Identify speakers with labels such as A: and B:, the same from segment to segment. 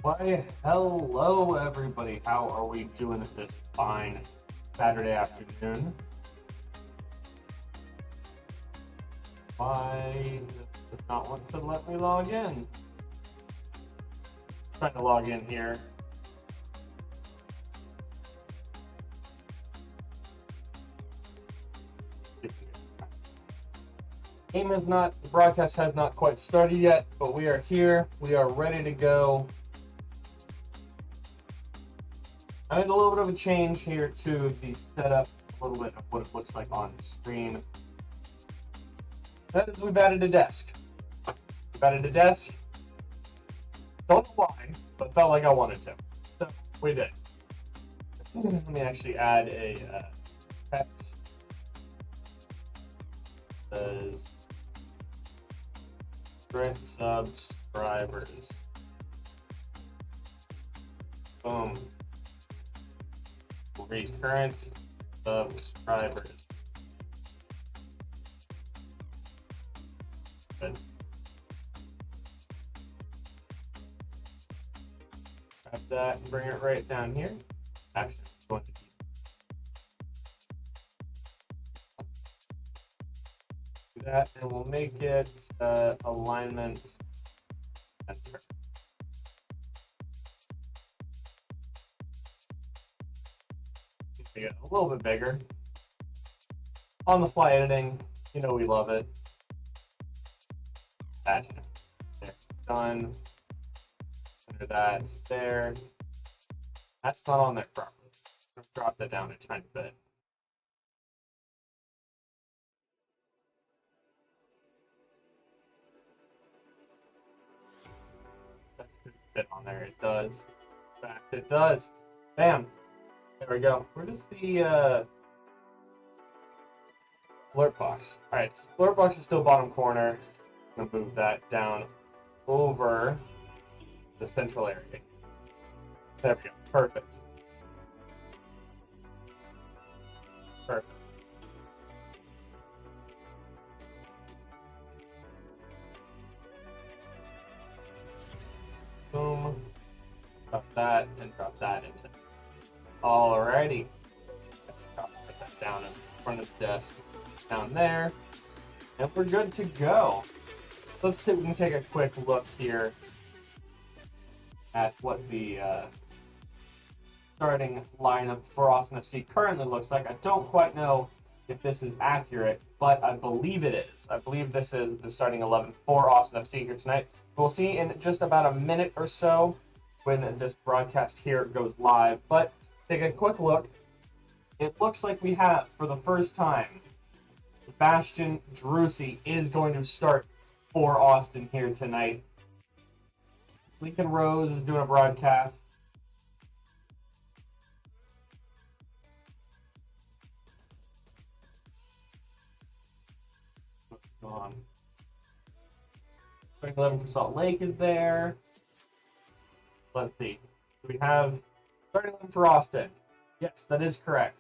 A: Why, hello everybody. How are we doing this fine Saturday afternoon? Why does it not want to let me log in? Trying to log in here. Game is not, the broadcast has not quite started yet, but we are here. We are ready to go. I made a little bit of a change here to the setup, a little bit of what it looks like on screen. That is, we've added a desk. We've added a desk. Don't know why, but felt like I wanted to. So we did. Let me actually add a text. Says current subscribers. Boom. Current subscribers. Good. Grab that and bring it right down here. Actually, it's going to do that, and we'll make it alignment center. Get a little bit bigger. On the fly editing, you know we love it. Gotcha. There, done. Under that, there. That's not on there properly. I'm gonna drop that down a tiny bit. That should fit on there. It does. In fact, it does. Bam. There we go. Where does the alert box? Alright, so alert box is still bottom corner. I'm gonna move that down over the central area. There we go. Perfect. Perfect. Boom. Drop that and drop that into. Alrighty. Put that down in front of the desk, down there, and we're good to go. Let's see if we can take a quick look here at what the starting lineup for Austin FC currently looks like. I don't quite know if this is accurate, but I believe it is. I believe this is the starting 11 for Austin FC here tonight. We'll see in just about a minute or so when this broadcast here goes live, but take a quick look. It looks like we have, for the first time, Sebastian Driussi is going to start for Austin here tonight. Lincoln Rose is doing a broadcast. What's going on? Starting 11 for Salt Lake is there. Let's see. We have starting 11 for Austin. Yes, that is correct.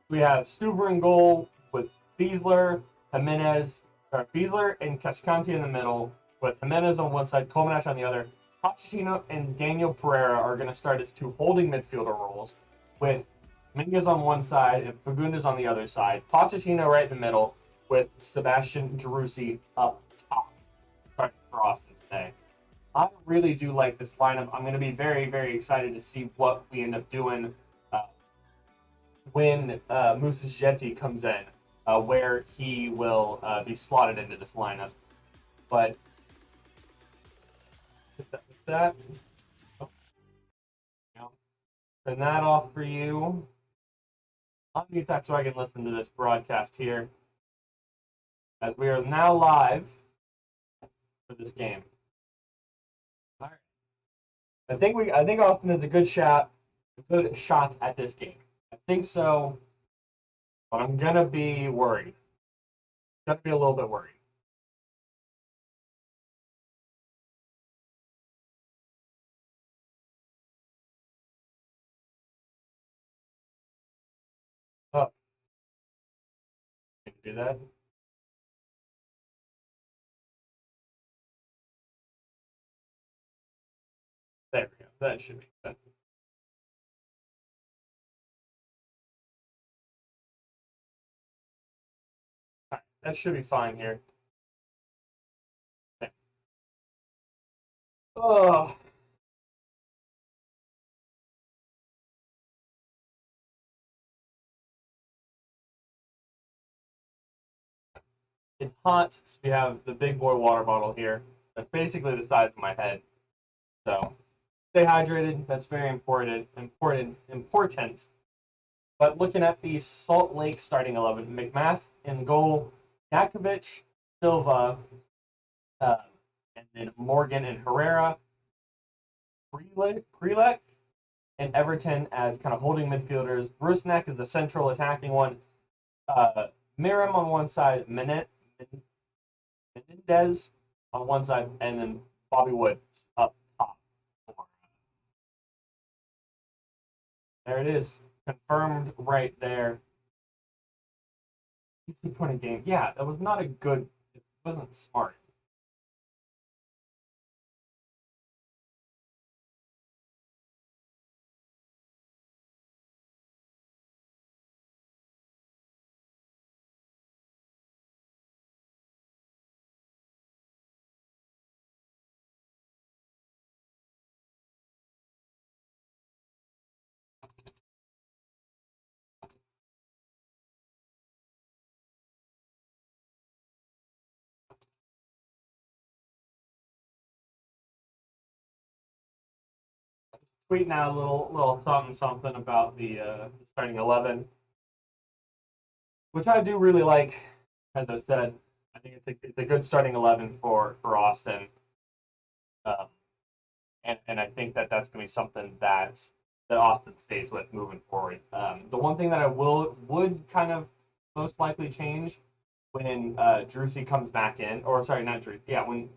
A: We have Stuver in goal with Fiesler, Jimenez, or Fiesler and Cascanti in the middle, with Jimenez on one side, Comaneci on the other. Pochettino and Daniel Pereira are going to start as two holding midfielder roles, with Minguez on one side and Fagundes on the other side. Pochettino right in the middle, with Sebastian Driussi up top, starting for Austin today. I really do like this lineup. I'm going to be very, very excited to see what we end up doing when Moussa Djitte comes in, where he will be slotted into this lineup. But that, oh, turn that off for you. Unmute that so I can listen to this broadcast here, as we are now live for this game. All right. I think Austin is a good shot at this game. I think so, but I'm gonna be worried. Gonna be a little bit worried. Oh, can you do that? There we go. That should be good. All right, that should be fine here. Okay. Oh, it's hot. So we have the big boy water bottle here. That's basically the size of my head. So stay hydrated. That's very important. Important. But looking at the Salt Lake starting 11, McMath in goal, Yakovic, Silva, uh, and then Morgan and Herrera, Prelek, and Everton as kind of holding midfielders. Rusnak is the central attacking one. Miram on one side, Menendez on one side, and then Bobby Wood up top. There it is. Confirmed right there. 60-point game. Yeah, that was not a good. It wasn't smart. Tweeting out a little something about the starting 11, which I do really like. As I said, I think it's a good starting 11 for Austin, um, and I think that that's going to be something that Austin stays with moving forward. The one thing that I would kind of most likely change when Driussi comes back in, or sorry, not Driussi, yeah, when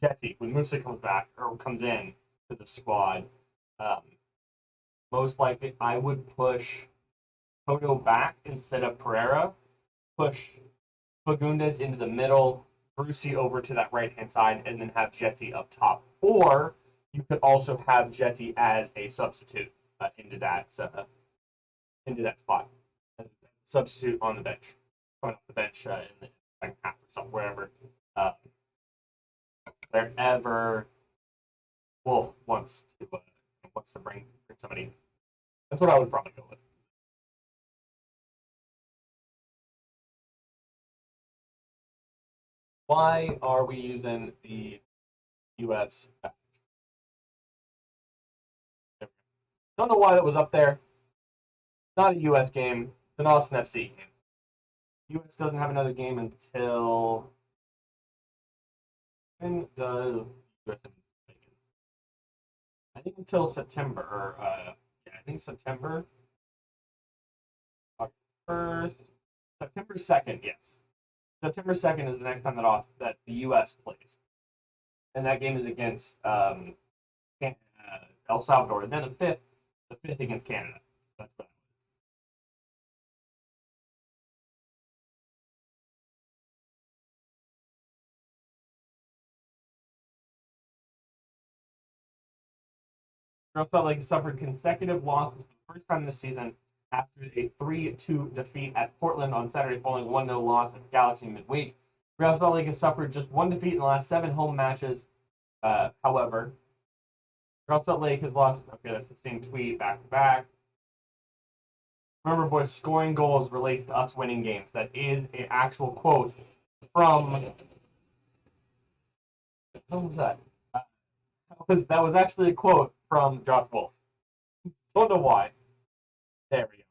A: Djitte, when Musa comes back or comes in to the squad, um, most likely I would push Toto back instead of Pereira, push Fagundes into the middle, Driussi over to that right hand side, and then have Djitte up top. Or you could also have Djitte as a substitute into that spot, as a substitute on the bench, coming off the bench in the second half or something, uh, wherever Wolf wants to bring somebody. That's what I would probably go with. Why are we using the U.S. Don't know why that was up there. Not a U.S. game. It's an Austin FC game. U.S. doesn't have another game until when does U.S. I think until September. Or, yeah, I think September. August 1st. September 2nd. Yes, September 2nd is the next time that the U.S. plays, and that game is against El Salvador. And then the fifth against Canada. That's what. Salt Lake suffered consecutive losses for the first time this season after a 3-2 defeat at Portland on Saturday, following 1-0 loss at Galaxy midweek. Real Salt Lake has suffered just one defeat in the last 7 home matches. However, Real Salt Lake has lost. Okay, that's the same tweet back to back. Remember, boys, scoring goals relates to us winning games. That is an actual quote from. What was that? That was actually a quote from Josh Wolf. Don't know why. There we go.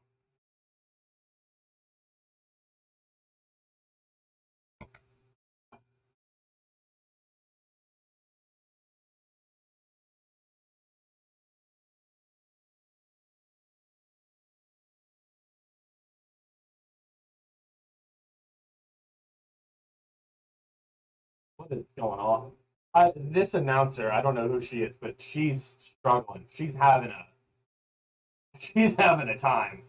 A: What is going on? This announcer, I don't know who she is, but she's struggling. She's having a time.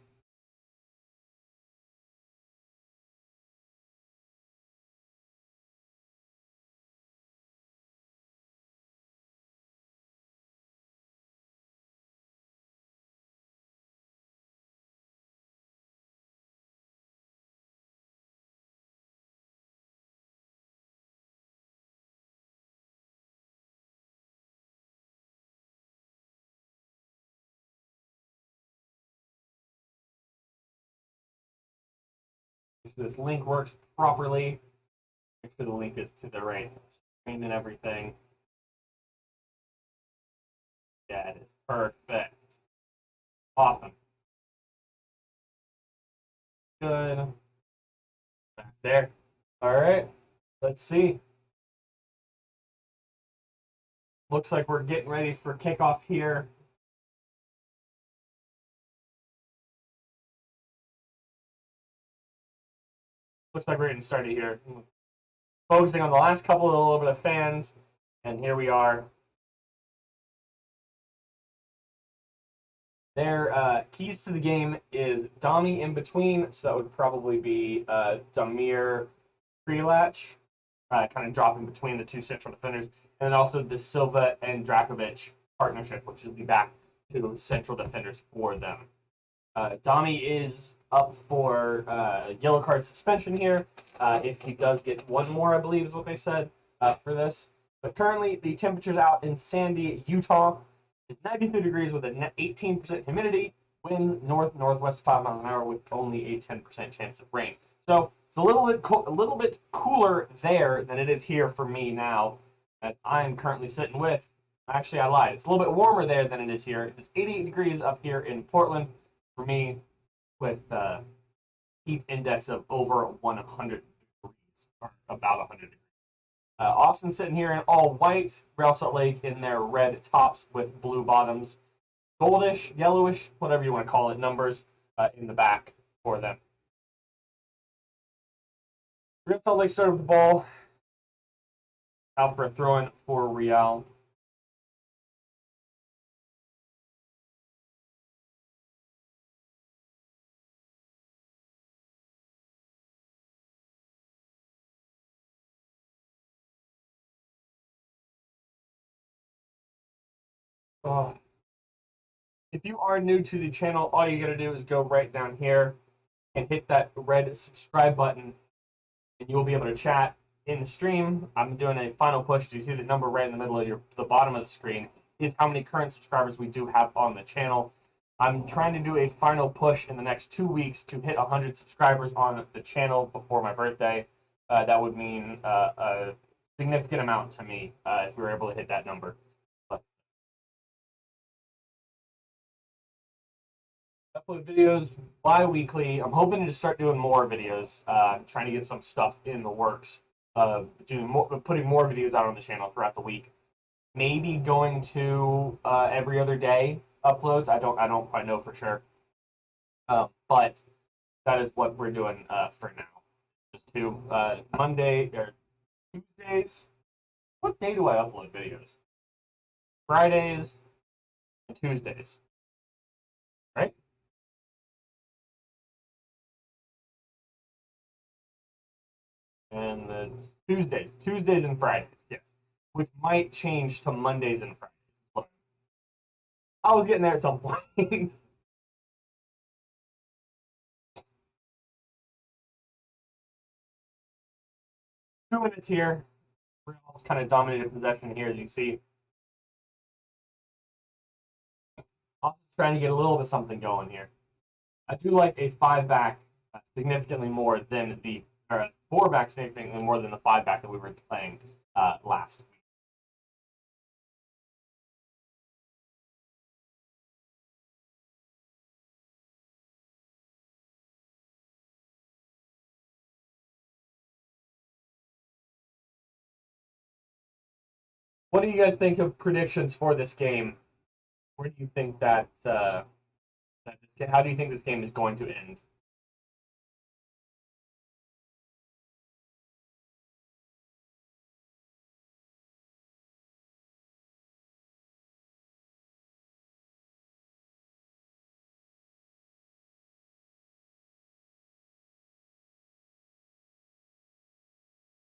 A: If this link works properly, make sure the link is to the right screen and everything. Yeah, it is perfect. Awesome. Good. Back there. All right. Let's see. Looks like we're getting ready for kickoff here. Looks like we're getting started here. Focusing on the last couple of a little bit of fans, and here we are. Their keys to the game is Dami in between, so that would probably be Damir Prelach, kind of dropping between the two central defenders, and then also the Silva and Drakovic partnership, which is the back two central defenders for them. Dami is up for yellow card suspension here. If he does get one more, I believe is what they said for this. But currently, the temperatures out in Sandy, Utah, is 93 degrees with a 18% humidity. Wind north-northwest 5 miles an hour with only a 10% chance of rain. So it's a little bit cooler there than it is here for me now, as I'm currently sitting with. Actually, I lied. It's a little bit warmer there than it is here. It's 88 degrees up here in Portland for me, with heat index of over 100 degrees, or about 100 degrees. Austin sitting here in all white, Real Salt Lake in their red tops with blue bottoms, goldish, yellowish, whatever you want to call it, numbers in the back for them. Real Salt Lake started with the ball. Out for a throw-in for Real. Oh. If you are new to the channel, all you gotta do is go right down here and hit that red subscribe button, and you will be able to chat in the stream. I'm doing a final push. So you see the number right in the middle of the bottom of the screen is how many current subscribers we do have on the channel. I'm trying to do a final push in the next 2 weeks to hit 100 subscribers on the channel before my birthday. That would mean a significant amount to me if we were able to hit that number. Upload videos bi-weekly. I'm hoping to start doing more videos. Trying to get some stuff in the works of putting more videos out on the channel throughout the week. Maybe going to every other day uploads. I don't quite know for sure. But that is what we're doing for now. Just to Monday or Tuesdays. What day do I upload videos? Fridays and Tuesdays. Right? And the Tuesdays and Fridays, yes, which might change to Mondays and Fridays. But I was getting there at some point. minutes here. Real's kind of dominated possession here, as you see. Also trying to get a little bit of something going here. I do like a 5-back significantly more than the 4-back significantly more than the 5-back that we were playing last week. What do you guys think of predictions for this game? Where do you think that, how do you think this game is going to end?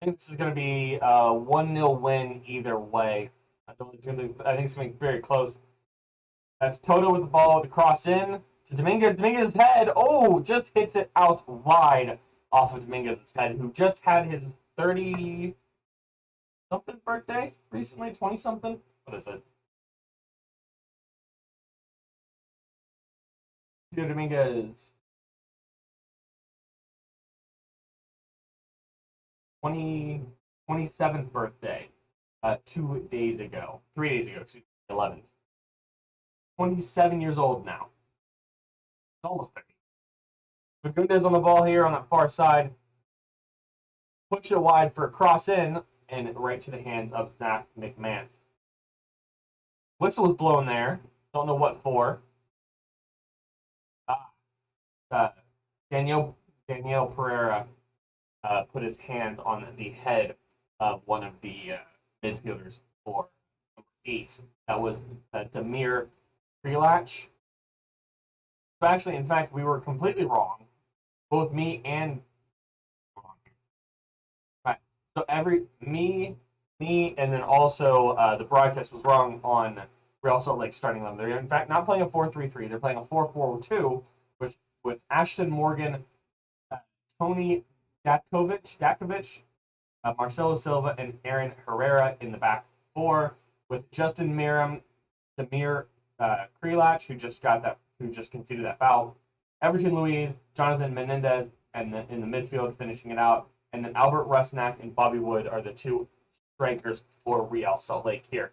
A: I think this is going to be a 1-0 win either way. I think it's going to be very close. That's Toto with the ball, the cross in to Dominguez. Dominguez's head, just hits it out wide off of Dominguez's head, who just had his 30-something birthday recently, 20-something. What is it? Dominguez. 27th birthday 2 days ago. 3 days ago, excuse me, 11th. 27 years old now. Almost 30. Fagundes on the ball here on that far side. Push it wide for a cross in and right to the hands of Zach McMahon. Whistle was blown there. Don't know what for. Daniel Pereira put his hand on the head of one of the midfielders for number 8. That was Damir Krelach. So actually, in fact, we were completely wrong. Both me and right. So me, and then also the broadcast was wrong on Real Salt Lake starting them. They're in fact not playing a 4-3-3. They're playing a 4-4-2, which with Ashton Morgan, Tony Dakovic, Marcelo Silva, and Aaron Herrera in the back 4, with Justin Miram, Damir Krelach, who just conceded that foul, Everton Luiz, Jonathan Menendez, and in the midfield finishing it out, and then Albert Rusnak and Bobby Wood are the 2 strikers for Real Salt Lake here.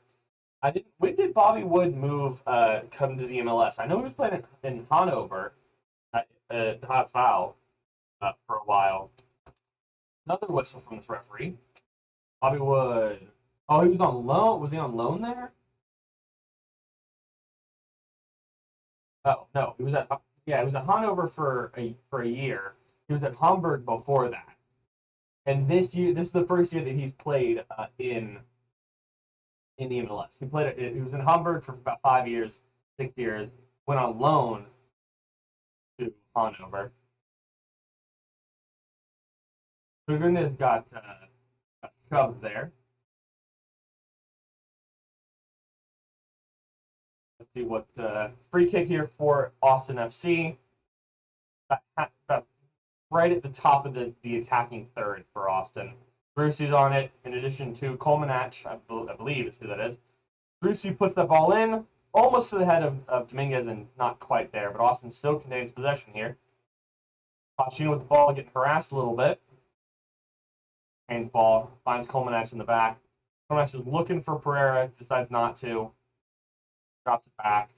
A: When did Bobby Wood come to the MLS? I know he was playing in Hanover at Haas-Foul for a while. Another whistle from this referee. Bobby Wood. Oh, he was on loan. Was he on loan there? Oh no, he was at Hanover for a year. He was at Hamburg before that, and this is the first year that he's played in the MLS. He was in Hamburg for about 5 years, 6 years. Went on loan to Hanover. Fagundes got shoved there. Let's see what free kick here for Austin FC. Right at the top of the attacking third for Austin. Driussi's on it, in addition to Colemanach, I believe is who that is. Driussi puts that ball in, almost to the head of Dominguez, and not quite there, but Austin still contains possession here. Pacino with the ball, getting harassed a little bit. Hands ball, finds Colemanach in the back. Colemanach is looking for Pereira, decides not to. Drops it back.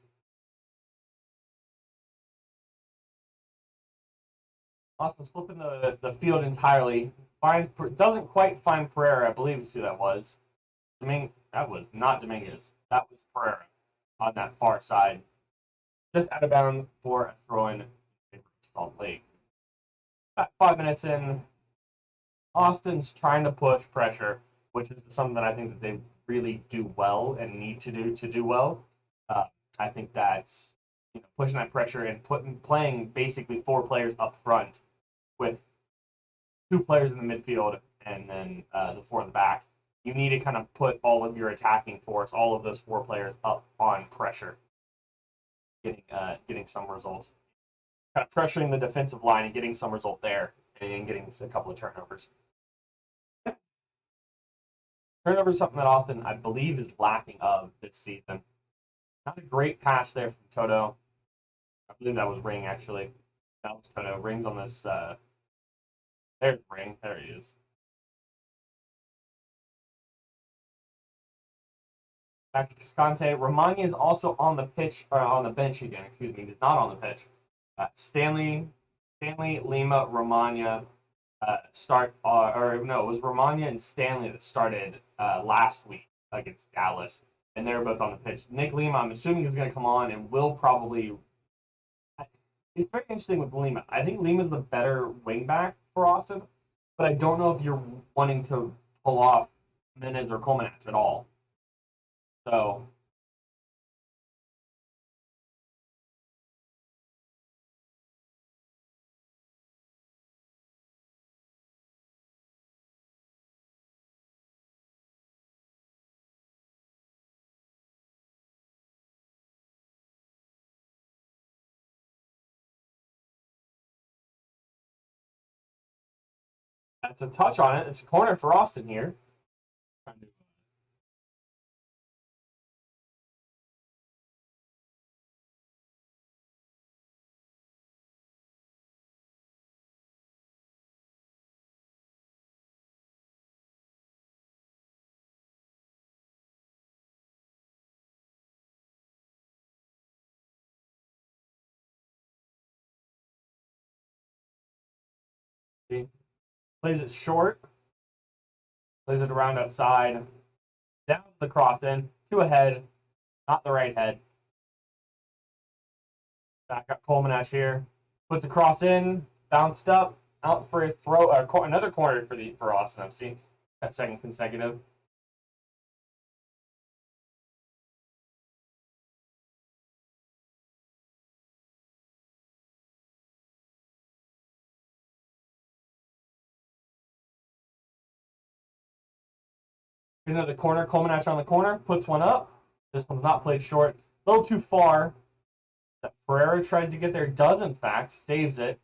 A: Austin's flipping the field entirely. Doesn't quite find Pereira, I believe is who that was. That was not Dominguez. That was Pereira on that far side. Just out of bounds for a throw-in in Salt Lake. About 5 minutes in, Austin's trying to push pressure, which is something that I think that they really do well and need to do well. I think that's pushing that pressure and playing basically 4 players up front with 2 players in the midfield and then the 4 in the back. You need to kind of put all of your attacking force, all of those 4 players up on pressure, getting some results. Kind of pressuring the defensive line and getting some result there and getting a couple of turnovers. Turnover is something that Austin, I believe, is lacking of this season. Not a great pass there from Toto. I believe that was Ring, actually. That was Toto. Ring's on this. There's Ring. There he is. Back to Cascante. Romagna is also on the pitch, or on the bench again. Excuse me, he's not on the pitch. Stanley, Lima, Romagna start, or no, it was Romagna and Stanley that started last week against Dallas, and they were both on the pitch. Nick Lima, I'm assuming, is going to come on and will probably. It's very interesting with Lima. I think Lima's the better wingback for Austin, but I don't know if you're wanting to pull off Menez or Colemanach at all. So that's a touch on it. It's a corner for Austin here. See? Plays it short. Plays it around outside. Down the cross in. To a head. Not the right head. Back up Colemanach here. Puts the cross in. Bounced up. Out for a throw. Another corner for Austin FC. That second consecutive. Another corner. Colemanach on the corner. Puts one up. This one's not played short. A little too far. Pereira tries to get there. Does, in fact. Saves it.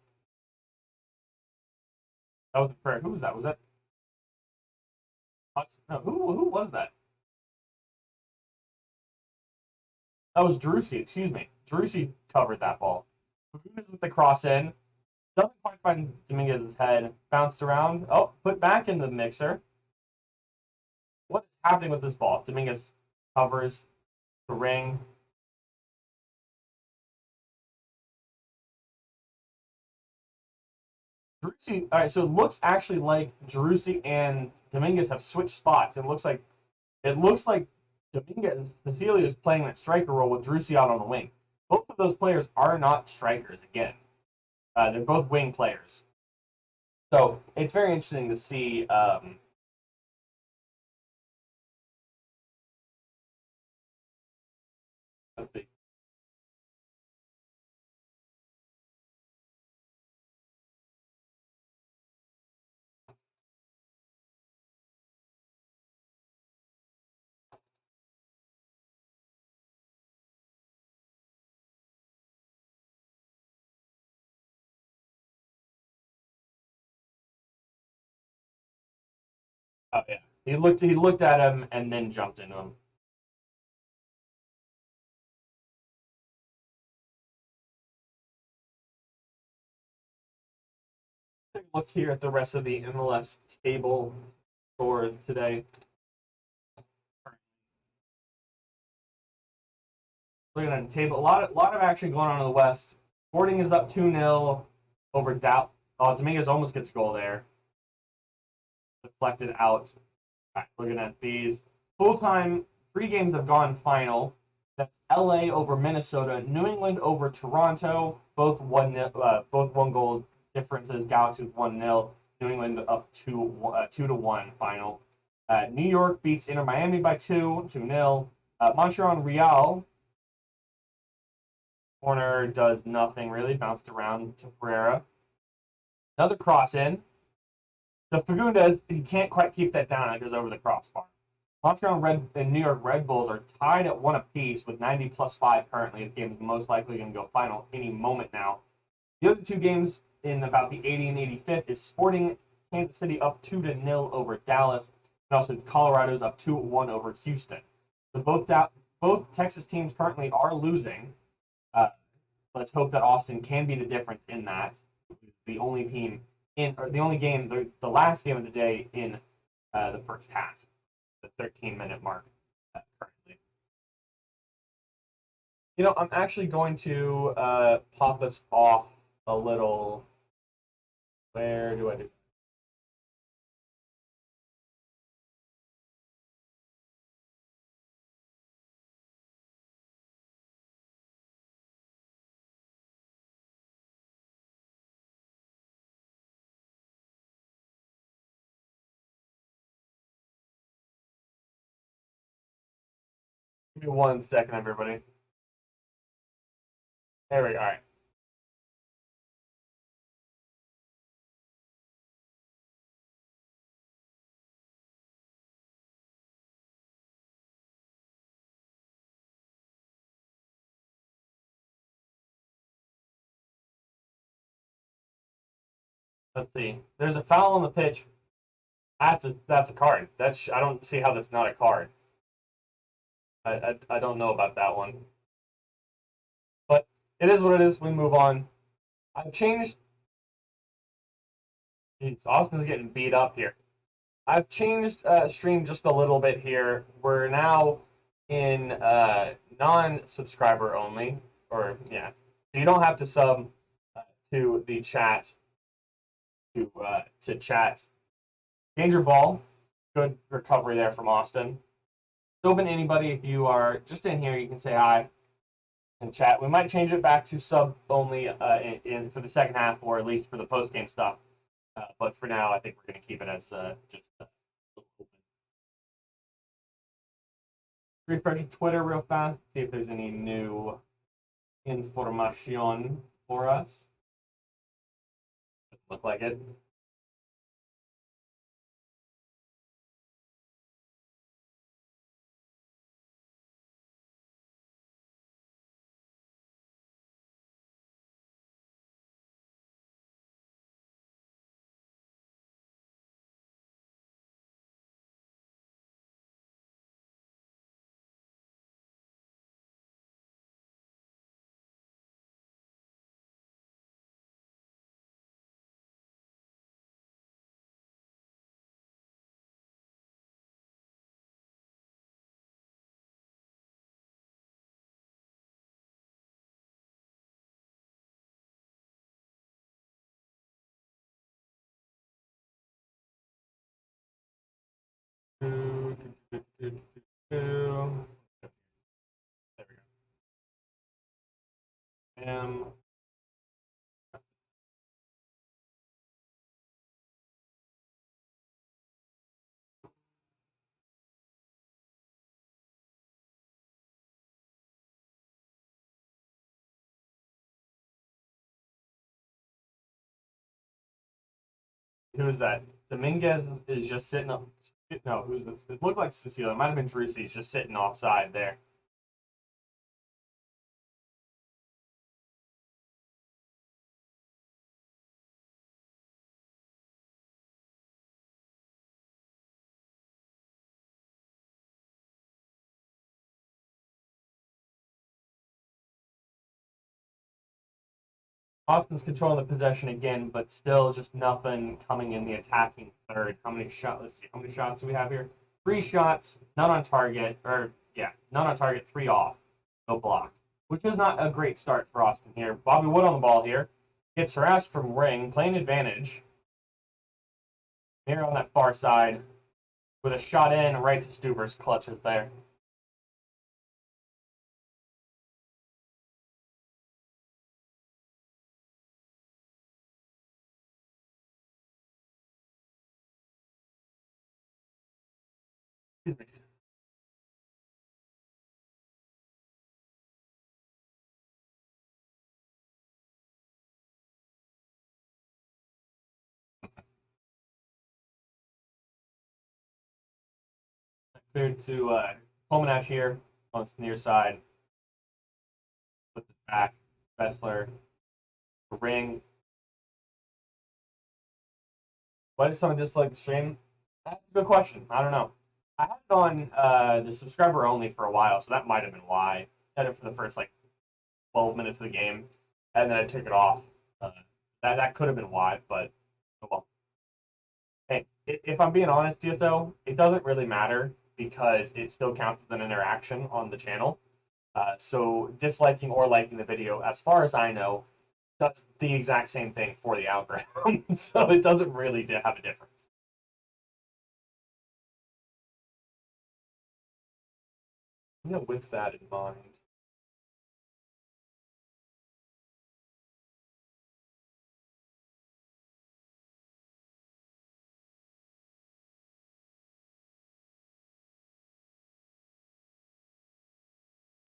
A: That was Pereira. Who was that? Was that? No, who was that? That was Driussi. Excuse me. Driussi covered that ball. With the cross in. Doesn't quite find Dominguez's head. Bounced around. Oh, put back in the mixer. What's happening with this ball? Dominguez covers the ring. Driussi, all right, so it looks actually like Driussi and Dominguez have switched spots. It looks like Dominguez, Cecilio is playing that striker role with Driussi out on the wing. Both of those players are not strikers again. They're both wing players. So it's very interesting to see. Let's see. Oh yeah, he looked at him and then jumped into him. Take a look here at the rest of the MLS table scores today. Looking at the table, a lot of action going on in the West. Sporting is up 2-0 over Dow. Oh, Dominguez almost gets a goal there. Deflected out. Right, looking at these. Full-time, 3 games have gone final. That's LA over Minnesota, New England over Toronto, both 1-0, both 1-goal differences. Galaxy 1-0, New England up 2-1 final. New York beats Inter Miami by 2-0. Montreal and Real. Corner does nothing really, bounced around to Pereira. Another cross in. The Fagundes, he can't quite keep that down. It goes over the crossbar. Montreal and New York Red Bulls are tied at 1 apiece with 90 plus 5 currently. The game is most likely going to go final any moment now. The other 2 games in about the 80 and 85th is Sporting Kansas City up 2-0 over Dallas. And also, Colorado's up 2-1 over Houston. So both Texas teams currently are losing. Let's hope that Austin can be the difference in that. The only team the only game, the last game of the day in the first half, the 13-minute mark currently. I'm actually going to pop us off a little. Where do I do? Give me 1 second, everybody. There we go. All right. Let's see. There's a foul on the pitch. That's a card. I don't see how that's not a card. I don't know about that one, but it is what it is. We move on. I've changed. Jeez, Austin's getting beat up here. I've changed stream just a little bit here. We're now in non-subscriber only, or yeah, so you don't have to sub to the chat to chat. Danger ball, good recovery there from Austin. It's open to anybody. If you are just in here, you can say hi and chat. We might change it back to sub only for the second half, or at least for the post game stuff. But for now, I think we're going to keep it as just open. Refreshing Twitter real fast, see if there's any new information for us. Doesn't look like it. There we go. Who is that? Dominguez is just sitting up. No, who's this? It looked like Cecilio. It might have been Driussi. He's just sitting offside there. Austin's controlling the possession again, but still just nothing coming in the attacking third. How many shots? Let's see. How many shots do we have here? 3 shots, none on target, none on target, 3 off, no blocked, which is not a great start for Austin here. Bobby Wood on the ball here, gets harassed from Ring, playing advantage. Here on that far side, with a shot in right to Stuber's clutches there. Excuse me. Cleared to Coleman here on the near side. Puts it back. Bessler. Ring. Why did someone dislike the stream? That's a good question. I don't know. I had it on the subscriber only for a while, so that might have been why. I had it for the first like 12 minutes of the game, and then I took it off. Uh, that could have been why, but oh well. Hey, if I'm being honest, TSO, it doesn't really matter because it still counts as an interaction on the channel. So disliking or liking the video, as far as I know, does the exact same thing for the algorithm. So it doesn't really have a difference. With that in mind,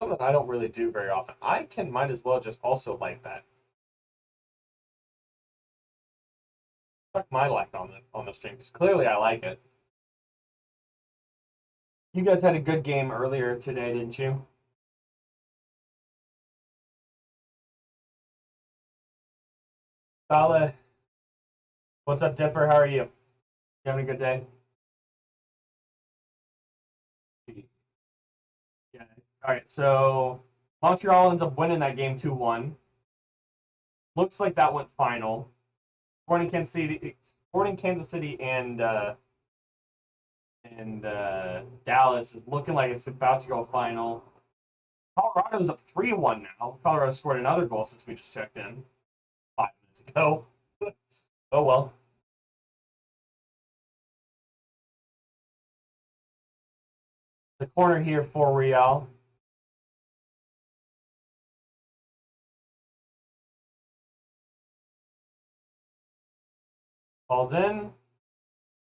A: something I don't really do very often. I might as well just also like that. Check my like on the stream because clearly I like it. You guys had a good game earlier today, didn't you? Sala, what's up, Dipper? How are you? You having a good day? Yeah. All right. So Montreal ends up winning that game 2-1. Looks like that went final. Sporting Kansas City and Dallas is looking like it's about to go final. Colorado's up 3-1 now. Colorado scored another goal since we just checked in 5 minutes ago. Oh well. The corner here for Real. Falls in.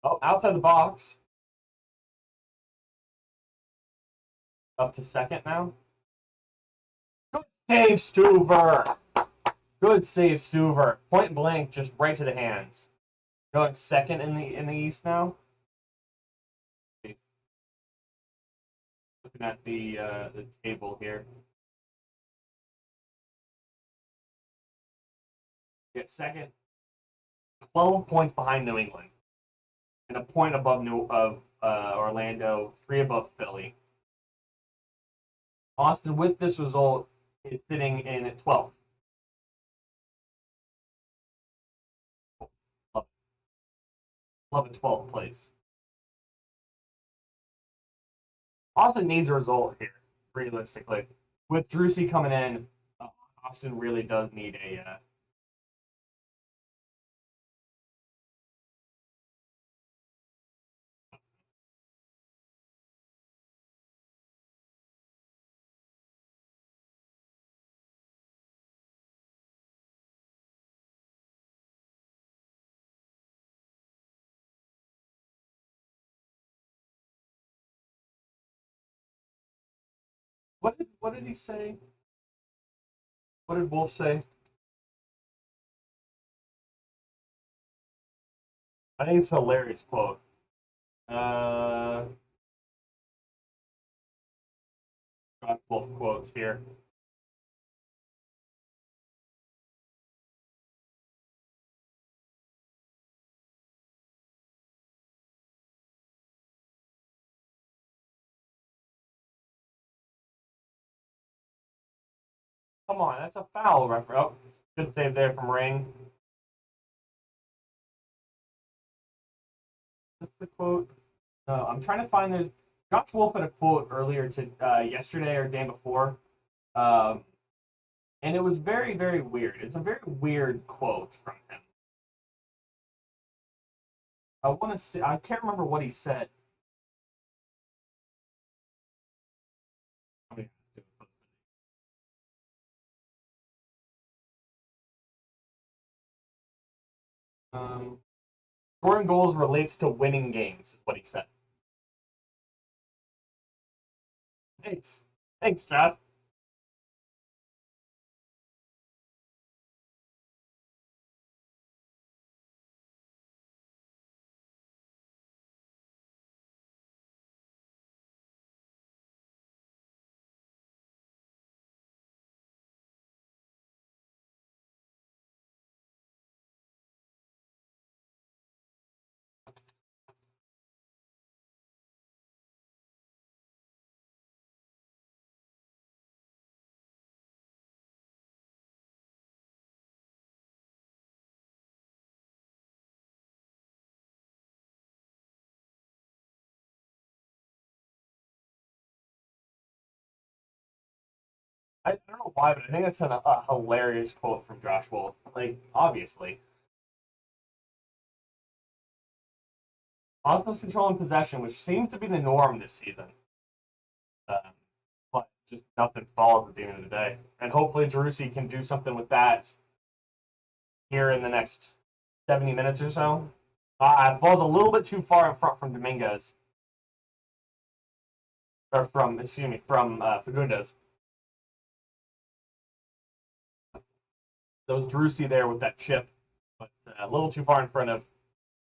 A: Oh, outside the box. Up to second now. Good save, Stuver. Good save, Stuver. Point blank, just right to the hands. Going second in the East now. Looking at the table here. Get second, 12 points behind New England, and a point above Orlando, 3 above Philly. Austin, with this result, is sitting in 12th. 11th, 12th place. Austin needs a result here, realistically. With Driussi coming in, Austin really does need a. What did he say? What did Wolf say? I think it's a hilarious quote. Got Wolf quotes here. Come on, that's a foul, referee. Oh, good save there from Ring. Is this the quote? I'm trying to find. There's Josh Wolf had a quote earlier to yesterday or day before, um, and it was very very weird. It's a very weird quote from him. I want to see. I can't remember what he said. Um, Scoring goals relates to winning games, is what he said. Thanks, thanks, Josh. I don't know why, but I think that's a hilarious quote from Josh Wolf. Like, obviously. Oslo's controlling possession, which seems to be the norm this season. Um, but just nothing falls at the end of the day. And hopefully Driussi can do something with that here in the next 70 minutes or so. Ball's a little bit too far in front from Dominguez. Or from, excuse me, from Fagundes. There was Driussi there with that chip, but a little too far in front of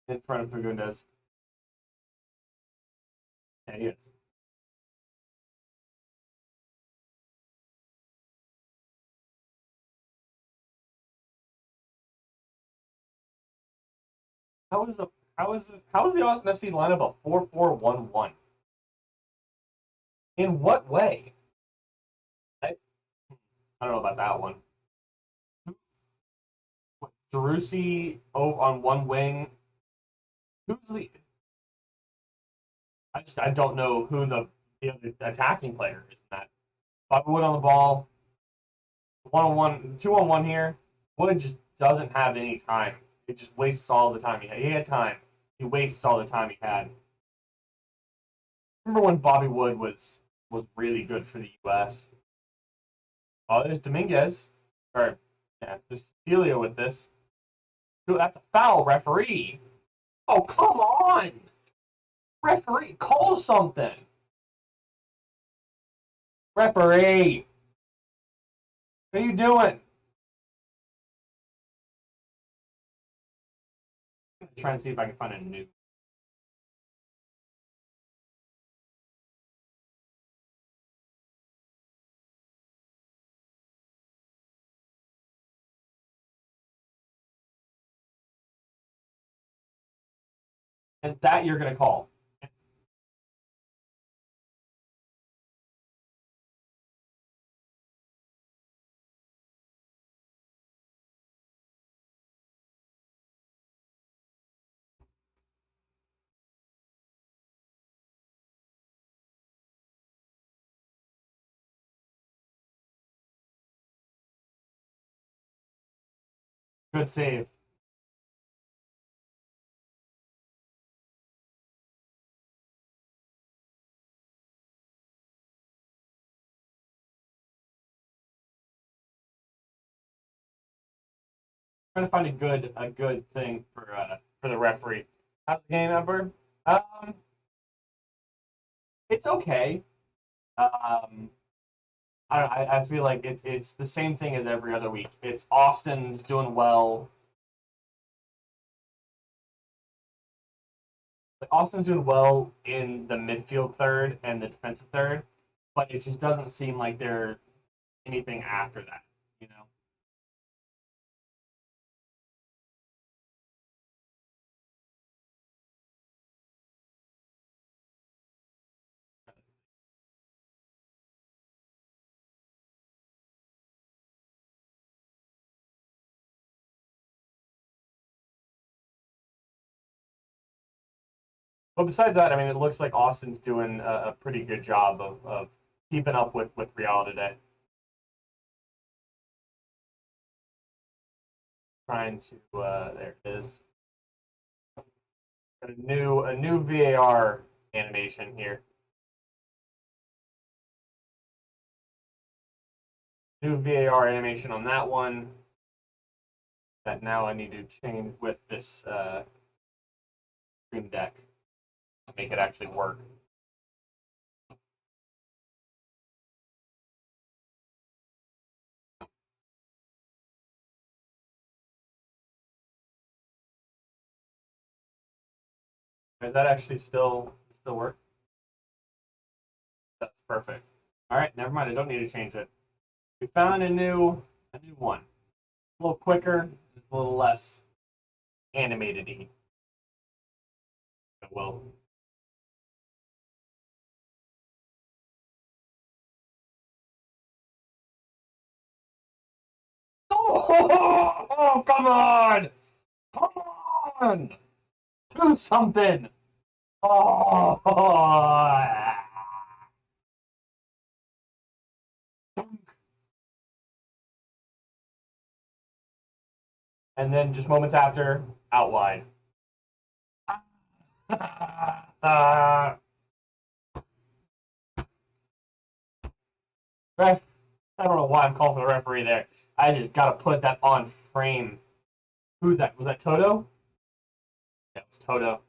A: Fagundes. Yeah, he is. How is the how is the Austin FC lineup a 4-4-1-1? In what way? I don't know about that one. Driussi on one wing. Who's the? I don't know who the other attacking player is. In that Bobby Wood on the ball. 1-on-1, 2-on-1 here. Wood just doesn't have any time. It just wastes all the time he had. He had time. He wastes all the time he had. Remember when Bobby Wood was really good for the U.S. Oh, there's Dominguez. Or, yeah, there's Celia with this. Dude, that's a foul, referee. Oh, come on. Referee, call something. Referee. What are you doing? I'm trying to see if I can find a new. And that you're going to call. Good save. Trying to find a good thing for the referee. How's the game, Edward? Um, it's okay. Um, I feel like it's the same thing as every other week. It's Austin's doing well. Austin's doing well in the midfield third and the defensive third, but it just doesn't seem like they're anything after that. You know. But besides that, I mean, it looks like Austin's doing a pretty good job of keeping up with Real today. Trying to there it is. Got a new VAR animation here. New VAR animation on that one. That now I need to change with this Stream Deck to make it actually work. Does that actually still work? That's perfect. All right, never mind. I don't need to change it. We found a new one. A little quicker, a little less animated-y. Well, oh, come on! Come on! Do something! Oh, And then just moments after, out wide. Ref, I don't know why I'm calling for the referee there. I just gotta put that on frame. Who's that? Was that Toto? Yeah, it was Toto.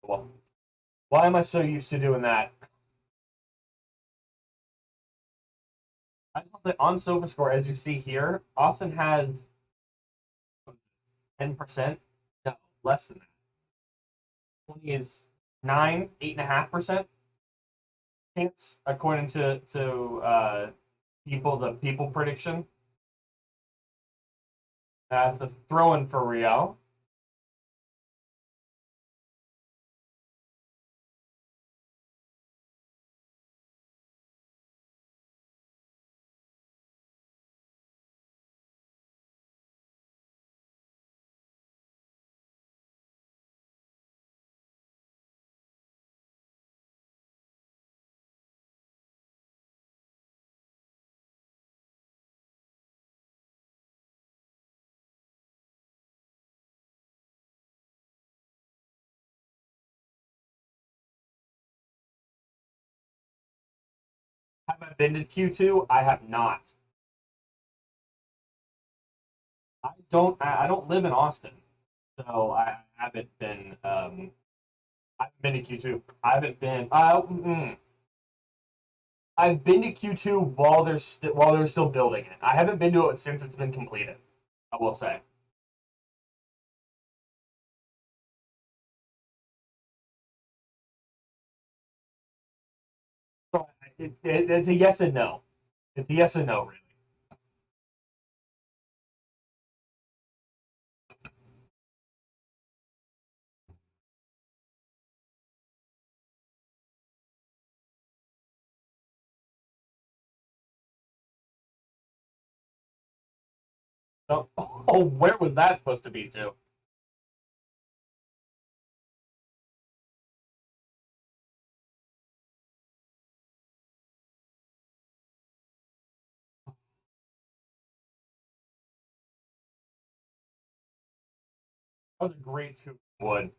A: Well, why am I so used to doing that? I just want to say on SofaScore, as you see here, Austin has 10%. No, less than that. 20 is 8.5% chance, according to the people prediction. That's a throw-in for Real. Have I been to Q2? I have not. I don't live in Austin, so I haven't been. I haven't been to Q2. I haven't been. I've been to Q2 while they're still building it. I haven't been to it since it's been completed. I will say. So it's a yes and no. It's a yes and no, really. So, oh, where was that supposed to be to? That was a great scoop of wood.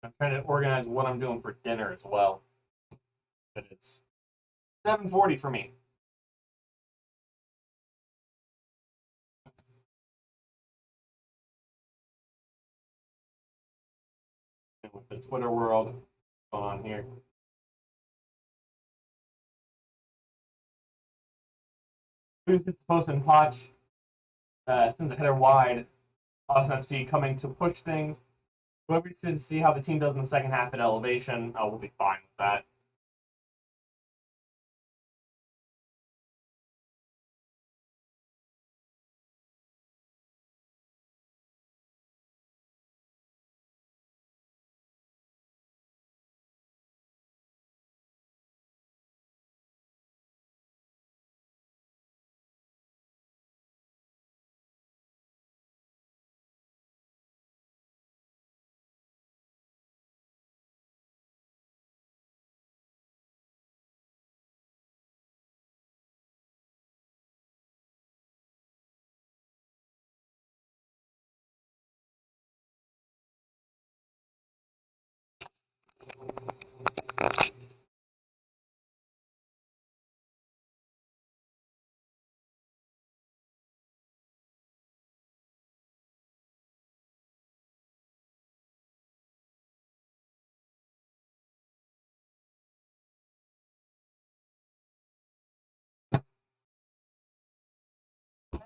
A: I'm trying to organize what I'm doing for dinner as well. But it's 7:40 for me. With the Twitter world going on here. Who's supposed to watch? Sends a header wide. Austin FC coming to push things. We'll be interested to see how the team does in the second half at elevation. We'll be fine with that.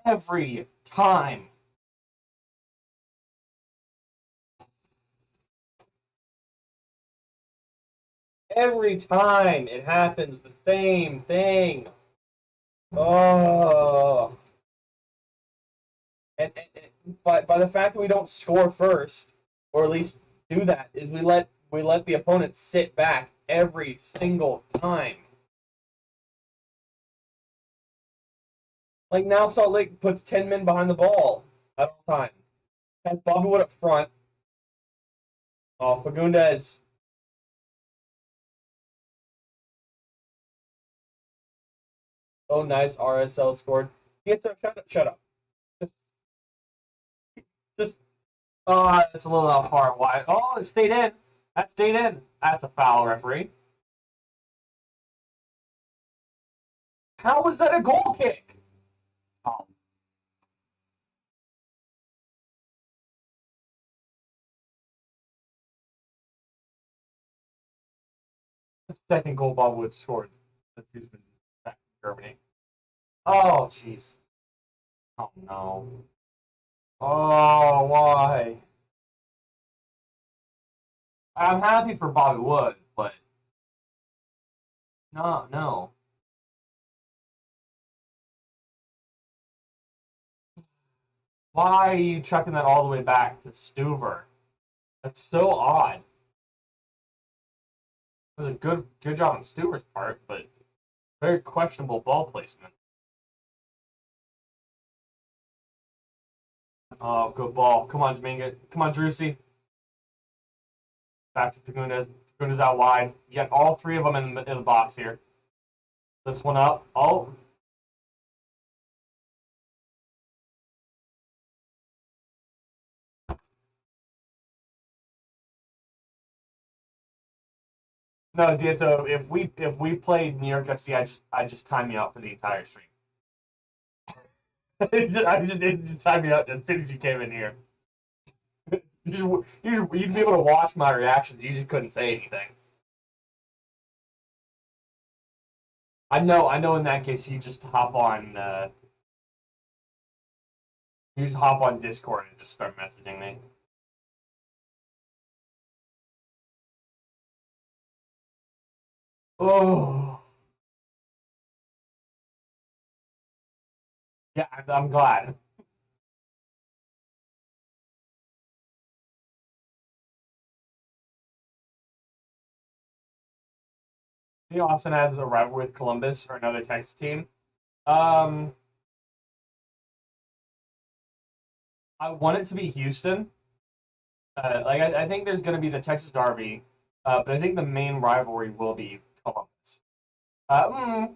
A: Every time. Every time it happens, the same thing. Oh. And by the fact that we don't score first, or at least do that, is we let the opponent sit back every single time. Like now, Salt Lake puts 10 men behind the ball at all times. Has Bobby Wood up front. Oh, Fagundes. Oh, nice. RSL scored. Yes, sir. Shut up. Just, just. Oh, it's a little far wide. Oh, it stayed in. That stayed in. That's a foul, referee. How was that a goal kick? Oh, the second goal Bob Wood scored since he's been back in Germany. Oh, jeez. Oh, no. Oh, why? I'm happy for Bobby Wood, but no, no. Why are you chucking that all the way back to Stuver? That's so odd. It was a good job on Stuver's part, but very questionable ball placement. Oh, good ball. Come on, Dominguez. Come on, Driussi. Back to Fagundes. Fagundes out wide. You got all three of them in the box here. This one up. Oh. No, so if we played New York FC, I just time you out for the entire stream. It just time you out as soon as you came in here. You'd be able to watch my reactions. You just couldn't say anything. I know. In that case, you just hop on. You just hop on Discord and just start messaging me. Oh, yeah. I'm glad. Austin has a rivalry with Columbus or another Texas team. Um, I want it to be Houston. I think there's going to be the Texas Derby, but I think the main rivalry will be Columbus. I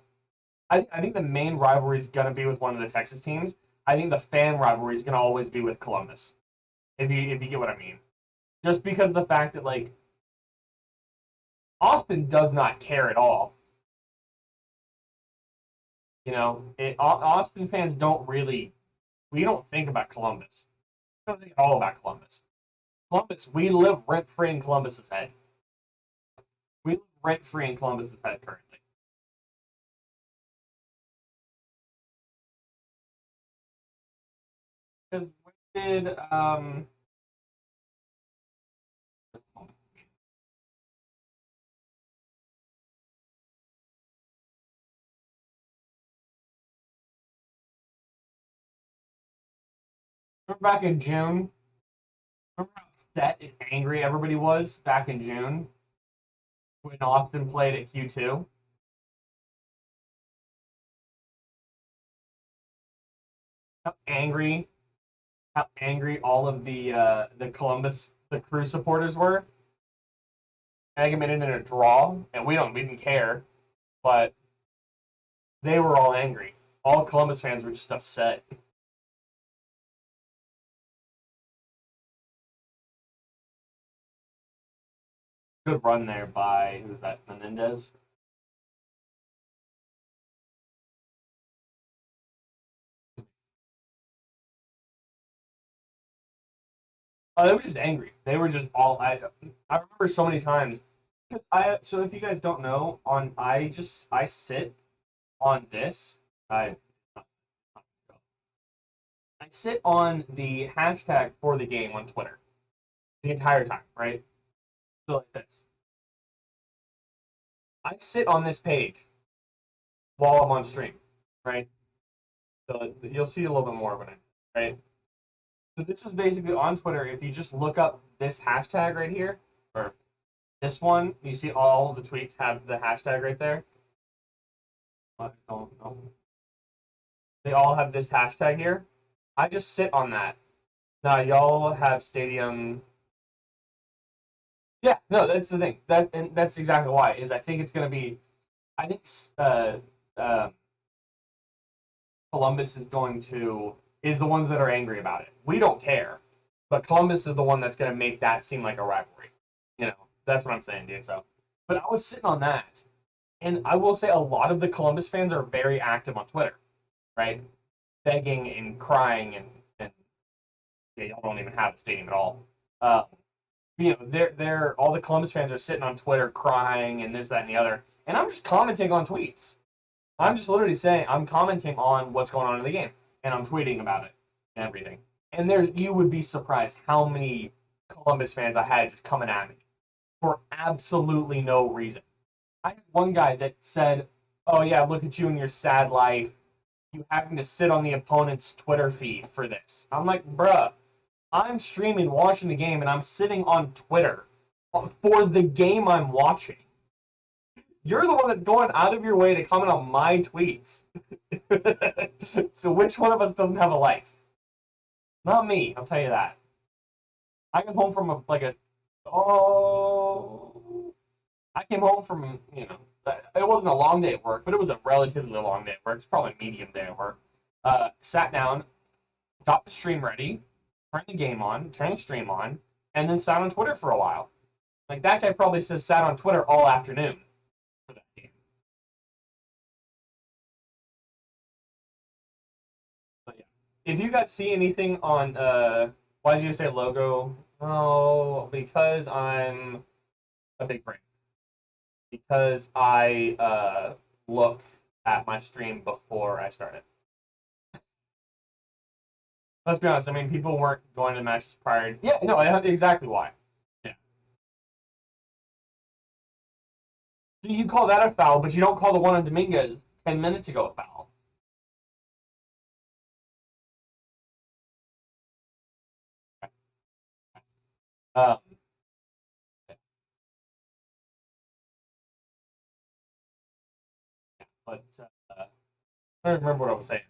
A: think the main rivalry is going to be with one of the Texas teams. I think the fan rivalry is going to always be with Columbus. If you get what I mean, just because of the fact that like Austin does not care at all. Austin fans don't really. We don't think about Columbus. We don't think at all about Columbus. Columbus, we live rent free in Columbus's head. We live rent free in Columbus's head currently. Because when did remember back in June? Remember how upset and angry everybody was back in June when Austin played at Q2? How angry, how angry all of the Columbus the Crew supporters were. Made it in a draw, and we didn't care, but they were all angry. All Columbus fans were just upset. Good run there by who's that? Menendez. Oh, they were just angry. They were just all. I remember so many times. So if you guys don't know, I sit on this. I I sit on the hashtag for the game on Twitter the entire time, right? So like this. I sit on this page while I'm on stream, right? So you'll see a little bit more of it, right? So this is basically on Twitter. If you just look up this hashtag right here, or this one, you see all the tweets have the hashtag right there. I don't know. They all have this hashtag here. I just sit on that. Now y'all have stadium. Yeah, no, that's the thing. That's exactly why. Is I think it's gonna be. I think uh, Columbus is the ones that are angry about it. We don't care, but Columbus is the one that's gonna make that seem like a rivalry. You know, that's what I'm saying, dude. So, but I was sitting on that, and I will say a lot of the Columbus fans are very active on Twitter, right? Begging and crying and yeah, y'all don't even have a stadium at all. Uh, you know, they're all the Columbus fans are sitting on Twitter crying and this, that, and the other. And I'm just commenting on tweets. I'm just literally saying I'm commenting on what's going on in the game, and I'm tweeting about it and everything. And there, you would be surprised how many Columbus fans I had just coming at me for absolutely no reason. I had one guy that said, "Oh yeah, look at you in your sad life. You having to sit on the opponent's Twitter feed for this." I'm like, bruh, I'm streaming, watching the game, and I'm sitting on Twitter for the game I'm watching. You're the one that's going out of your way to comment on my tweets. So which one of us doesn't have a life? Not me, I'll tell you that. I came home from I came home from, it wasn't a long day at work, but it was a relatively long day at work. It's probably a medium day at work. Sat down, got the stream ready, turned the game on, turned the stream on, and then sat on Twitter for a while. Like that guy probably says sat on Twitter all afternoon for that game. But yeah, if you guys see anything on why did you say logo? Oh, because I'm a big brain. Because I look at my stream before I start it. Let's be honest. I mean, people weren't going to the matches prior. Yeah, no, I know exactly why. Yeah. So you call that a foul, but you don't call the one on Dominguez 10 minutes ago a foul. Um, but I don't remember what I was saying.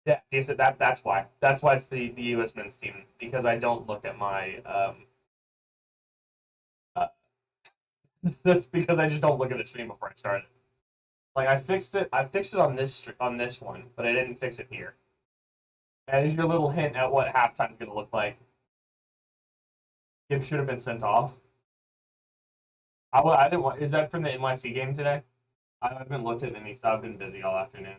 A: Yeah, they said that's why. That's why it's the U.S. men's team because I don't look at my. Uh, that's because I just don't look at the stream before I start it. Like I fixed it. I fixed it on this one, but I didn't fix it here. And here's your little hint at what halftime's gonna look like. Gibbs should have been sent off. I didn't want. Is that from the NYC game today? I haven't looked at any, so I've been busy all afternoon.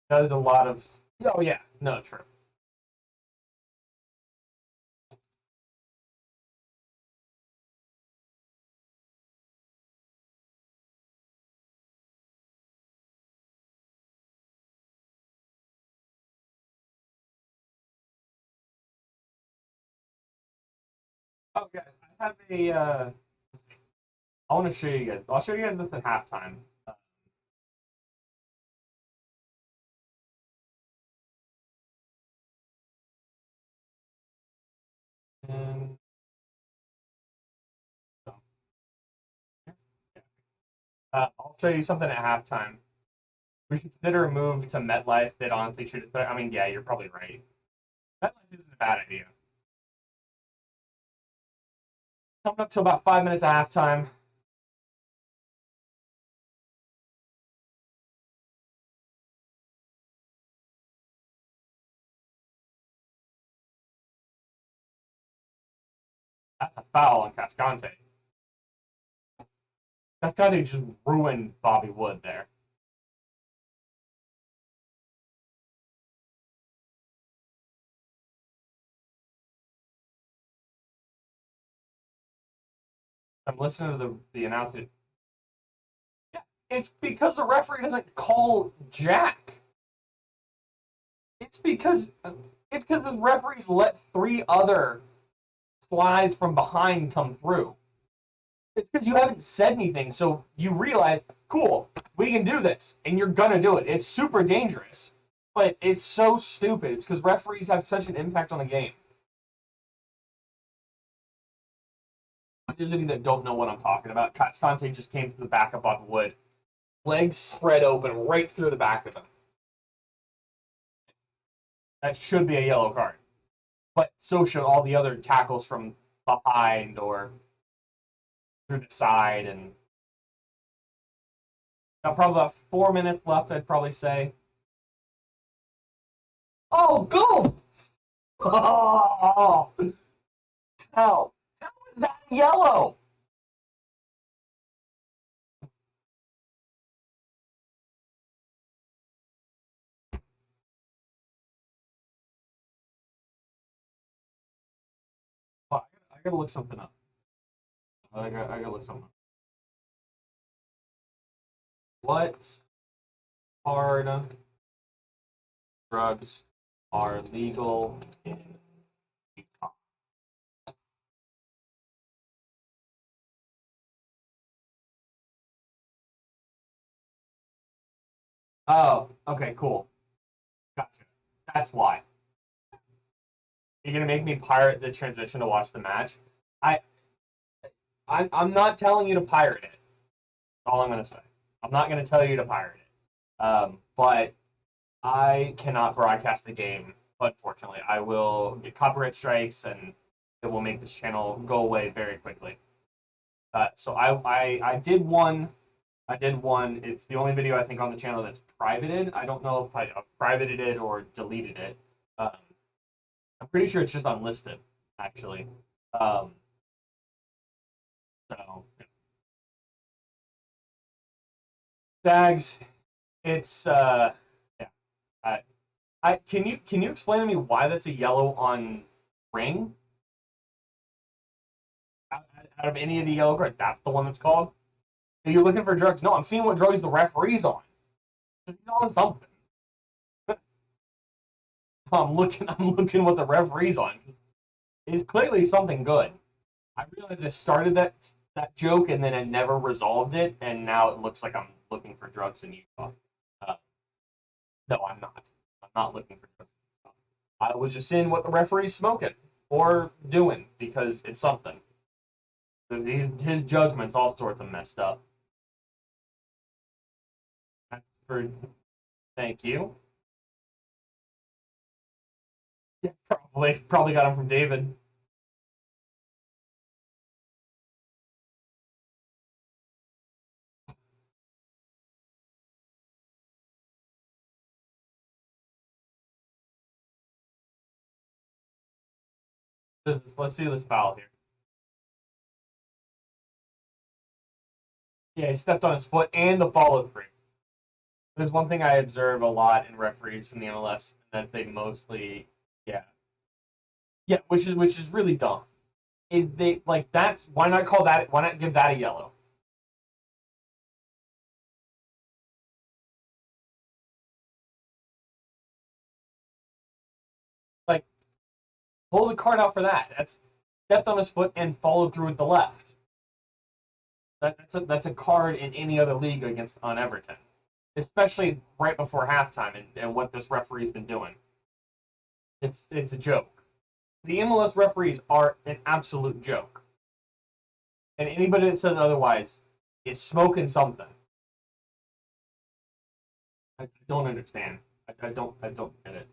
A: There's a lot of. Oh yeah, no, true. Oh guys, I have a. I want to show you guys. I'll show you guys this at halftime. And, I'll show you something at halftime. We should consider a move to MetLife that honestly should. But I mean, yeah, you're probably right. MetLife isn't a bad idea. Coming up to about 5 minutes of halftime. That's a foul on Cascante. Cascante just ruined Bobby Wood there. I'm listening to the announcement. Yeah, it's because the referee doesn't call Jack. It's because the referees let three other slides from behind come through. It's because you haven't said anything, so you realize, cool, we can do this, and you're gonna do it. It's super dangerous, but it's so stupid. It's because referees have such an impact on the game. Those of you that don't know what I'm talking about, Conte just came to the back of Bob Wood, legs spread open right through the back of him. That should be a yellow card, but so should all the other tackles from behind or through the side. And now, probably about 4 minutes left, I'd probably say. Oh, go! Oh, how? How is that yellow? Oh, I gotta look something up. I gotta look something up. What hard drugs are legal in Utah? Oh, okay, cool. Gotcha. That's why. You're gonna make me pirate the transmission to watch the match. I, I'm not telling you to pirate it. That's all I'm gonna say. I'm not gonna tell you to pirate it. But I cannot broadcast the game. Unfortunately, I will get copyright strikes, and it will make this channel go away very quickly. So I did one. I did one. It's the only video I think on the channel that's privated. I don't know if I privated it or deleted it. Um, I'm pretty sure it's just unlisted, actually. Um, so Dags, it's yeah. I, can you explain to me why that's a yellow on ring? Out of any of the yellow cards, that's the one that's called. Are you looking for drugs? No, I'm seeing what drugs the referee's on. He's on something. I'm looking what the referee's on. It's clearly something good. I realized I started that joke and then I never resolved it, and now it looks like I'm looking for drugs in Utah. Uh, no, I'm not. I'm not looking for drugs. I was just seeing what the referee's smoking or doing because it's something. His judgment's all sorts of messed up. That's for thank you. Yeah, probably got him from David. Let's see this foul here. Yeah, he stepped on his foot and the follow through. There's one thing I observe a lot in referees from the MLS, and that they mostly, yeah, yeah, which is really dumb. Is they like that's why not call that? Why not give that a yellow? Like pull the card out for that. That's stepped on his foot and followed through with the left. That's a card in any other league against on Everton, especially right before halftime, and what this referee's been doing. It's a joke. The MLS referees are an absolute joke, and anybody that says otherwise is smoking something. I don't understand. I don't get it.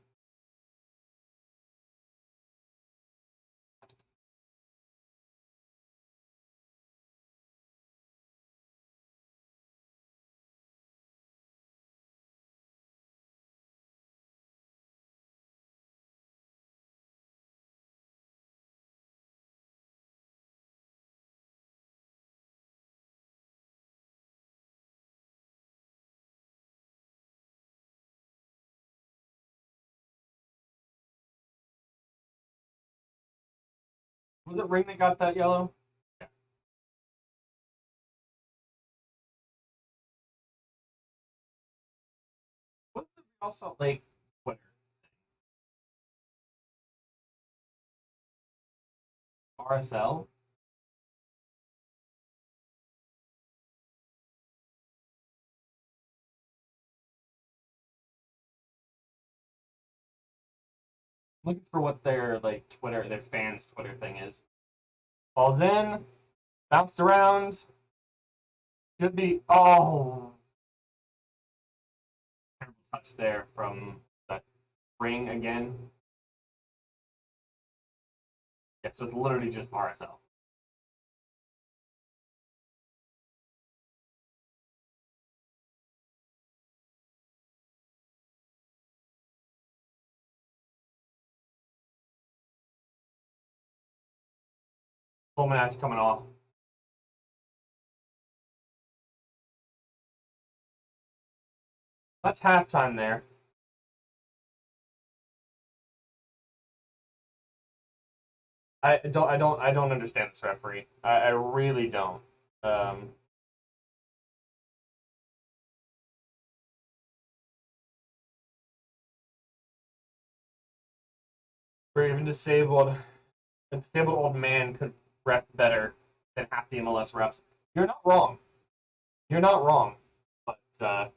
A: Was it Ring that got that yellow? Yeah. What's the Real Salt Lake Twitter? RSL? looking for what their like Twitter, their fans' Twitter thing is. Ball's in, bounced around. Should be terrible touch there from that ring again. Yeah, so it's literally just RSL. Full match coming off. That's halftime there. I don't understand this referee. I really don't. Um, for even a disabled old man could ref better than half the MLS refs. You're not wrong. You're not wrong. But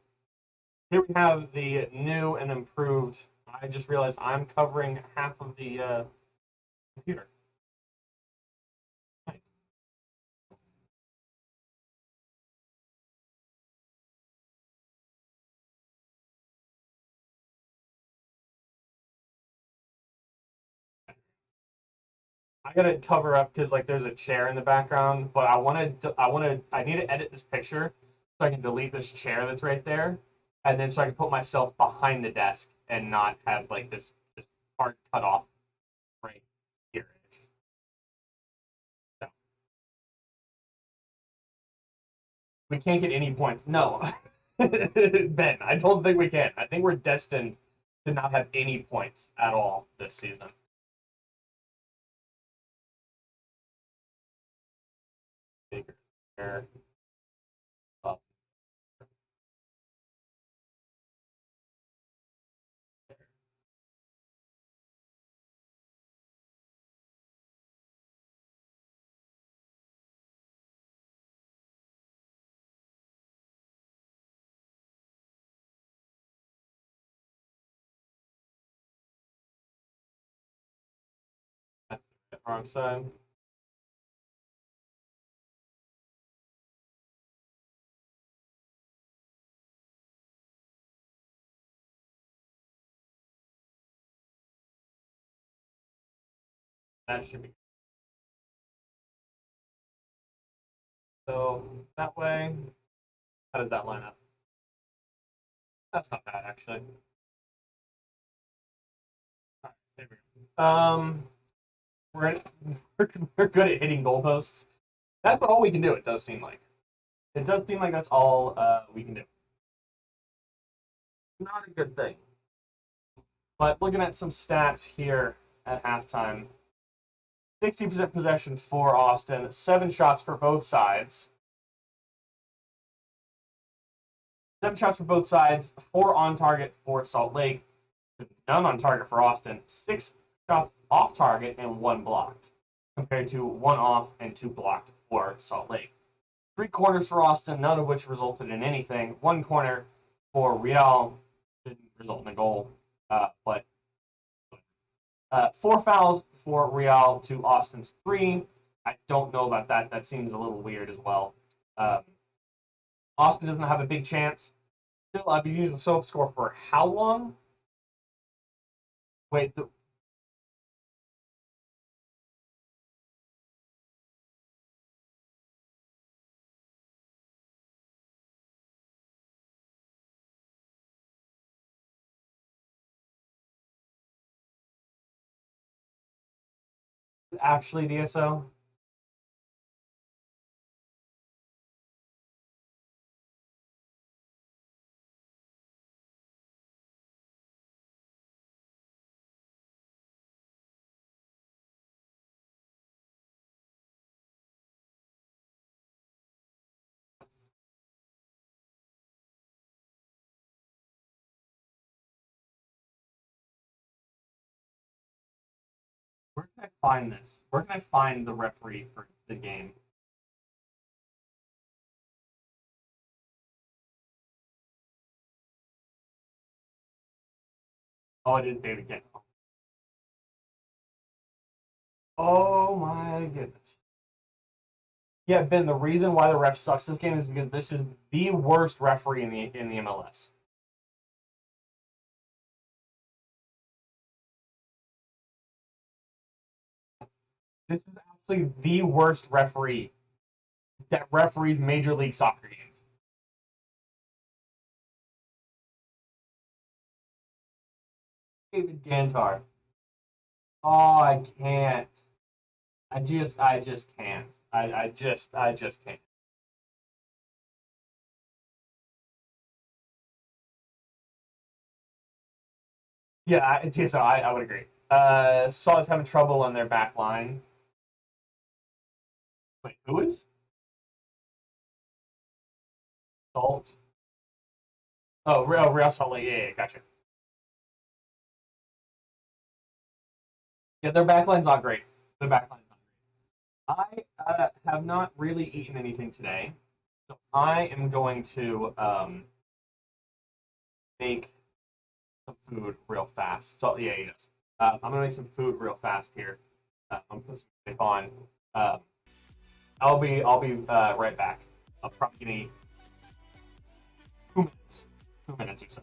A: here we have the new and improved. I just realized I'm covering half of the computer. Nice. I gotta cover up because like there's a chair in the background, but I need to edit this picture so I can delete this chair that's right there, and then so I can put myself behind the desk and not have like this part cut off right here. So we can't get any points. No, Ben, I don't think we can. I think we're destined to not have any points at all this season. Bigger. Up. That's the wrong side. That should be so that way. How does that line up? That's not bad actually. All right, there we go. We're, we're good at hitting goalposts. That's all we can do. It does seem like. It does seem like that's all we can do. Not a good thing. But looking at some stats here at halftime, 60% possession for Austin, 7 shots for both sides. 7 shots for both sides, 4 on target for Salt Lake, none on target for Austin, 6 shots off target, and 1 blocked, compared to 1 off and 2 blocked for Salt Lake. 3 corners for Austin, none of which resulted in anything. 1 corner for Real didn't result in a goal, but 4 fouls for Real to Austin's 3. I don't know about that. That seems a little weird as well. Austin doesn't have a big chance. Still, I've been using the score for how long? Wait, actually DSO? Where can I find this? Where can I find the referee for the game? Oh, it is David Campbell. Oh my goodness. Yeah, Ben, the reason why the ref sucks this game is because this is the worst referee in the MLS. This is actually the worst referee that referees Major League Soccer games. David Gantar. Oh, I can't. I just can't. I just can't. Yeah, I would agree. Saw is having trouble on their back line. Wait, who is? Salt? Real Salt Lake. Yeah, gotcha. Yeah, their backline's not great. Their backline's not great. I have not really eaten anything today, so I am going to make some food real fast. So yeah, he does. I'm gonna make some food real fast here. I'm putting some music on. Uh, I'll be right back. I'll probably need 2 minutes, 2 minutes or so.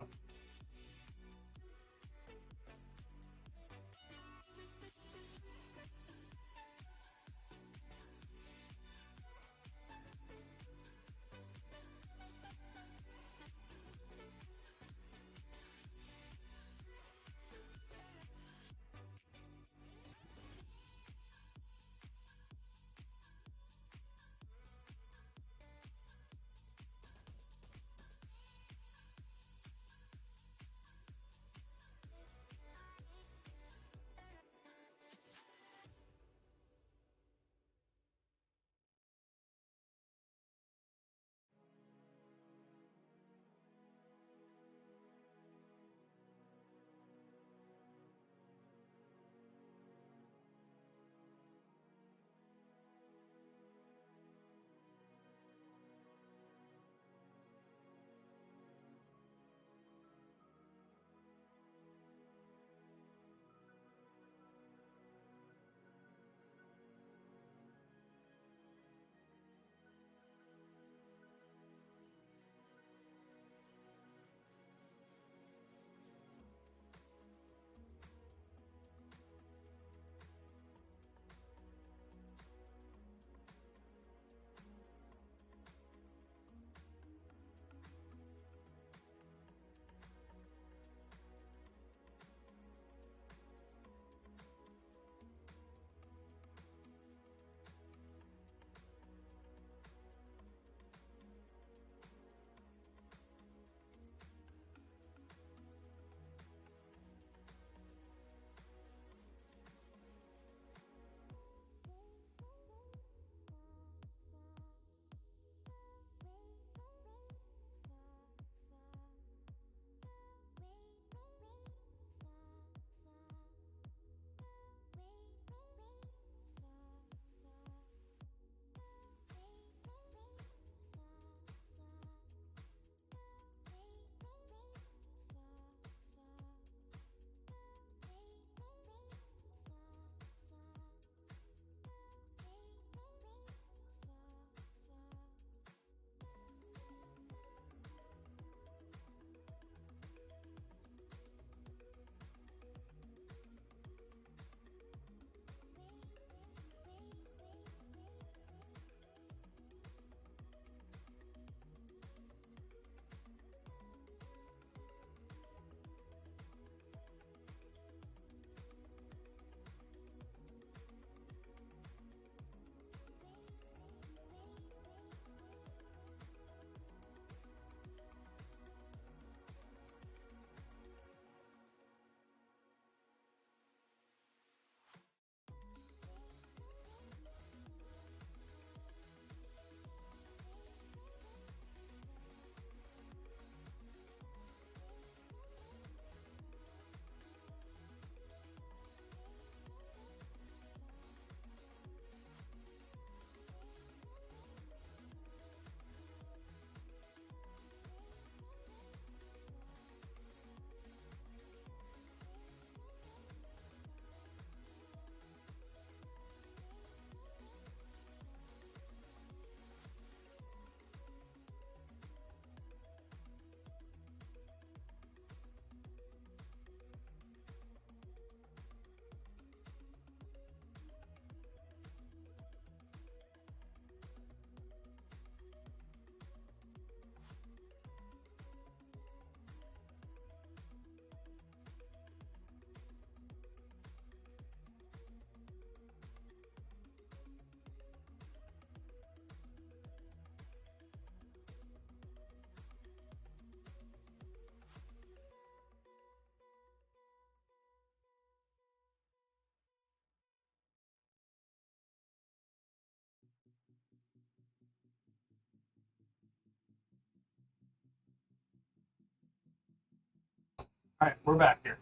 A: All right, we're back here.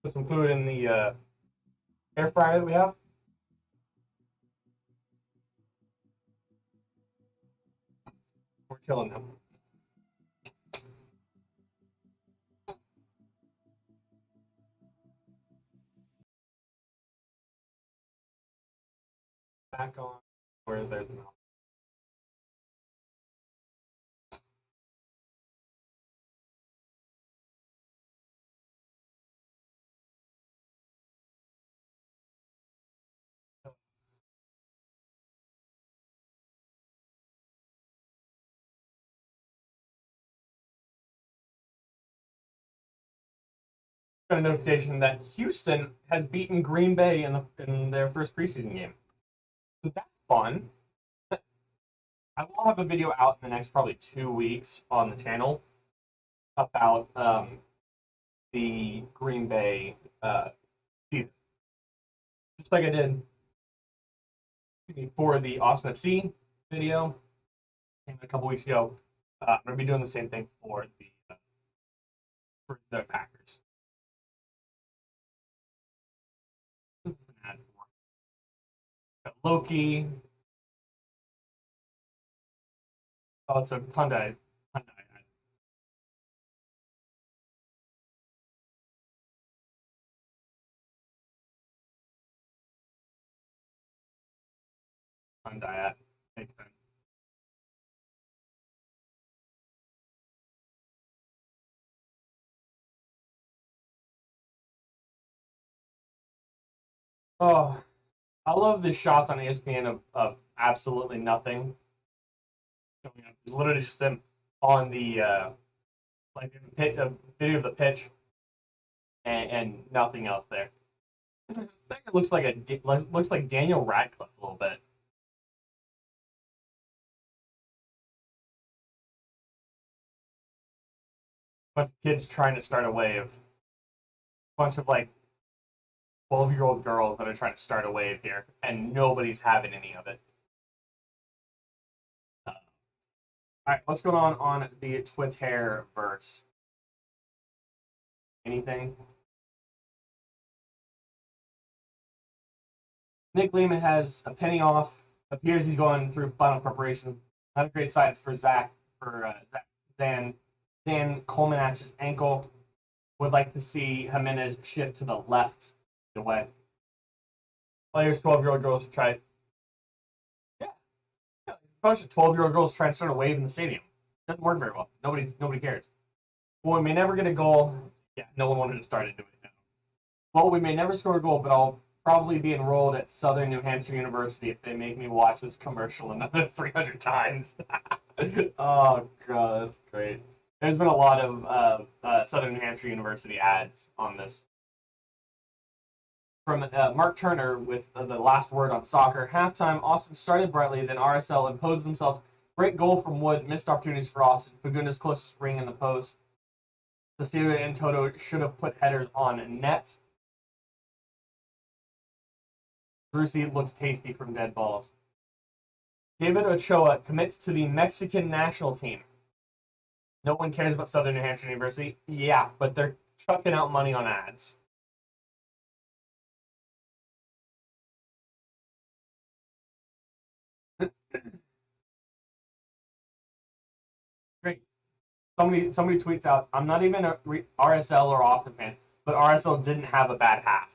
A: Put some food in the air fryer that we have. We're chilling now. Back on where there's a mouse. Got a notification that Houston has beaten Green Bay in their first preseason game. So that's fun. I will have a video out in the next probably 2 weeks on the channel about the Green Bay season. Just like I did for the Austin FC video a couple weeks ago. I'm going to be doing the same thing for the Packers. This is an ad for got Loki. Oh, it's a Hyundai ad. Hyundai ad. Makes sense. Oh, I love the shots on ESPN of absolutely nothing. It's literally just them on the like the video of the pitch and nothing else there. I think it looks like Daniel Radcliffe a little bit. Bunch of kids trying to start a wave. Bunch of like 12-year-old girls that are trying to start a wave here, and nobody's having any of it. All right, what's going on the Twitter verse? Anything? Nick Lehman has a penny off. Appears he's going through final preparation. Not a great sight for Zach Dan Colemanach's ankle. Would like to see Jimenez shift to the left the way. Players, 12-year-old girls try. Yeah, a bunch of 12-year-old girls trying to start a wave in the stadium. Doesn't work very well. Nobody cares. Well, we may never get a goal. Yeah, no one wanted to start into it now. Well, we may never score a goal, but I'll probably be enrolled at Southern New Hampshire University if they make me watch this commercial another 300 times. Oh, God, that's great. There's been a lot of Southern New Hampshire University ads on this. From Mark Turner with the last word on soccer. Halftime, Austin started brightly, then RSL imposed themselves. Great goal from Wood, missed opportunities for Austin. Fagundes closest ring in the post. Cecilia and Toto should have put headers on net. Driussi looks tasty from dead balls. David Ochoa commits to the Mexican national team. No one cares about Southern New Hampshire University. Yeah, but they're chucking out money on ads. Great. Somebody tweets out, I'm not even a RSL or Austin fan, but RSL didn't have a bad half.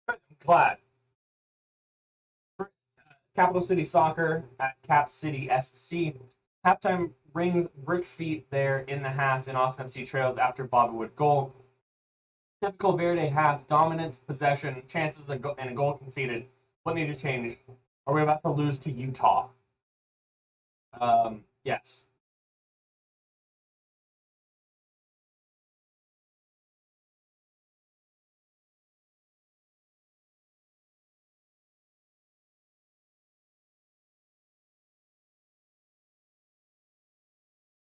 A: I'm glad. Capital City Soccer at Cap City SC. Halftime rings brick feet there in the half, and Austin FC trailed after Bobby Wood goal. Typical Verde half, dominant possession, chances and a goal conceded. What needs to change? Are we about to lose to Utah? Yes.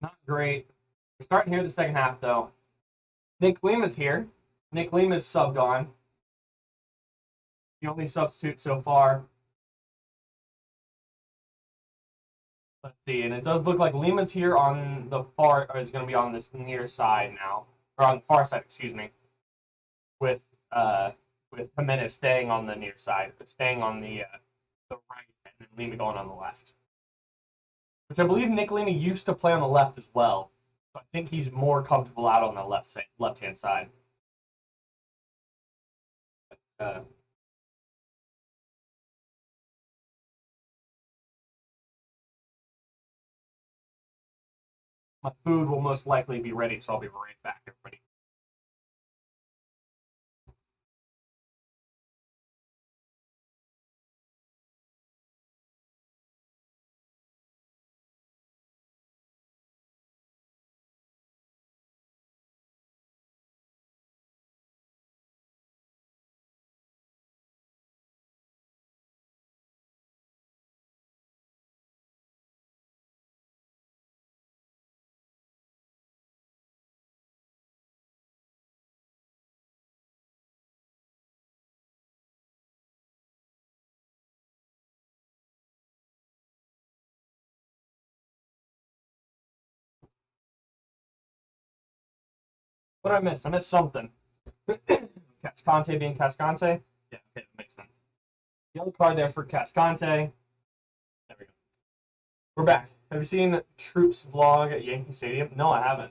A: Not great. We're starting here the second half, though. Nick Lima's here. Nick Lima's subbed on. The only substitute so far. Let's see, and it does look like Lima's here on the far, or is going to be on this near side now, or on the far side, excuse me, with uh with Jimenez staying on the near side, but staying on the right, and then Lima going on the left. Which I believe Nick Lima used to play on the left as well. So I think he's more comfortable out on the left hand side. Uh, my food will most likely be ready, so I'll be right back, everybody. What did I miss? I missed something. Cascante being Cascante? Yeah, okay, that makes sense. Yellow card there for Cascante. There we go. We're back. Have you seen Troops vlog at Yankee Stadium? No, I haven't.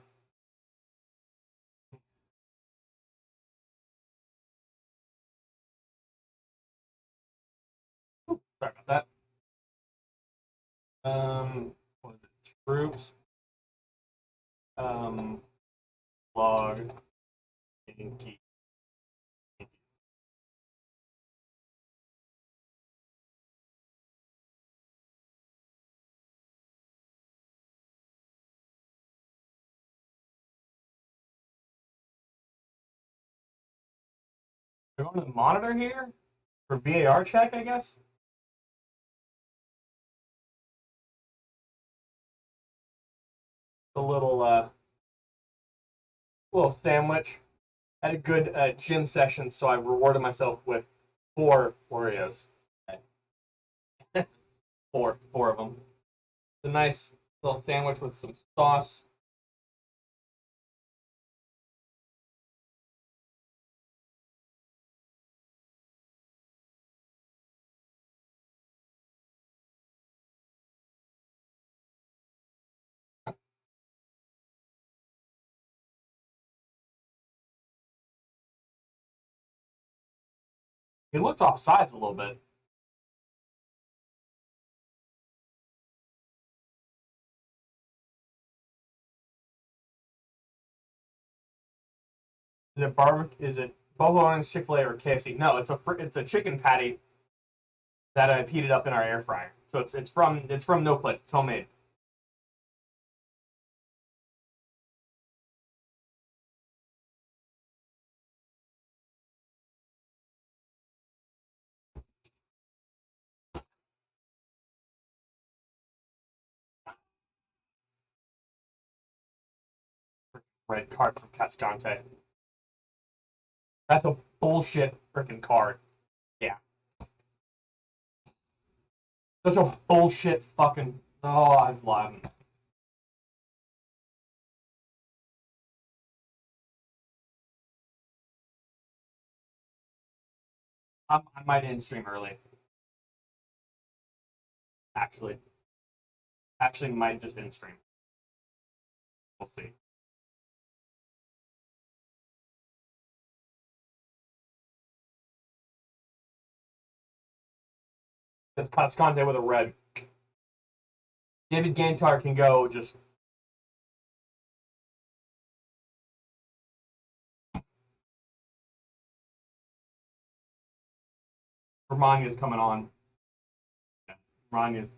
A: Sorry about that. What is it? Troops. Um, vlog Yankee. We're going to the monitor here for VAR check, I guess. A little sandwich. Had a good gym session, so I rewarded myself with 4 Oreos. Four of them. A nice little sandwich with some sauce. He looked off sides a little bit. Is it barbecue? Is it Buffalo Wings, Chick-fil-A, or KFC? No, it's a chicken patty that I've heated up in our air fryer. So it's from no place. It's homemade. Red card from Cascante. That's a bullshit freaking card. Yeah, such a bullshit fucking. Oh, I've lied. I might end stream early. Actually, might just end stream. We'll see. It's Cascante with a red. David Gantar can go just. Romagna's coming on. Yeah, Romagna's.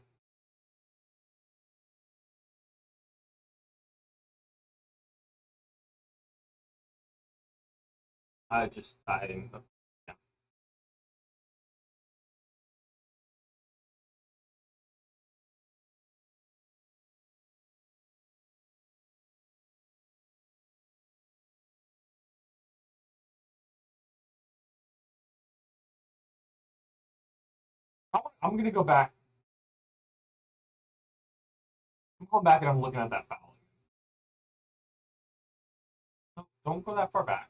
A: I didn't. Yeah. I'm gonna go back. going back and I'm looking at that foul. No, don't go that far back.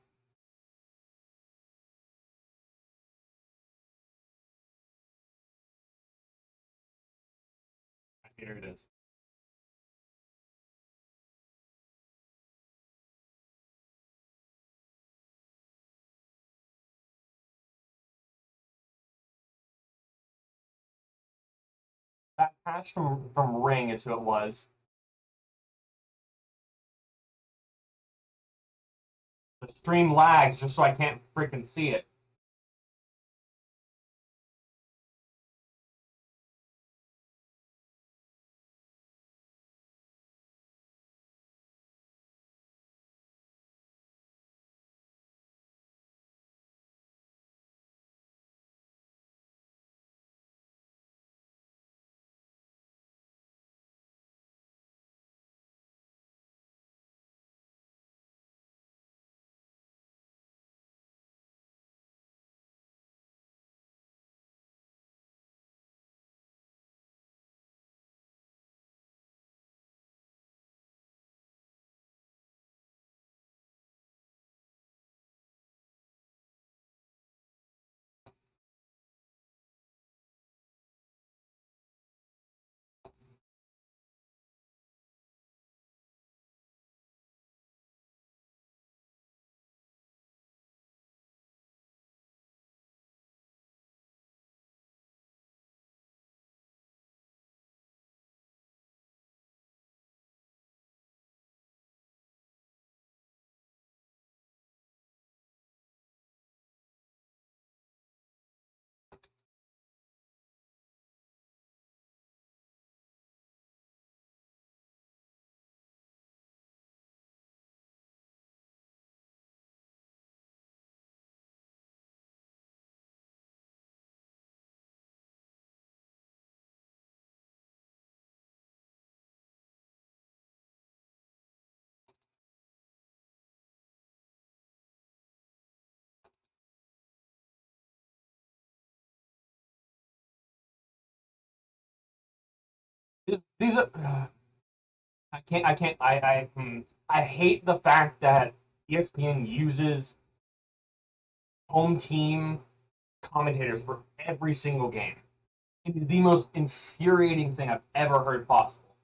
A: Here it is. That pass from Ring is who it was. The stream lags just so I can't freaking see it. These are. I hate the fact that ESPN uses home team commentators for every single game. It is the most infuriating thing I've ever heard possible.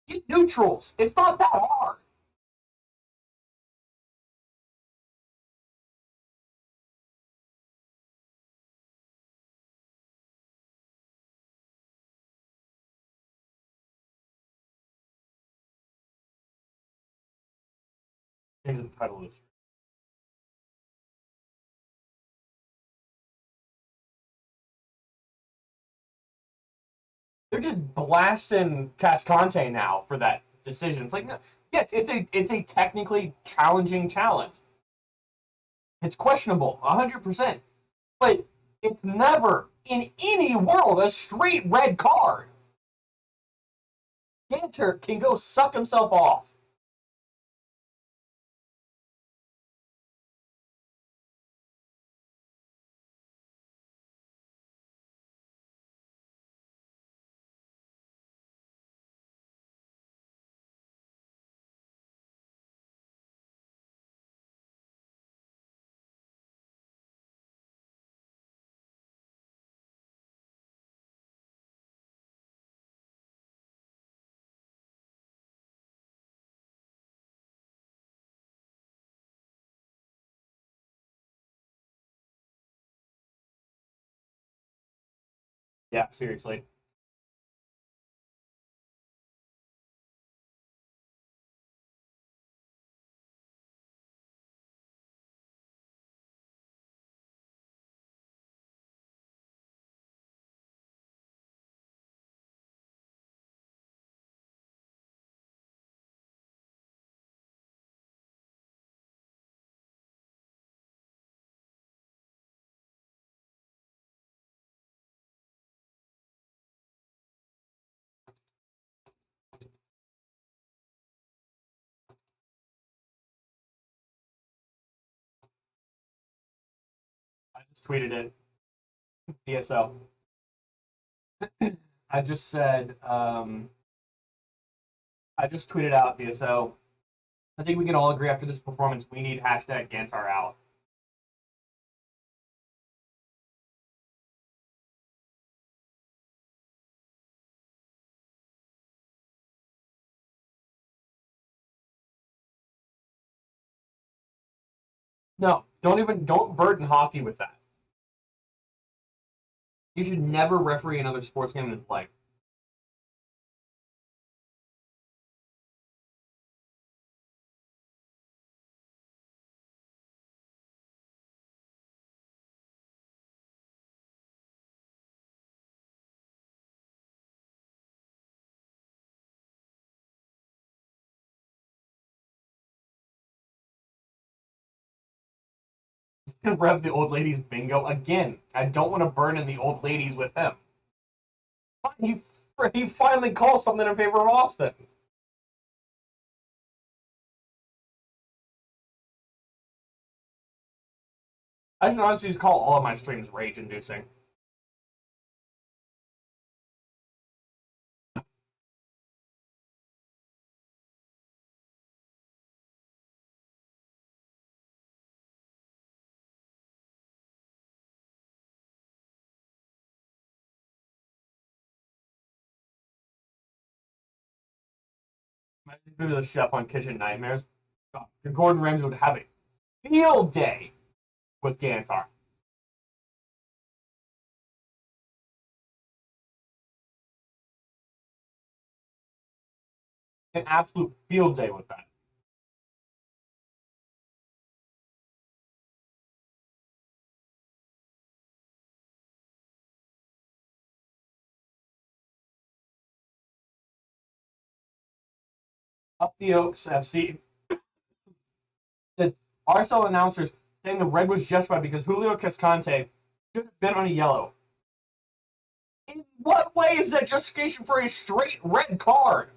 A: Get neutrals. It's not that hard. Change the title of this. They're just blasting Cascante now for that decision. It's like, no, yes, it's a technically challenging challenge. It's questionable, 100%, but it's never in any world a straight red card. Ganter can go suck himself off. Yeah, seriously. I just tweeted it. DSL. I just said, I just tweeted out DSO. I think we can all agree after this performance, we need hashtag Gantar out. No, don't burden hockey with that. You should never referee another sports game in his life. Rev the old ladies bingo again. I don't want to burden the old ladies with him. He finally calls something in favor of Austin. I should honestly just call all of my streams rage-inducing. Maybe the chef on Kitchen Nightmares. Gordon Ramsay would have a field day with Gantar. An absolute field day with that. Up the Oaks FC says RSL announcers saying the red was justified because Julio Cascante should have been on a yellow. In what way is that justification for a straight red card?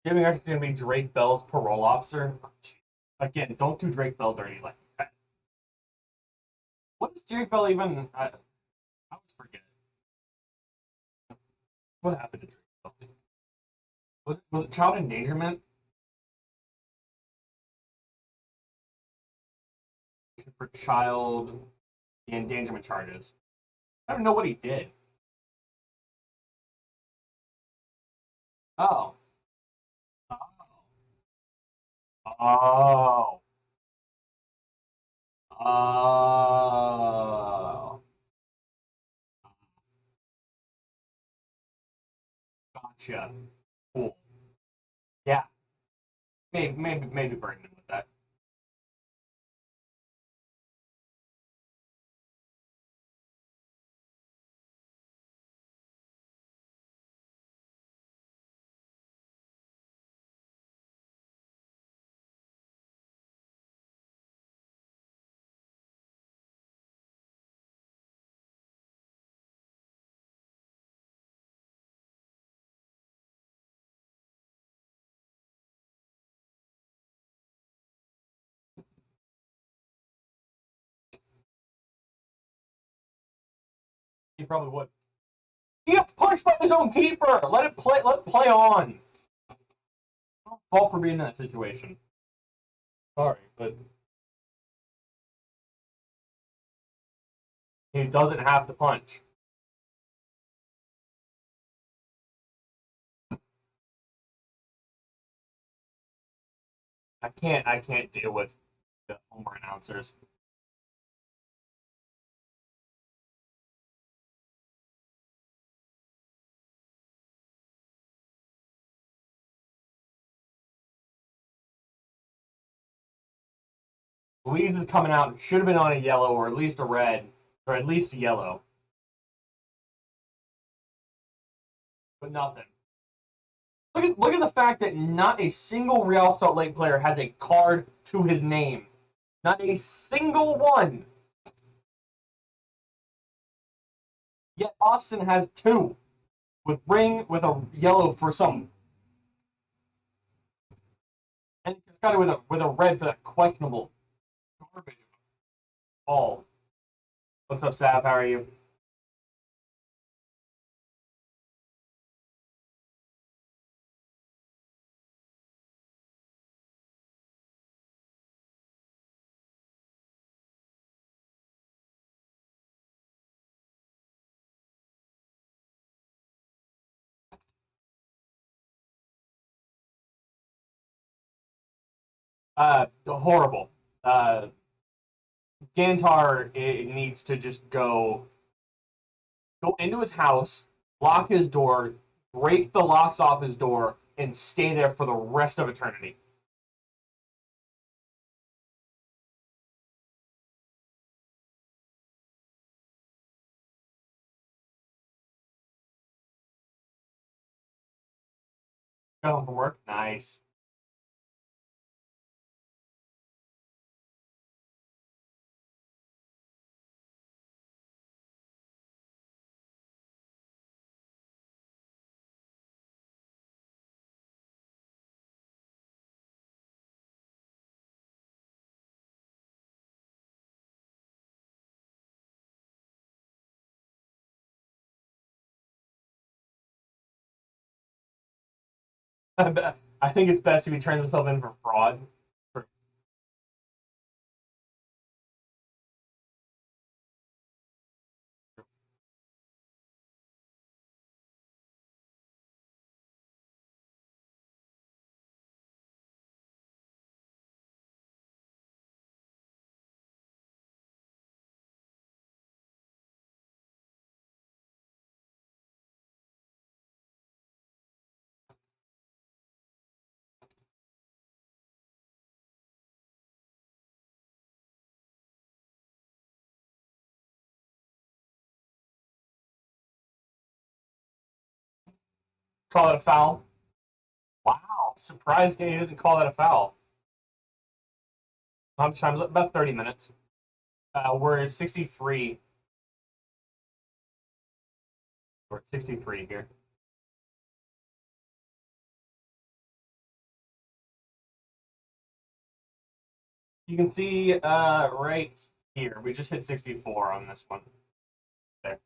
A: Giving actually going to be Drake Bell's parole officer. Again, don't do Drake Bell dirty like that. What is Drake Bell even? I always forget. What happened to Drake Bell? Was it child endangerment? For child endangerment charges. I don't know what he did. Oh. Oh. Oh. Gotcha. Cool. Yeah. Maybe burden him with that. He probably would. He gets punched by his own keeper. Let it play. Let it play on. Don't fall for being in that situation. Sorry, but he doesn't have to punch. I can't deal with the Homer announcers. Louise is coming out. Should have been on a yellow or at least a red or at least a yellow, but nothing. Look at the fact that not a single Real Salt Lake player has a card to his name. Not a single one. Yet Austin has two, with a yellow for some, and Cascada with a red for that questionable garbage ball. What's up, Sav? How are you? Horrible. Gantar needs to just go into his house, lock his door, break the locks off his door, and stay there for the rest of eternity. Go home from work. Nice. I think it's best if he turns himself in for fraud. Call it a foul. Wow, surprised he doesn't call that a foul. How much time is it? About 30 minutes. We're at 63. We're at 63 here. You can see right here. We just hit 64 on this one. There.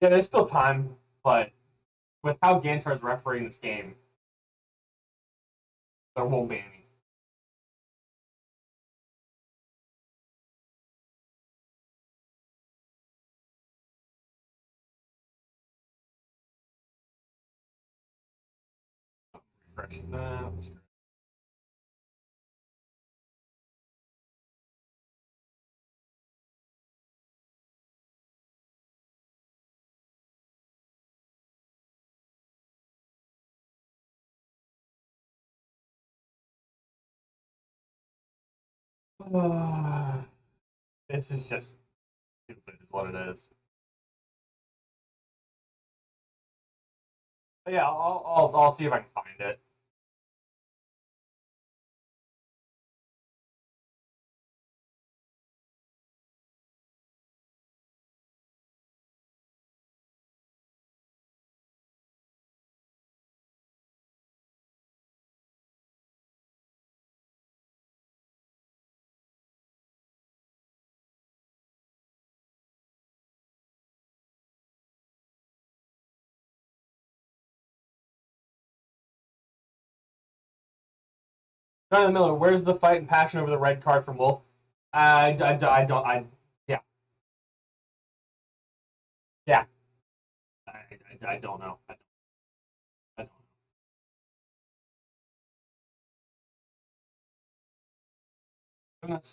A: Yeah, there's still time, but with how Gantar's refereeing this game, there won't be any. Refresh that. This is just stupid, is what it is. But yeah, I'll see if I can find it. Jonathan Miller, where's the fight and passion over the red card from Wolf? I don't. Yeah, yeah. I don't know. I don't know. That's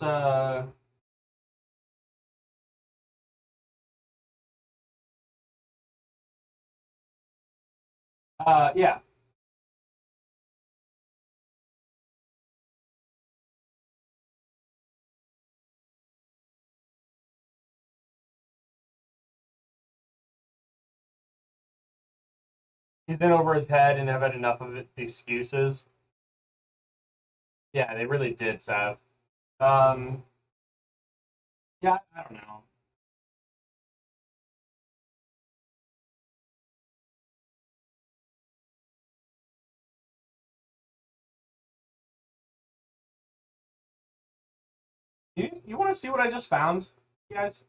A: yeah. He's in over his head, and I've had enough of it. The excuses. Yeah, they really did, Sav. Um, yeah, I don't know. You want to see what I just found, you guys?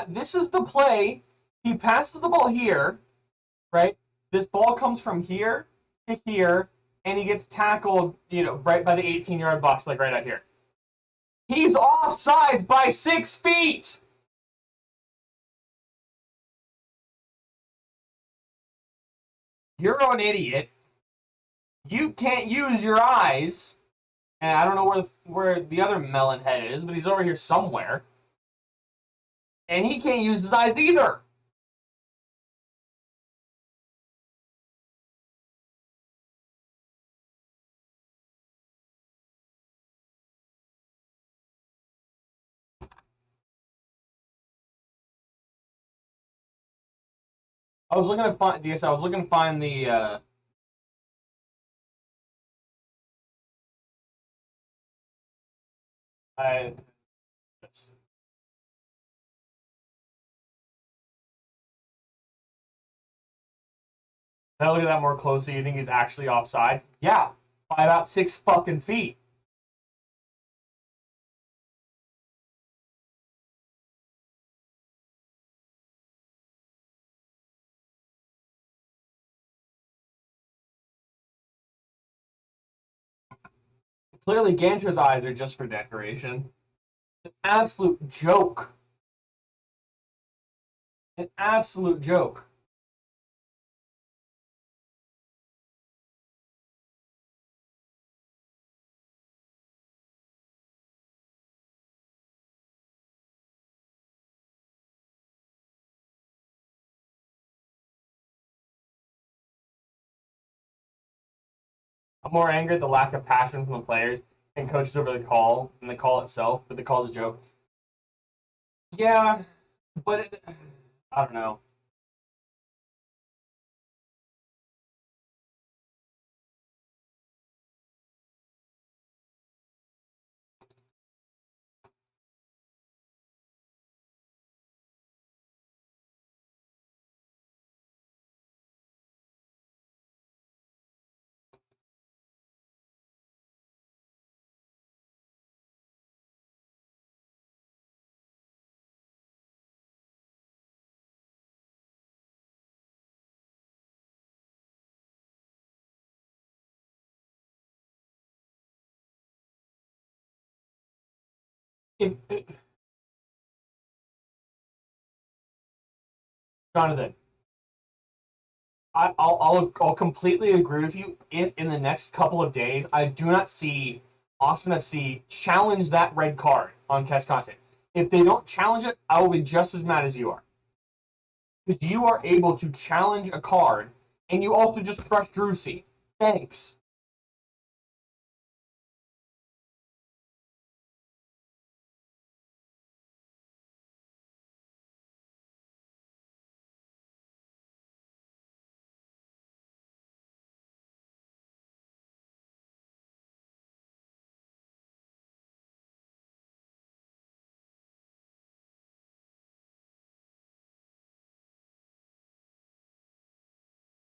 A: This is the play. He passes the ball here, right? This ball comes from here to here, and he gets tackled, right by the 18-yard box, like right out here. He's offsides by 6 feet. You're an idiot. You can't use your eyes. And I don't know where the other melon head is, but he's over here somewhere. And he can't use his eyes either. I was looking to find DS. I was looking to find the. I. Now look at that more closely. You think he's actually offside? Yeah, by about 6 fucking feet. Clearly, Ganter's eyes are just for decoration. An absolute joke. An absolute joke. I'm more angry at the lack of passion from the players and coaches over the call than the call itself, but the call's a joke. Yeah, but I don't know. If Jonathan, I'll completely agree with you. If in the next couple of days I do not see Austin FC challenge that red card on Cascante, if they don't challenge it, I will be just as mad as you are. Because you are able to challenge a card, and you also just crushed Driussi. Thanks.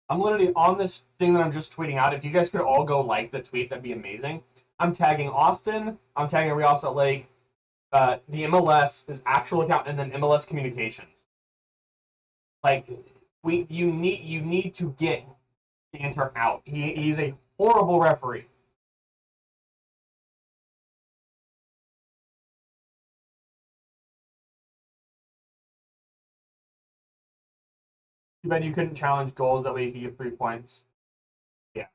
A: I'm literally on this thing that I'm just tweeting out. If you guys could all go like the tweet, that'd be amazing. I'm tagging Austin. I'm tagging Real Salt Lake, the MLS, his actual account, and then MLS Communications. Like, you need to get Danter out. He's a horrible referee. Too bad you couldn't challenge goals. That way you could get 3 points. Yeah.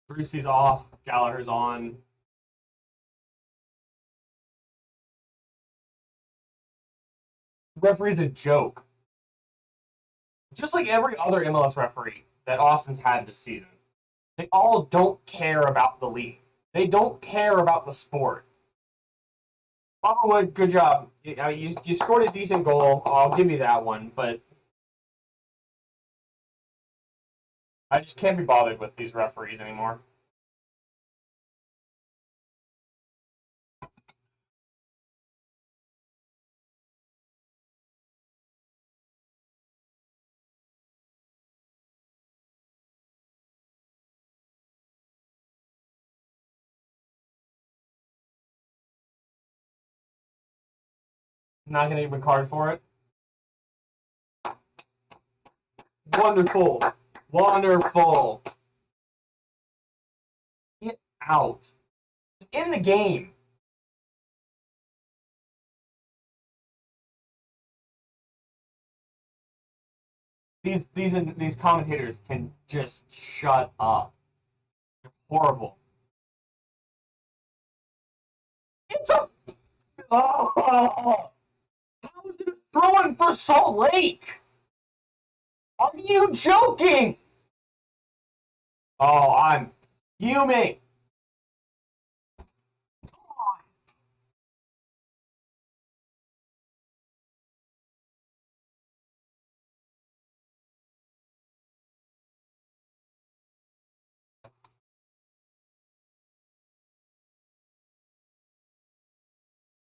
A: Driussi's off. Gallagher's on. Referee's a joke. Just like every other MLS referee that Austin's had this season. They all don't care about the league. They don't care about the sport. Wood, good job. You scored a decent goal. I'll give you that one, but I just can't be bothered with these referees anymore. Not going to even card for it. Wonderful. Wonderful. Get out. In the game. These commentators can just shut up. They're horrible. It's a how is it throwing for Salt Lake? Are you joking? Oh, I'm fuming. Come on.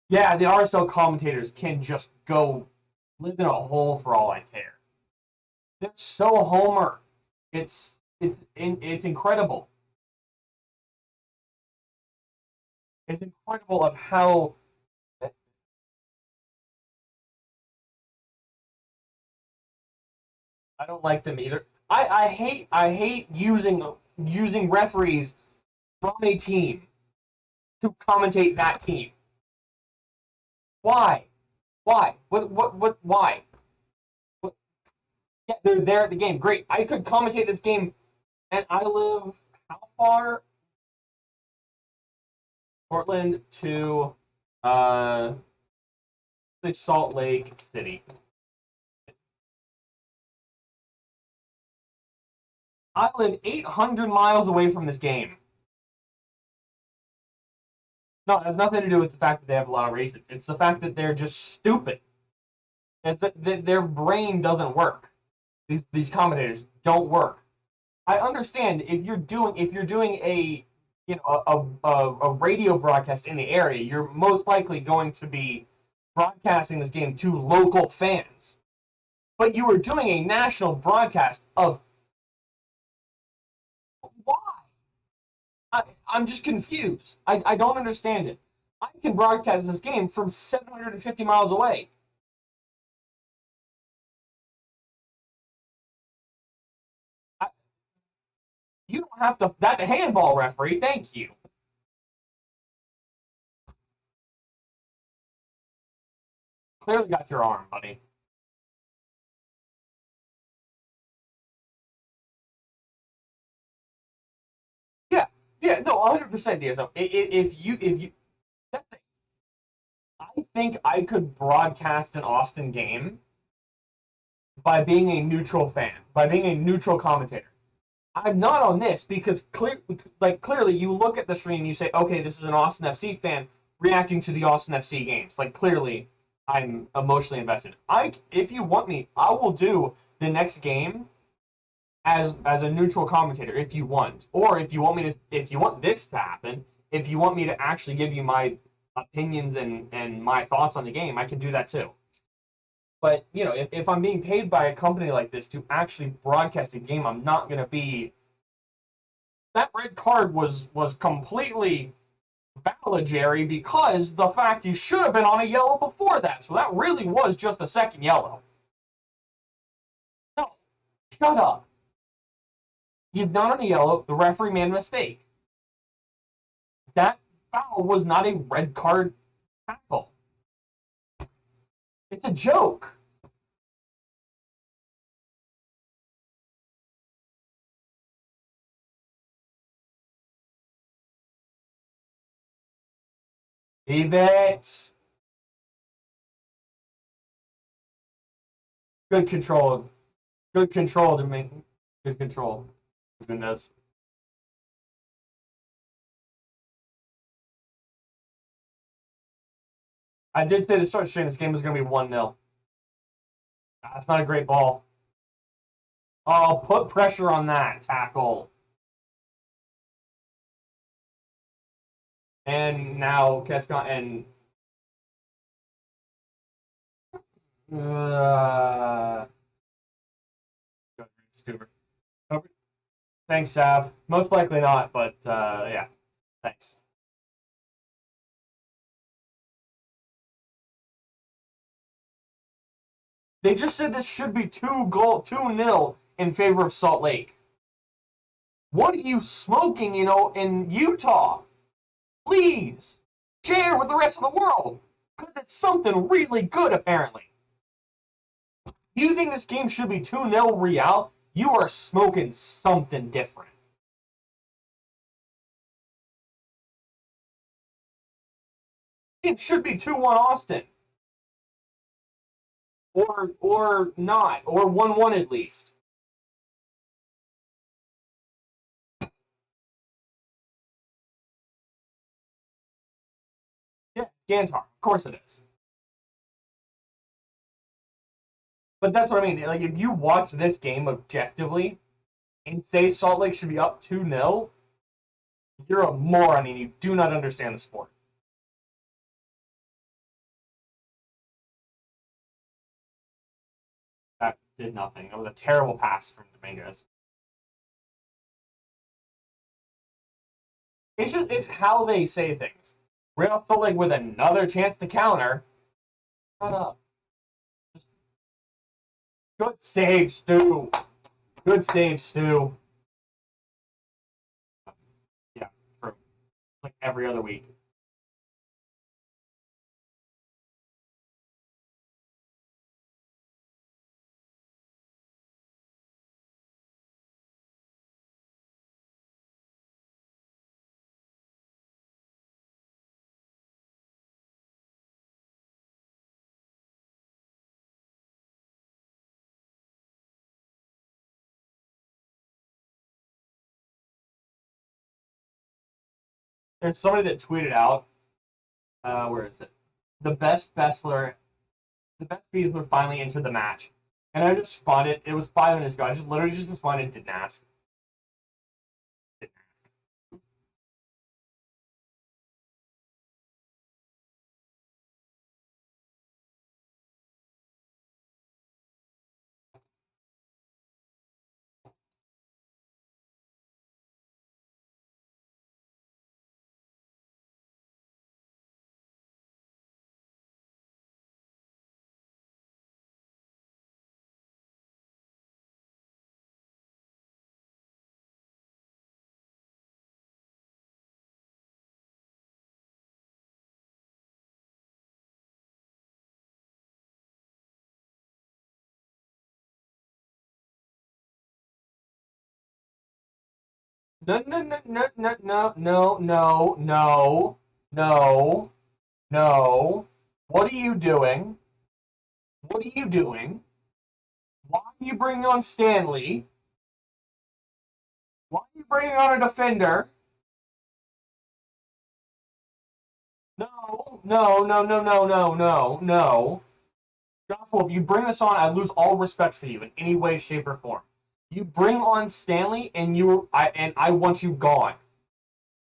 A: Yeah, the RSL commentators can just go live in a hole for all I care. That's so Homer. It's incredible. It's incredible of how I don't like them either. I hate using referees from a team to commentate that team. Why? Why? What? Why? What? Yeah, they're there at the game. Great. I could commentate this game, and I live how far? Portland to uh, Salt Lake City. I live 800 miles away from this game. No, it has nothing to do with the fact that they have a lot of races. It's the fact that they're just stupid. It's that their brain doesn't work. These commentators don't work. I understand if you're doing a a radio broadcast in the area, you're most likely going to be broadcasting this game to local fans. But you were doing a national broadcast of why? I'm just confused. I don't understand it. I can broadcast this game from 750 miles away. I, You don't have to. That's a handball, referee. Thank you. Clearly got your arm, buddy. Yeah, yeah, no, 100%, Diaz. If you, that's the thing. I think I could broadcast an Austin game by being a neutral fan, by being a neutral commentator. I'm not on this because clearly you look at the stream, you say, okay, this is an Austin FC fan reacting to the Austin FC games. Like clearly, I'm emotionally invested. If you want me, I will do the next game as a neutral commentator if you want, or if you want this to happen, if you want me to actually give you my opinions and my thoughts on the game, I can do that too. But if I'm being paid by a company like this to actually broadcast a game, I'm not going to be. That red card was completely valid, Jerry, because the fact you should have been on a yellow before that. So that really was just a second yellow. No, shut up. He's not on a yellow. The referee made a mistake. That foul was not a red card tackle. It's a joke. Leave it. Good control. Good control to make. Good control. Goodness. I did say to start stream this game was going to be 1-0. That's not a great ball. Oh, put pressure on that tackle. And now Kescon and uh, thanks, Sav. Most likely not, but yeah, thanks. They just said this should be 2-0 in favor of Salt Lake. What are you smoking, in Utah? Please share with the rest of the world because it's something really good, apparently. You think this game should be 2-0 Real? You are smoking something different. It should be 2-1 Austin. Or not. Or 1-1 at least. Yeah, Gantar. Of course it is. But that's what I mean. Like, if you watch this game objectively and say Salt Lake should be up 2-0, you're a moron and you do not understand the sport. That did nothing. It was a terrible pass from Dominguez. It's how they say things. Real Salt Lake with another chance to counter. Shut up. Good save, Stu. Good save, Stu. Yeah, true. Like every other week. There's somebody that tweeted out, where is it? The best Bessler, the best Beasler finally entered the match. And I just responded, it was 5 minutes ago. I just literally just responded, didn't ask. No, no, no, no, no, no, no, no, no, no, no. What are you doing? What are you doing? Why are you bringing on Stanley? Why are you bringing on a defender? No, no, no, no, no, no, no, no. Joshua, if you bring this on, I lose all respect for you in any way, shape, or form. You bring on Stanley, and I want you gone.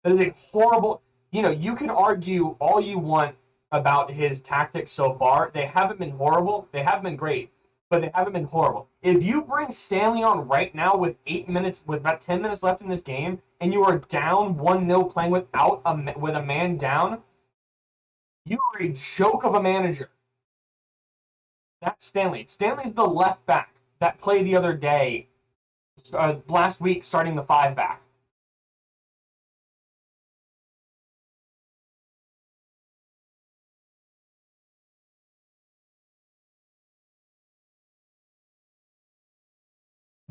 A: That is a horrible. You can argue all you want about his tactics so far. They haven't been horrible. They haven't been great, but they haven't been horrible. If you bring Stanley on right now with 8 minutes, with about 10 minutes left in this game, and you are down 1-0 playing with a man down, you are a joke of a manager. That's Stanley. Stanley's the left back that played the other day, last week, starting the five back.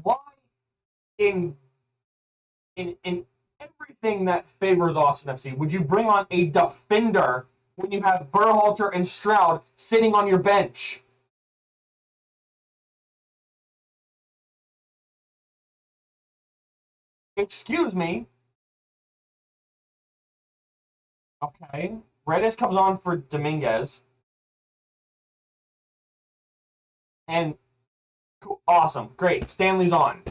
A: Why in in everything that favors Austin FC would you bring on a defender when you have Berhalter and Stroud sitting on your bench? Excuse me. Okay. Redis comes on for Dominguez, and cool, awesome, great. Stanley's on.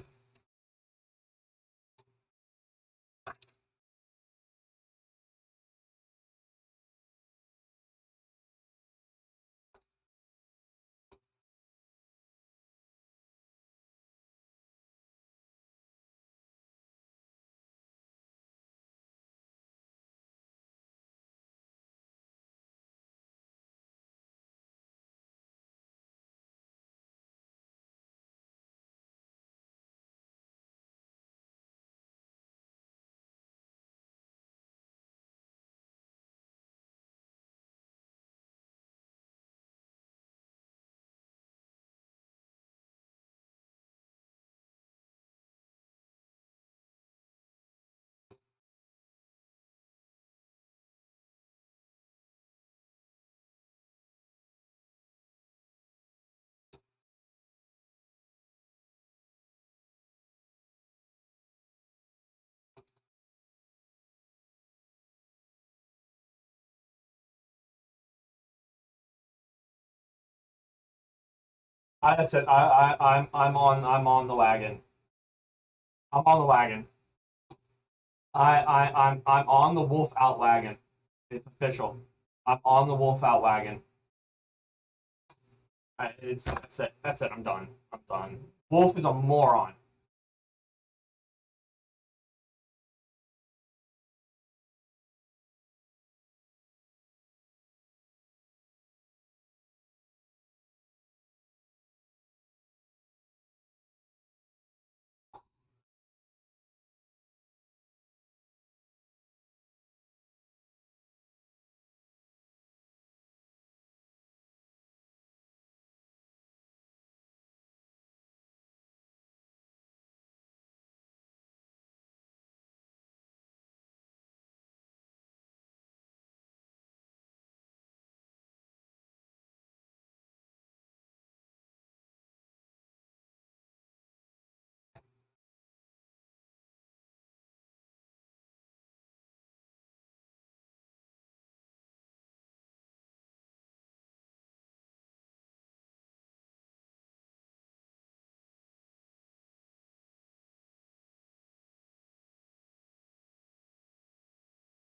A: That's it. I'm on the wagon. I'm on the wagon. I'm on the wolf out wagon. It's official. I'm on the wolf out wagon. That's it. That's it. I'm done. I'm done. Wolf is a moron.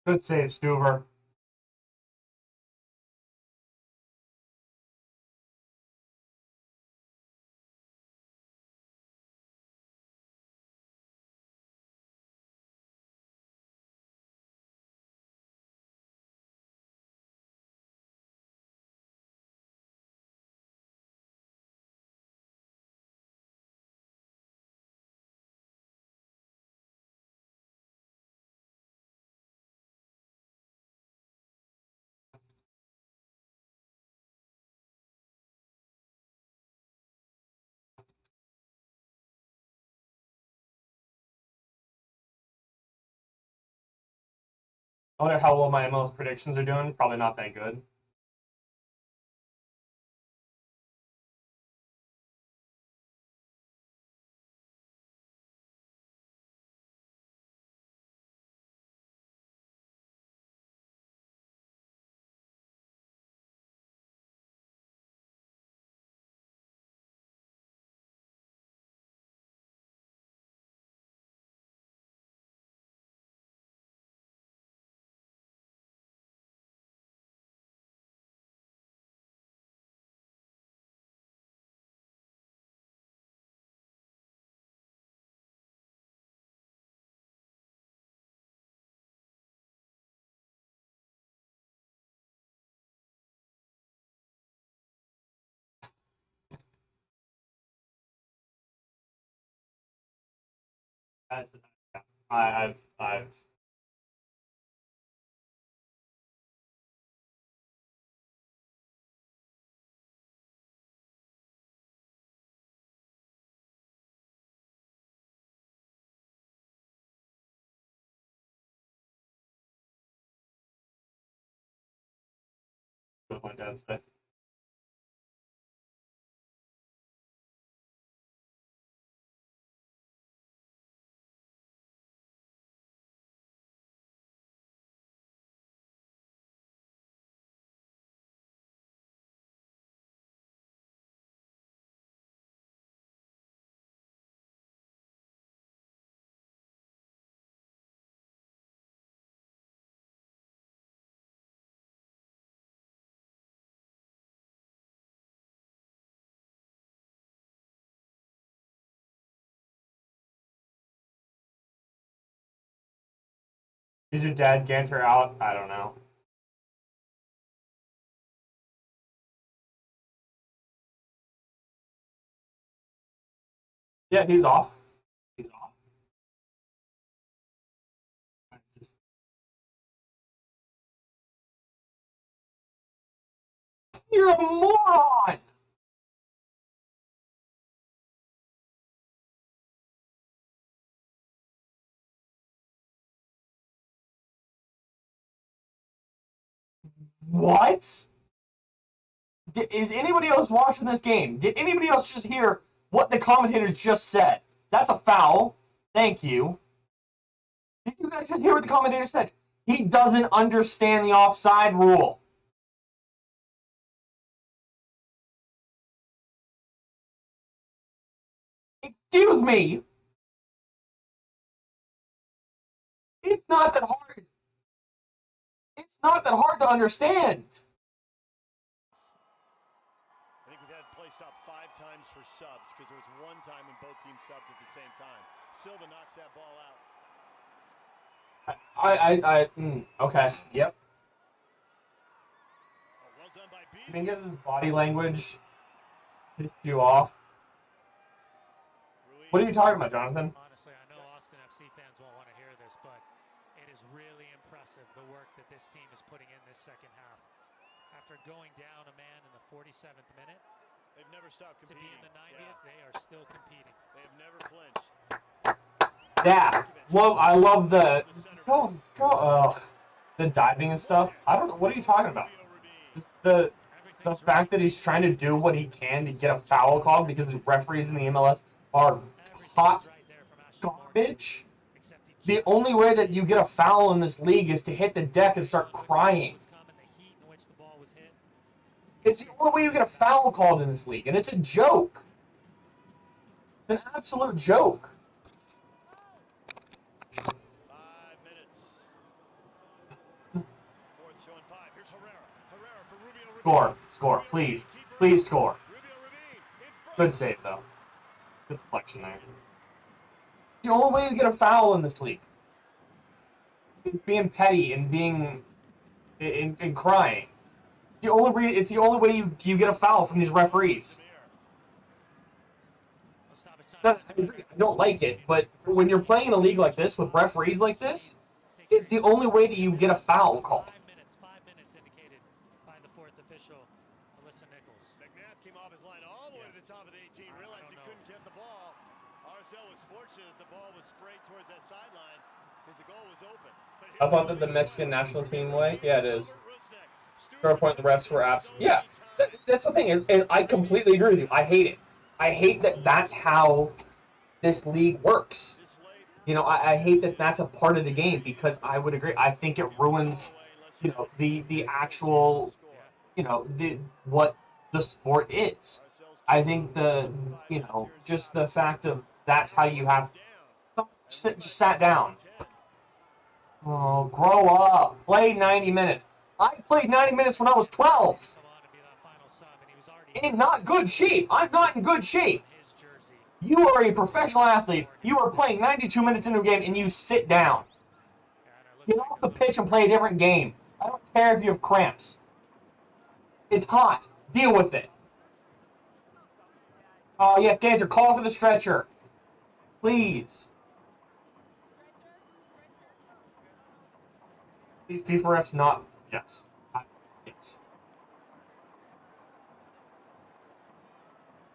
A: Good save, Stuver. I wonder how well my MLS predictions are doing. Probably not that good. That's, I've what my dad said. Is your dad Ganter out? I don't know. Yeah, he's off. He's off. You're a moron! What? Is anybody else watching this game? Did anybody else just hear what the commentators just said? That's a foul. Thank you. Did you guys just hear what the commentator said? He doesn't understand the offside rule. Excuse me. It's not that hard. It's not that hard to understand.
B: I think we've had play stop 5 times for subs because there was one time when both teams subbed at the same time. Silva knocks that ball out.
A: Okay, yep.
B: Oh, well done by Beasley.
A: I think his body language pissed you off. What are you talking about, Jonathan?
C: Honestly, I know Austin FC fans won't want to hear this, but it is really impressive the work that this team is putting in this second half. After going down a man in the 47th minute,
B: they've never stopped competing.
C: To be in the 90th, they are still competing.
B: They have never flinched.
A: Yeah, well, I love the the diving and stuff. I don't know. What are you talking about? Just the fact that he's trying to do what he can to get a foul call because the referees in the MLS are hot garbage. The only way that you get a foul in this league is to hit the deck and start crying. It's the only way you get a foul called in this league, and it's a joke. It's an absolute joke.
B: 5 minutes. Fourth showing 5. Here's Herrera. Herrera for Rubio.
A: Score, please. Please score. Good save, though. Good deflection there. The only way you get a foul in this league is being petty and being and crying. It's the only way you get a foul from these referees. I don't like it, but when you're playing in a league like this with referees like this, it's the only way that you get a foul call.
C: 5 minutes indicated by the fourth official, Alyssa Nichols.
B: McNabb came off his line all the way to the top of the 18, realized he couldn't get the ball. RSL was fortunate that the ball was sprayed towards that sideline.
A: I thought that the Mexican national team way. Yeah, it is. Fair point. The refs were absent. Yeah, that's the thing. And I completely agree with you. I hate it. I hate that that's how this league works. You know, I hate that that's a part of the game because I would agree. I think it ruins, the actual, what the sport is. I think just the fact of that's how you have just sat down. Oh, grow up. Play 90 minutes. I played 90 minutes when I was 12. In not good shape. I'm not in good shape. You are a professional athlete. You are playing 92 minutes into a game and you sit down. Get off the pitch and play a different game. I don't care if you have cramps. It's hot. Deal with it. Oh, yes, Ganser, call for the stretcher. Please. FIFA refs not. Yes. Yes.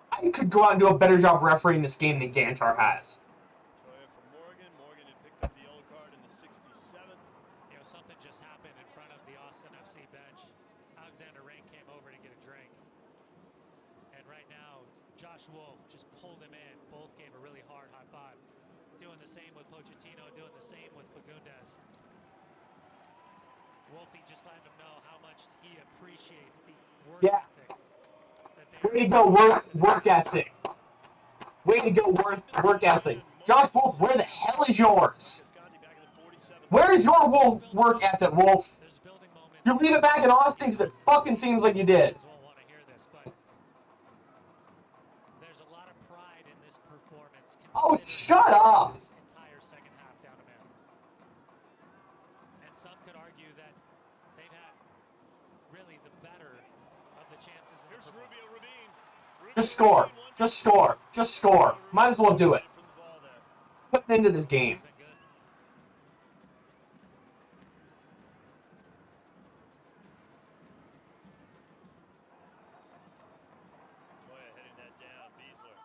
A: I could go out and do a better job refereeing this game than Gantar has.
B: Morgan had picked up the yellow card in the 67th.
C: Something just happened in front of the Austin FC bench. Alexander Rain came over to get a drink. And right now, Josh Wolf just pulled him in. Both gave a really hard high five. Doing the same with Pochettino, doing the same with Fagundes. Wolfie just letting him know how much he appreciates the work ethic.
A: Way to go, work ethic. Way to go, work ethic. Josh Wolf, where the hell is yours? Where is your work ethic, Wolf? You leave it back in Austin because it fucking seems like you did.
C: There's a lot of pride in this performance.
A: Oh, shut up.
C: Entire second half down to man. And some could argue that they've had really the better of the chances.
B: Here's Rubio Ravine.
A: Just score. Just score. Just score. Might as well do it. Put it into this game.
B: Heading that down. Beasler.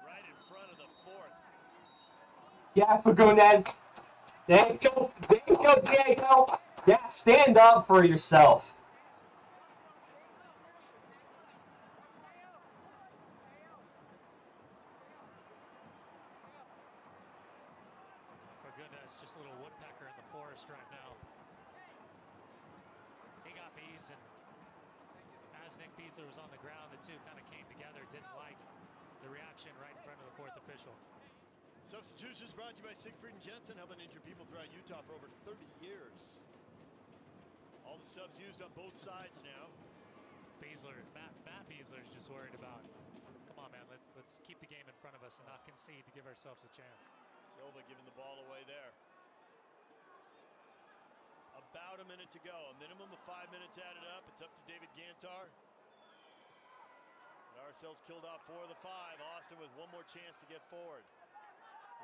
B: Right in front of the fourth.
A: Yeah, Fagundes. There you go. There you go, Diego. Yeah, stand up for yourself.
C: Fagundes, just a little woodpecker in the forest right now. He got bees, and as Nick Beasler was on the ground, the two kind of came together, didn't like the reaction right in front of the fourth official.
B: Substitutions brought to you by Siegfried and Jensen, helping injured people throughout Utah for over 30 years. All the subs used on both sides now.
C: Matt Beasler's just worried about, come on, man, let's keep the game in front of us and not concede to give ourselves a chance.
B: Silva giving the ball away there. About a minute to go. A minimum of 5 minutes added up. It's up to David Gantar. And ourselves killed off 4 of the 5. Austin with one more chance to get forward.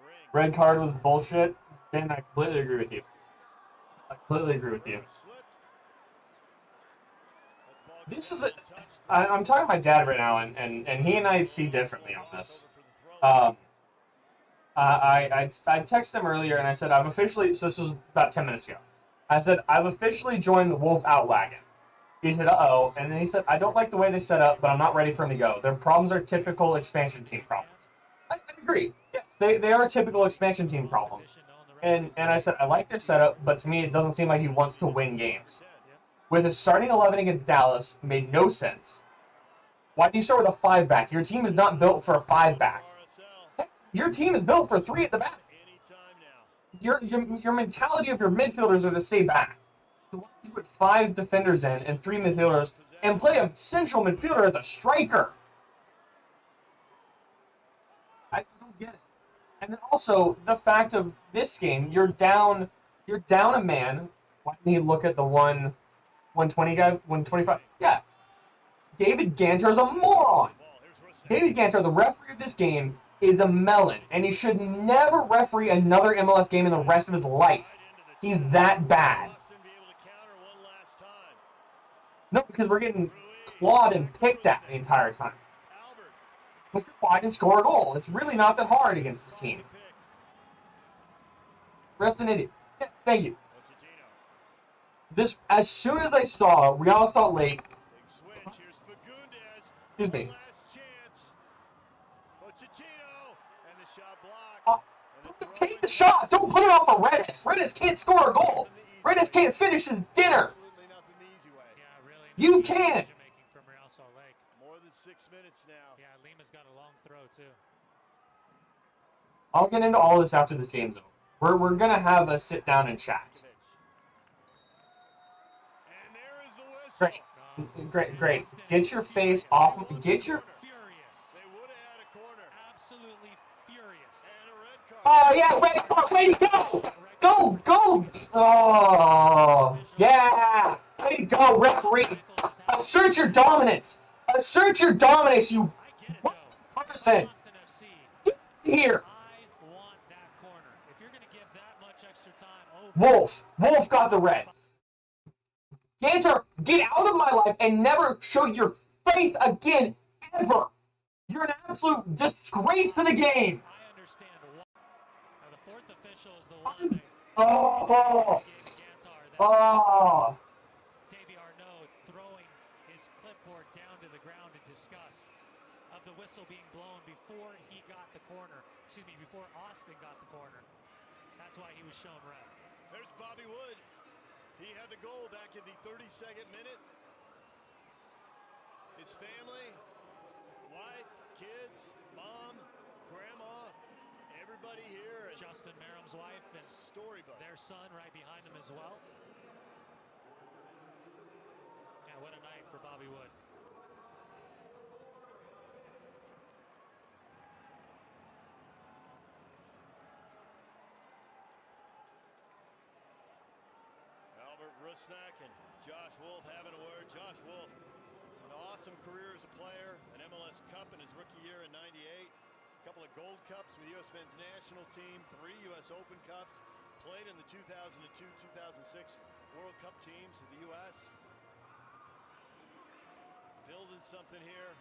B: Ring.
A: Red card was bullshit. Ben, I completely agree with you. This is I'm talking to my dad right now, and he and I see differently on this. I texted him earlier, and I said, I've officially, so this was about 10 minutes ago. I said, I've officially joined the Wolf Outwagon. He said, uh-oh, and then he said, I don't like the way they set up, but I'm not ready for them to go. Their problems are typical expansion team problems. I agree. Yes, they are typical expansion team problems. And I said, I like their setup, but to me, it doesn't seem like he wants to win games. With a starting 11 against Dallas, made no sense. Why do you start with a 5-back? Your team is not built for a 5-back. Your team is built for 3 at the back. Your mentality of your midfielders are to stay back. So why don't you put 5 defenders in and 3 midfielders and play a central midfielder as a striker? I don't get it. And then also the fact of this game, you're down a man. Why didn't he look at the 120 guy, 125? Yeah. David Gantar is a moron. David Gantar, the referee of this game, is a melon, and he should never referee another MLS game in the rest of his life. He's that bad. No, because we're getting clawed and picked at the entire time. push it wide and score a goal. It's really not that hard against this team. Ref's an idiot. Yeah, thank you. This, as soon as I saw Real Salt Lake, excuse me. Take the shot. Don't put it off of Redis. Redis can't score a goal. Redis can't finish his dinner. You can.
B: More than 6 minutes now.
C: Yeah, Lima's got a long throw too.
A: I'll get into all this after this game's over. We're gonna have a sit down and chat.
B: And there is the whistle.
A: Great. Get your face off. Get your.
C: Furious.
B: They would have had a corner.
C: Absolutely furious.
B: And a red card.
A: Oh yeah, red card. Way to go! Go! Oh yeah! Way to go, referee! Assert your dominance. Assert your dominance, you person. Get here.
C: I want that corner. If you're going to give that much extra time over.
A: Wolf got the red. Ganter, get out of my life and never show your face again, ever. You're an absolute disgrace to the game.
C: I understand why. Now, the fourth official is the one that
A: Oh.
C: gave Gantar that.
A: Oh.
C: Davy Arnaud throwing his clipboard down to the ground in disgust of the whistle being blown before he got the corner. Excuse me, before Austin got the corner. That's why he was shown red.
B: There's Bobby Wood. He had the goal back in the 32nd minute. His family, wife, kids, mom, grandma, everybody here.
C: Justin Merrim's wife and
B: Storybook.
C: their son right behind him as well. Yeah, what a night for Bobby Wood.
B: Albert Rusnak and Josh Wolf having a word. Josh Wolf, it's an awesome career as a player, an MLS Cup in his rookie year in '98, a couple of Gold Cups with the U.S. men's national team, 3 U.S. Open Cups, played in the 2002-2006 World Cup teams of the U.S. Building something here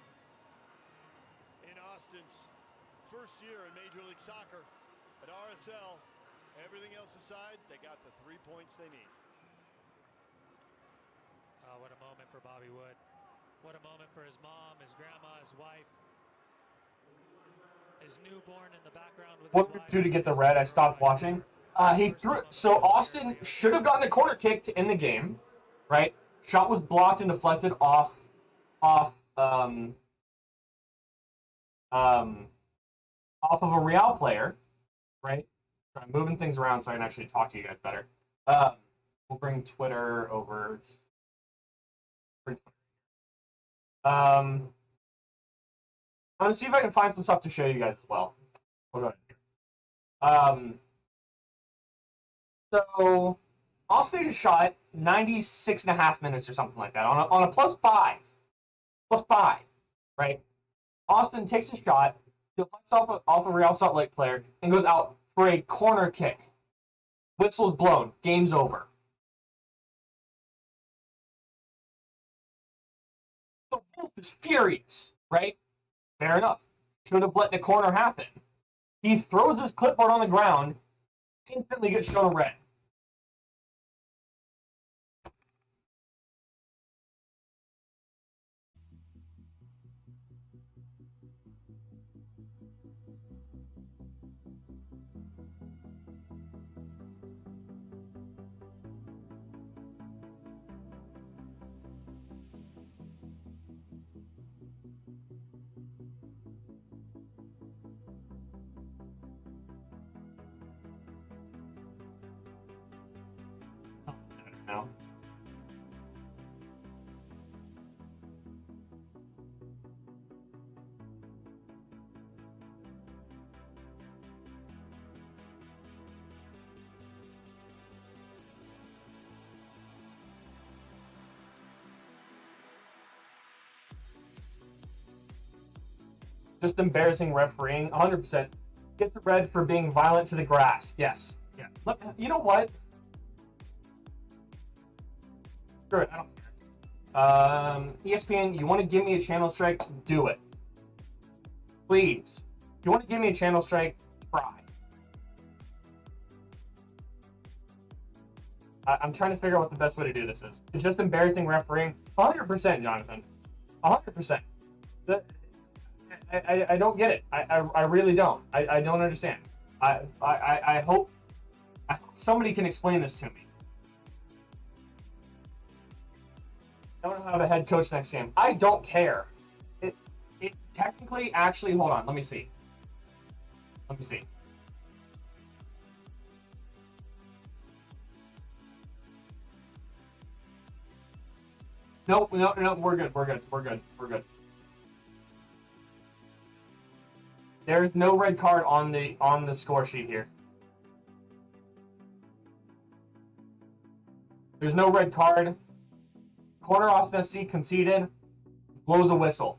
B: in Austin's first year in Major League Soccer at RSL. Everything else aside, they got the 3 points they need.
C: Oh, what a moment for Bobby Wood. What a moment for his mom, his grandma, his wife. His newborn in the background with
A: What
C: his
A: did
C: wife.
A: do to get the red? I stopped watching. He threw. So Austin should have gotten a corner kick to end the game, right? Shot was blocked and deflected off of a Real player, right? So I'm moving things around so I can actually talk to you guys better. We'll bring Twitter over. I'm gonna see if I can find some stuff to show you guys as well. We'll go ahead. So Austin shot 96.5 minutes or something like that on a +5, right? Austin takes a shot, deflects off a Real Salt Lake player, and goes out for a corner kick. Whistle's blown. Game's over. So Wolf is furious, right? Fair enough. Should have let the corner happen. He throws his clipboard on the ground, instantly gets shown a red. Now. Just embarrassing refereeing, 100%. Gets a red for being violent to the grass. Yes. Yeah. Look, you know what? Screw it, I don't care. ESPN, you want to give me a channel strike? Do it. Please. If you want to give me a channel strike, try. I'm trying to figure out what the best way to do this is. It's just embarrassing refereeing. 100%, Jonathan. 100%. I don't get it. I really don't. I don't understand. I hope somebody can explain this to me. I don't have a head coach next game. I don't care. It technically, actually, hold on. Let me see. Let me see. Nope, no, we're good. There is no red card on the score sheet here. There's no red card. Corner Austin FC conceded. Blows a whistle.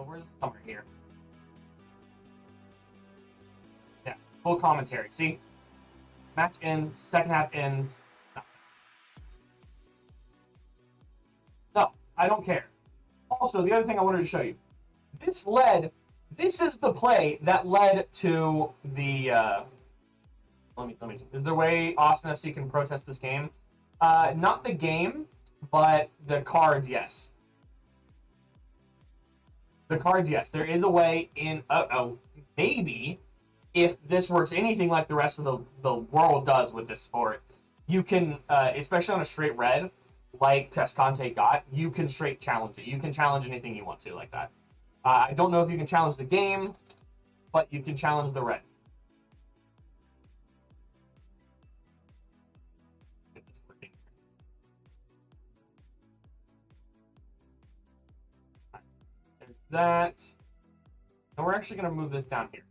A: Where's the summary here? Yeah, full commentary. See? Match ends, second half ends. No, I don't care. Also, the other thing I wanted to show you. This is the play that led to the, is there a way Austin FC can protest this game? Not the game, but the cards, yes. The cards, yes. There is a way in, maybe, if this works anything like the rest of the world does with this sport, you can, especially on a straight red, like Cascante got, you can straight challenge it. You can challenge anything you want to like that. I don't know if you can challenge the game, but you can challenge the red. There's that. And we're actually going to move this down here.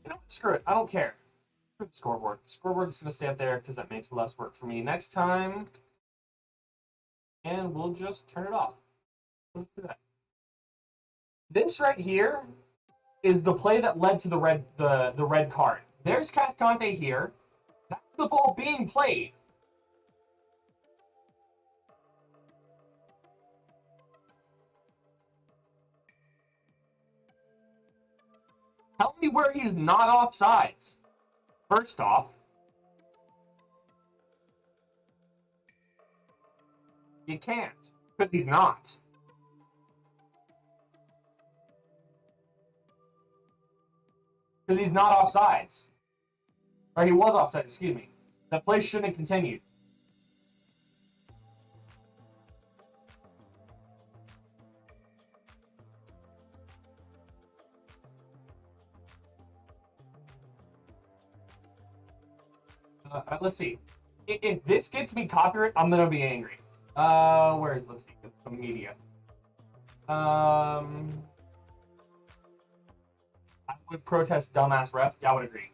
A: You know, screw it. I don't care. Screw the scoreboard. The scoreboard is going to stay up there because that makes less work for me next time. And we'll just turn it off. Let's do that. This right here is the play that led to the red card. There's Cascante here. That's the ball being played. Tell me where he's not offsides. First off, you can't, because he's not. Because he's not offsides. Or he was offside, excuse me. That play shouldn't have continued. Let's see. If this gets me copyright, I'm gonna be angry. Let's see, some media. I would protest dumbass ref. Yeah, I would agree.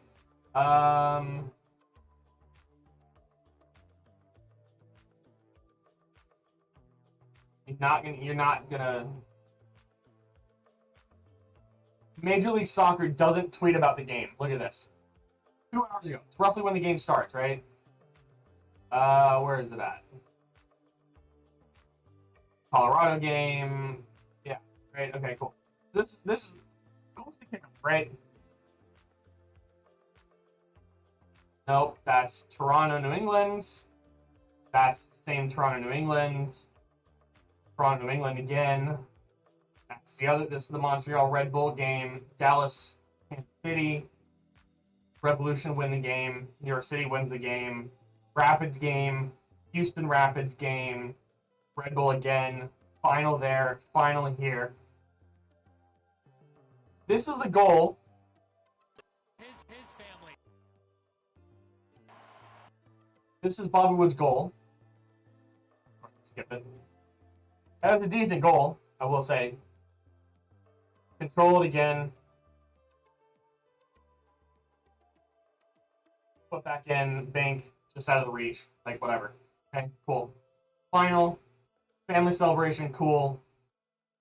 A: You're not gonna. Major League Soccer doesn't tweet about the game. Look at this. 2 hours ago. It's roughly when the game starts, right? Where is it at? Colorado game. Yeah, right. Okay, cool. This is goes to kickoff, right? Nope, that's Toronto, New England. That's the same Toronto, New England. Toronto, New England again. That's the other. This is the Montreal Red Bull game. Dallas, Kansas City. Revolution win the game. New York City wins the game. Rapids game. Houston Rapids game. Red Bull again. Final there. Final here. This is the goal.
C: His family.
A: This is Bobby Wood's goal. Skip it. That was a decent goal, I will say. Control it again. Put back in, bank, just out of the reach, like whatever. Okay, cool. Final, family celebration, cool.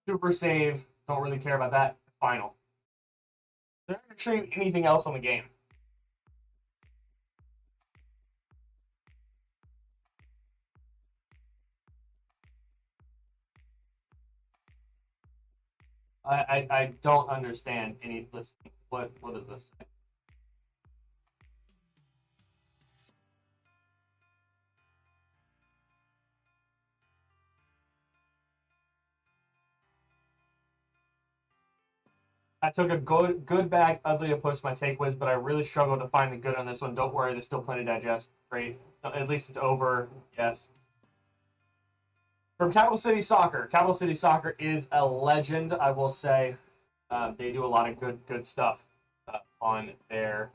A: Super save, don't really care about that. Final. Is there actually anything else on the game? I don't understand any. Listen, what is this? I took a good bag, ugly approach to my takeaways, but I really struggled to find the good on this one. Don't worry, there's still plenty to digest. Great. At least it's over. Yes. From Capital City Soccer. Capital City Soccer is a legend, I will say. They do a lot of good stuff on their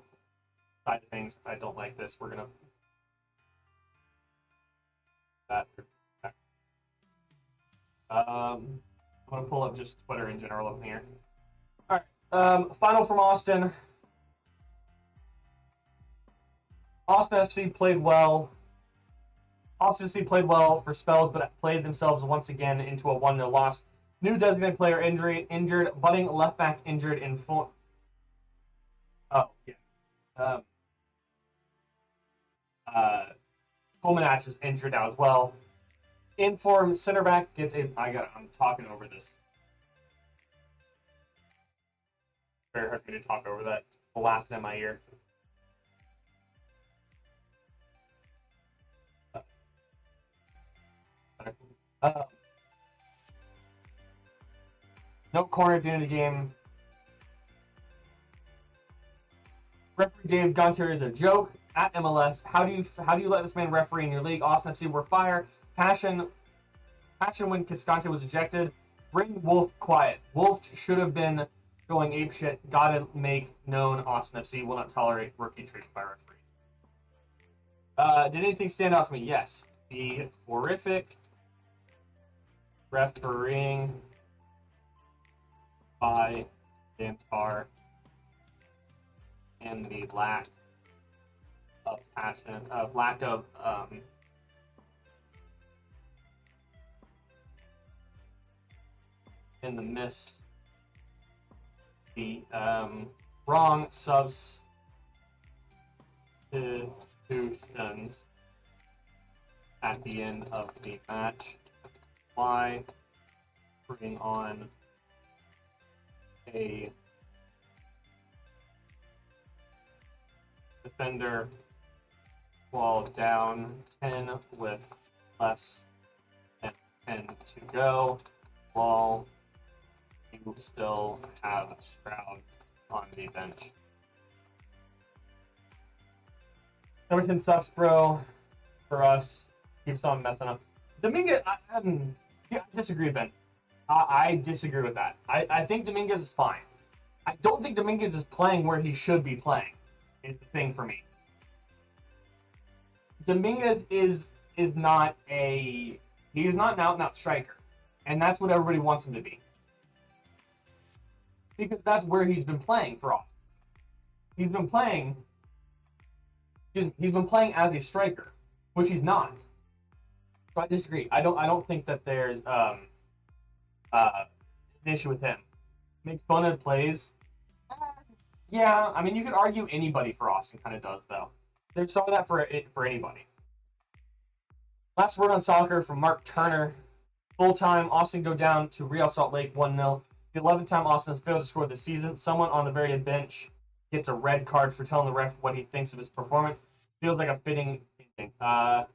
A: side of things. I don't like this. We're gonna I'm gonna pull up just Twitter in general up here. All right. Final from Austin. Austin FC played well. Austin FC played well for spells, but played themselves once again into a 1-0 loss. New designated player injured. Budding left back injured in full. Oh yeah. Coleman is injured now as well. Informed center back gets a. I'm talking over this. Very hard for me to talk over that. Blasting in my ear. No corner at the end of the game. Referee Dave Gunter is a joke at MLS. How do you let this man referee in your league? Austin FC were fire. Passion when Cascante was ejected. Bring Wolf quiet. Wolf should have been going apeshit. Gotta make known Austin FC will not tolerate rookie treatment by referees. Did anything stand out to me? Yes. The horrific refereeing by Dantar and the lack of passion, lack of in the miss, the wrong substitutions at the end of the match. Why bring on a defender while down 10 with less than 10 to go, while you still have Stroud on the bench. Everything sucks, bro. For us, keeps on messing up. Dominguez, I disagree, Ben. I disagree with that. I think Dominguez is fine. I don't think Dominguez is playing where he should be playing. Is the thing for me. Dominguez is not a an out striker, and that's what everybody wants him to be, because that's where he's been playing for us. He's been playing as a striker, which he's not. So I disagree. I don't think that there's an issue with him. Makes bonehead plays. Yeah, I mean, you could argue anybody for Austin kind of does, though. There's some of that for anybody. Last word on soccer from Mark Turner. Full time, Austin go down to Real Salt Lake 1-0. The 11th time Austin has failed to score this season. Someone on the very bench gets a red card for telling the ref what he thinks of his performance. Feels like a fitting thing. I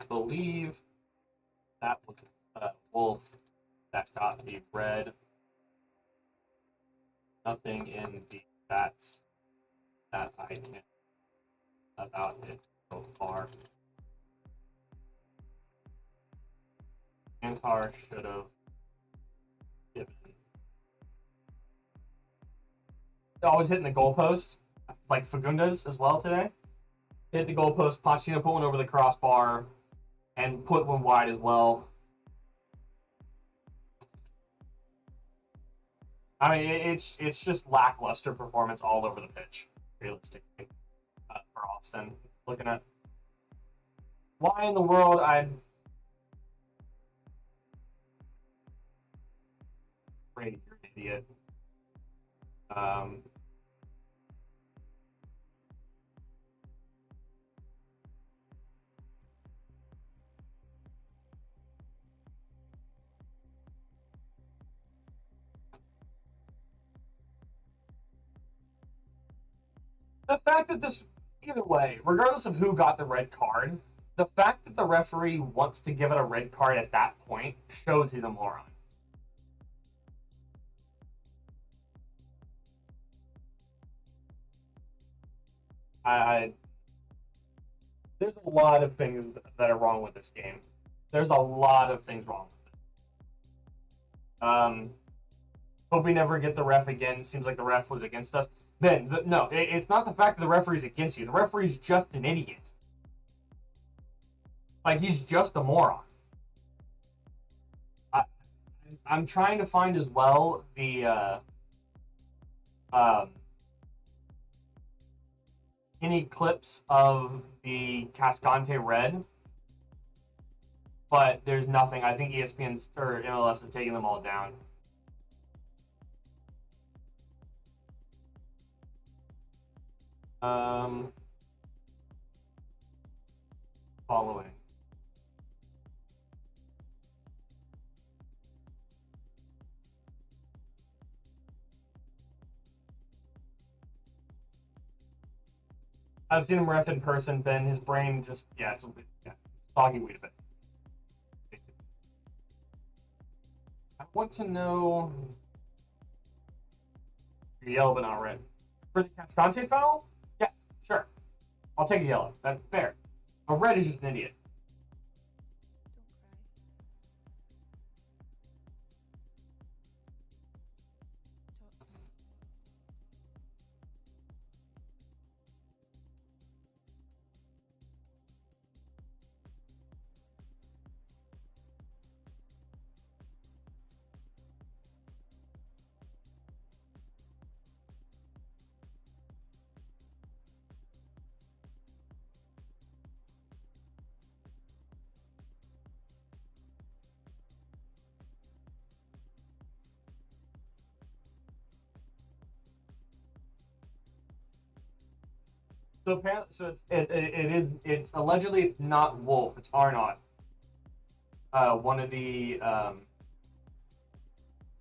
A: believe that was Wolf that got the red. Nothing in the stats that I can about it so far. Antar should have given. Always hitting the goalpost, like Fagundes as well today. Hit the goalpost. Pochettino put one over the crossbar and put one wide as well. I mean, it's just lackluster performance all over the pitch, realistically, for Austin. Looking at why in the world I'm afraid you're an idiot. The fact that this, either way, regardless of who got the red card, the fact that the referee wants to give it a red card at that point shows he's a moron. There's a lot of things that are wrong with this game. There's a lot of things wrong with it. Hope we never get the ref again. Seems like the ref was against us. Ben, no, it's not the fact that the referee's against you. The referee's just an idiot. Like, he's just a moron. I'm trying to find as well the any clips of the Cascante red, but there's nothing. I think ESPN or MLS is taking them all down. Following. I've seen him ref in person, Ben. His brain just, it's foggy weed a bit. I want to know. Yellow but not red. For the Cascante foul? Yeah, sure. I'll take a yellow. That's fair. A red is just an idiot. So apparently, it's allegedly it's not Wolf, it's Arnaud. One of the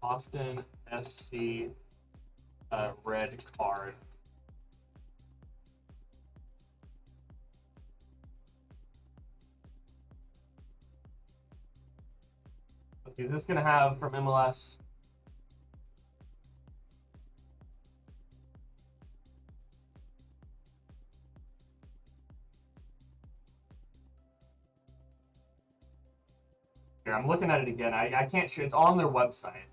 A: Austin FC red card. Let's see, is this gonna have from MLS? Here, I'm looking at it again. I can't show. It's on their website.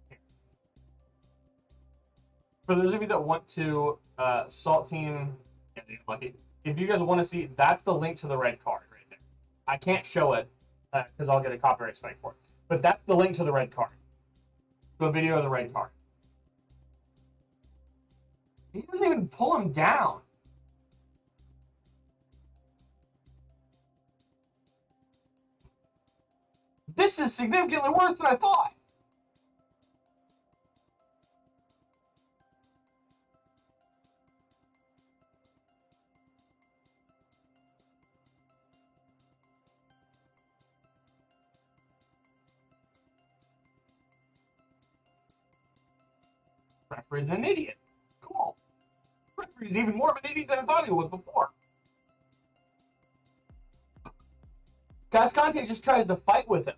A: Here. For those of you that want to, Salt Team, lucky. If you guys want to see, that's the link to the red card right there. I can't show it because I'll get a copyright strike for it. But that's the link to the red card. To a video of the red card. He doesn't even pull him down. This is significantly worse than I thought. Referee's an idiot. Cool. Referee's even more of an idiot than I thought he was before. Cascante just tries to fight with him.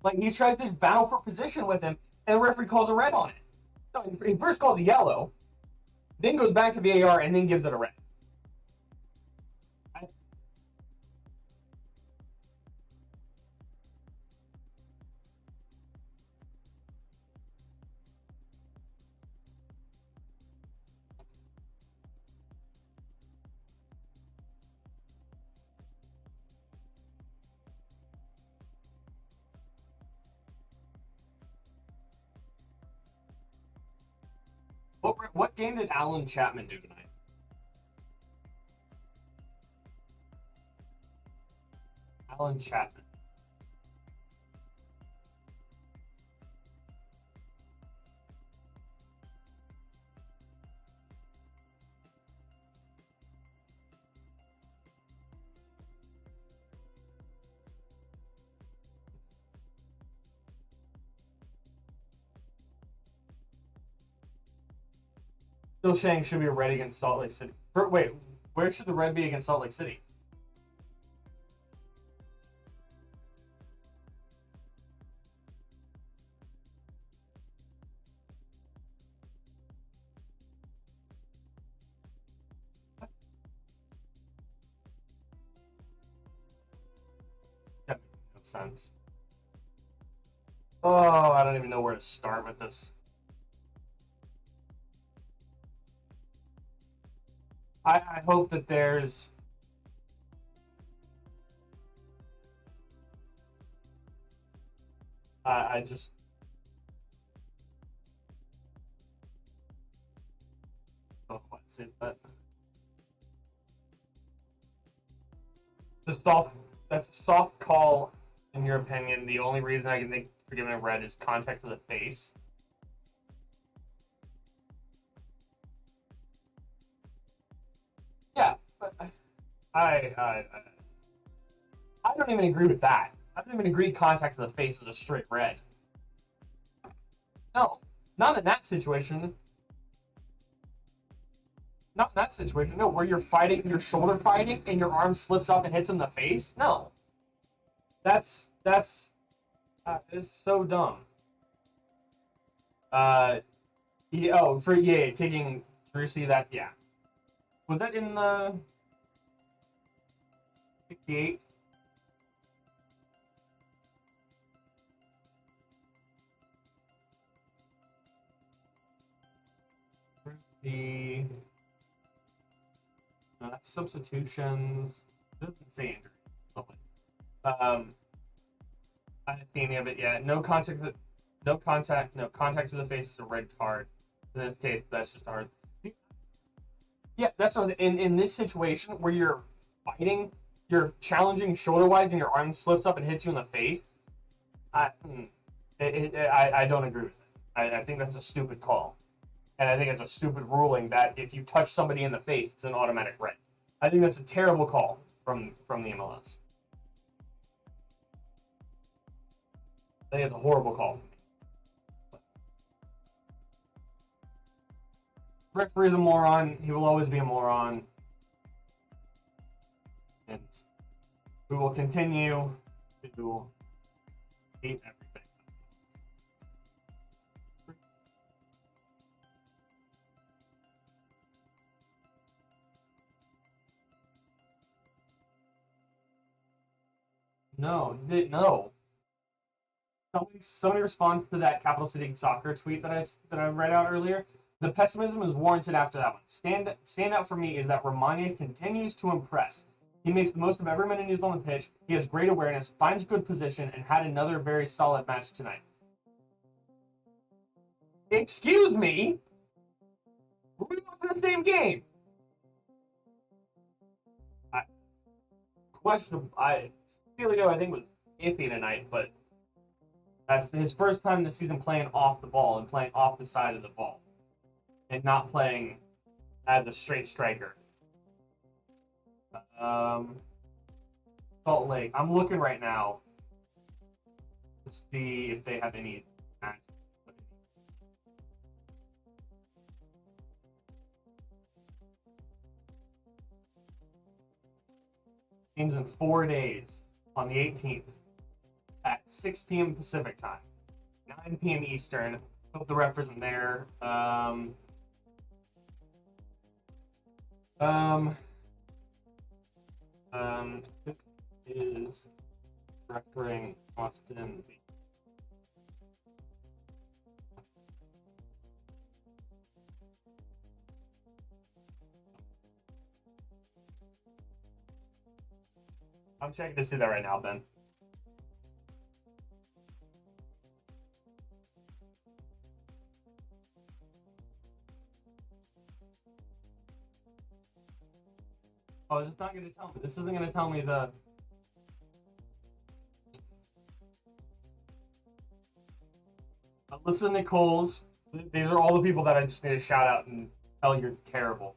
A: Like, he tries to battle for position with him, and the referee calls a red on it. No, he first calls a yellow, then goes back to VAR, and then gives it a red. What game did Alan Chapman do tonight? Alan Chapman. Still saying should be a red against Salt Lake City. Wait, where should the red be against Salt Lake City? That makes no sense. Oh, I don't even know where to start with this. I hope that there's I just don't want to say that. That's a soft call, in your opinion. The only reason I can think for giving a red is contact to the face. Yeah, but I don't even agree with that. I don't even agree contact to the face is a straight red. No, not in that situation. Not in that situation. No, where you're fighting, you're shoulder fighting, and your arm slips up and hits him in the face. No, that's it's so dumb. Kicking Driussi. That was that in the 68? The that's substitutions. It doesn't say injury. I didn't see any of it yet. No contact. No contact. No contact to the face is a red card. In this case, that's just hard. Yeah, that's what I was, in this situation where you're fighting, you're challenging shoulder wise, and your arm slips up and hits you in the face. I don't agree with it. I think that's a stupid call. And I think it's a stupid ruling that if you touch somebody in the face, it's an automatic red. I think that's a terrible call from the MLS. I think it's a horrible call. Referee's a moron. He will always be a moron. And we will continue to hate everything. No. Somebody responds to that Capital City Soccer tweet that I read out earlier. The pessimism is warranted after that one. Stand out for me is that Romania continues to impress. He makes the most of every minute he's on the pitch. He has great awareness, finds good position, and had another very solid match tonight. Excuse me? Were we watching the same game? Questionable. I think was iffy tonight, but that's his first time this season playing off the ball and playing off the side of the ball, and not playing as a straight striker. Salt Lake. I'm looking right now to see if they have any matches. Games in 4 days on the 18th at 6 p.m. Pacific time, 9 p.m. Eastern. Hope the ref isn't there. It is refereeing Austin. I'm checking to see that right now, Ben. Oh, it's not going to tell me. This isn't going to tell me the... Alyssa Nichols. These are all the people that I just need to shout out and tell you're terrible.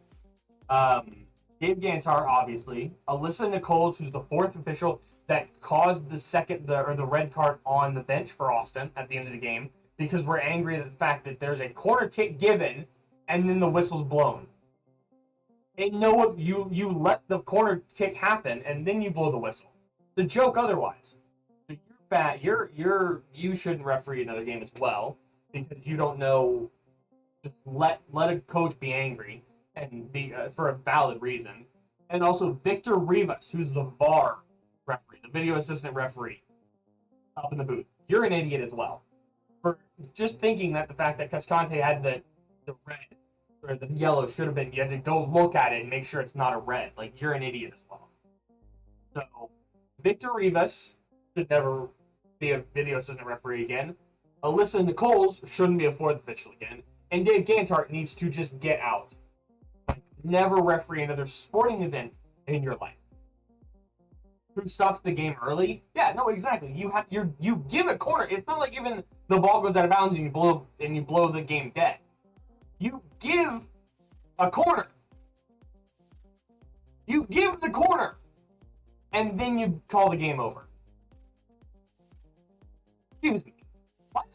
A: Gabe Gantar, obviously. Alyssa Nichols, who's the fourth official that caused the red card on the bench for Austin at the end of the game, because we're angry at the fact that there's a corner kick given and then the whistle's blown. And no, you let the corner kick happen, and then you blow the whistle. The joke otherwise. So you're bad. You shouldn't referee another game as well because you don't know. Just let a coach be angry and be for a valid reason. And also Victor Rivas, who's the VAR referee, the video assistant referee, up in the booth. You're an idiot as well for just thinking that the fact that Cascante had the red or the yellow should have been. You had to go look at it and make sure it's not a red. Like, you're an idiot as well. So Victor Rivas should never be a video assistant referee again. Alyssa Nichols shouldn't be a fourth official again. And Dave Gantart needs to just get out. Like, never referee another sporting event in your life. Who stops the game early? Yeah, no, exactly. You give a corner. It's not like even the ball goes out of bounds and you blow the game dead. You give a corner. You give the corner, and then you call the game over. Excuse me. What?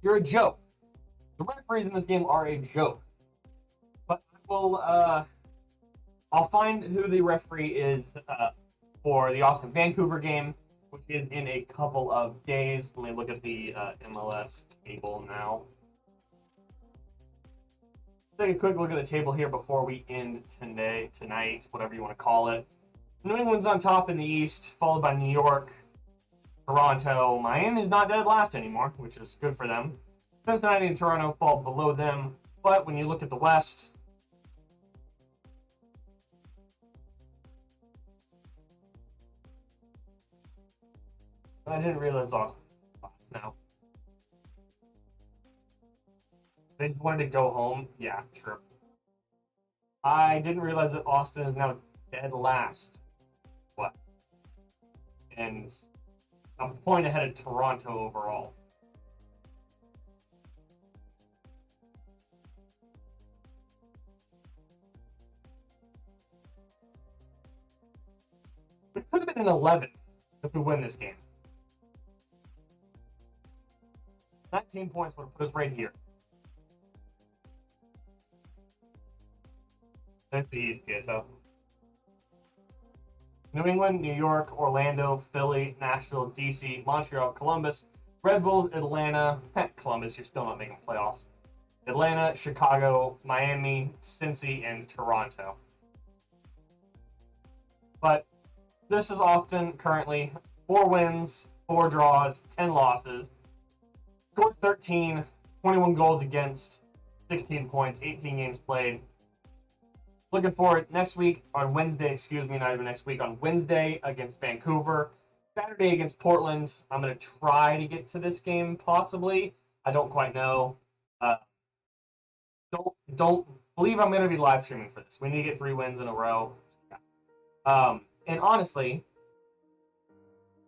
A: You're a joke. The referees in this game are a joke. But I'll find who the referee is for the Austin Vancouver game, which is in a couple of days. Let me look at the MLS table now. Take a quick look at the table here before we end tonight, whatever you want to call it. New England's on top in the East, followed by New York, Toronto. Miami's not dead last anymore, which is good for them. Cincinnati and Toronto fall below them, but when you look at the West, I didn't realize Austin was now. They just wanted to go home. Yeah, sure. I didn't realize that Austin is now dead last. What? And I'm a point ahead of Toronto overall. It could have been an 11 if we win this game. 19 points would have put us right here. That's the East, so. New England, New York, Orlando, Philly, Nashville, DC, Montreal, Columbus, Red Bulls, Atlanta, Columbus, you're still not making playoffs. Atlanta, Chicago, Miami, Cincy, and Toronto. But this is Austin currently. 4 wins, 4 draws, 10 losses. Scored 13, 21 goals against, 16 points, 18 games played. Looking forward next week, on Wednesday, not even next week, on Wednesday against Vancouver. Saturday against Portland. I'm going to try to get to this game, possibly. I don't quite know. Don't believe I'm going to be live streaming for this. We need to get 3 wins in a row. And honestly,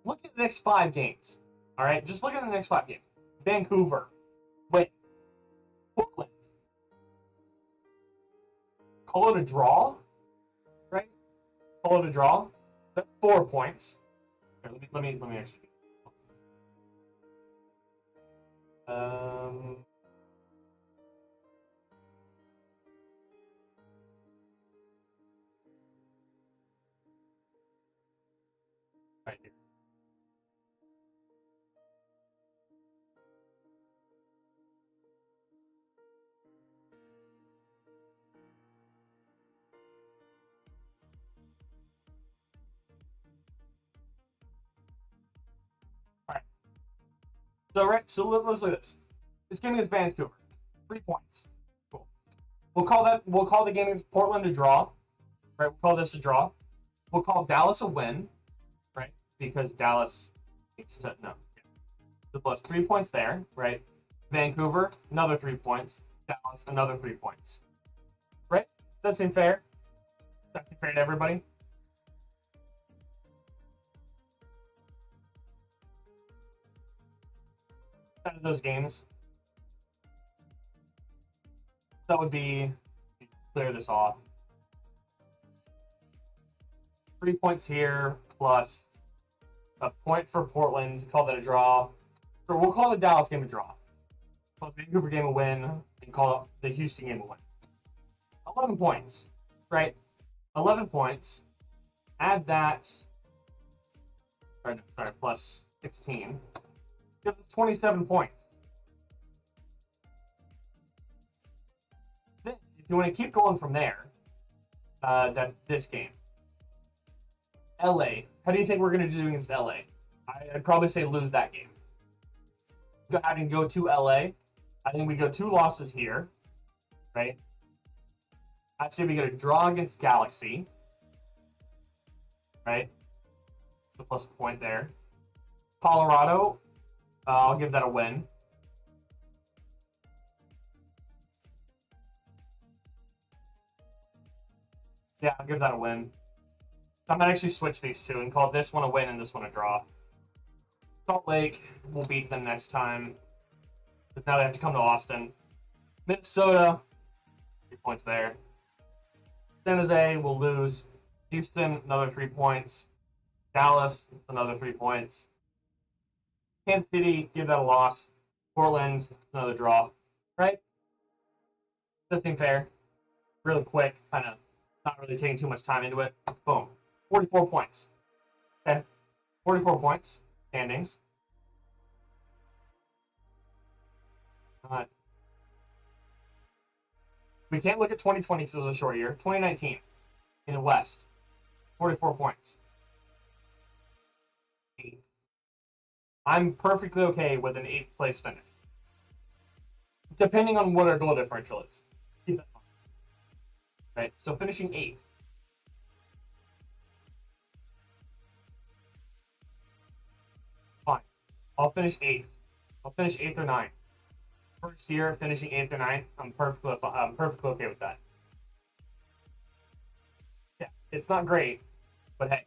A: look at the next 5 games. All right? Just look at the next 5 games. Vancouver. Wait. Portland. Call it a draw, right? Call it a draw. That's 4 points. Here, let me actually. Right here. So let's look at this. This game against Vancouver, 3 points. Cool. We'll call the game against Portland a draw. Right? We'll call this a draw. We'll call Dallas a win, right? Because Dallas needs to no. So plus 3 points there, right? Vancouver, another 3 points. Dallas, another 3 points. Right? Does that seem fair? Does that seem fair to everybody? Out of those games, that would be, clear this off. 3 points here plus a point for Portland. Call that a draw. Or we'll call the Dallas game a draw. Call the Vancouver game a win and call the Houston game a win. 11 points, right? 11 points. Add that. Sorry, plus 16. Gives us 27 points. Then, if you want to keep going from there, that's this game. LA. How do you think we're going to do against LA? I'd probably say lose that game. Go ahead and go to LA. I think we go 2 losses here, right? I say we get a draw against Galaxy, right? So plus a point there. Colorado, I'll give that a win. Yeah, I'll give that a win. I might actually switch these two and call this one a win and this one a draw. Salt Lake, we'll beat them next time. But now they have to come to Austin. Minnesota, 3 points there. San Jose will lose. Houston, another 3 points. Dallas, another 3 points. Kansas City, give that a loss. Portland, another draw. Right? Does seem fair. Really quick, kind of not really taking too much time into it. Boom. 44 points. Okay. 44 points. Standings. We can't look at 2020 because it was a short year. 2019 in the West, 44 points. 8. I'm perfectly okay with an 8th place finish, depending on what our goal differential is. Keep that in mind. Right, so finishing 8th. Fine. I'll finish 8th. I'll finish 8th or 9th. First year, finishing 8th or 9th, I'm perfectly okay with that. Yeah, it's not great, but hey,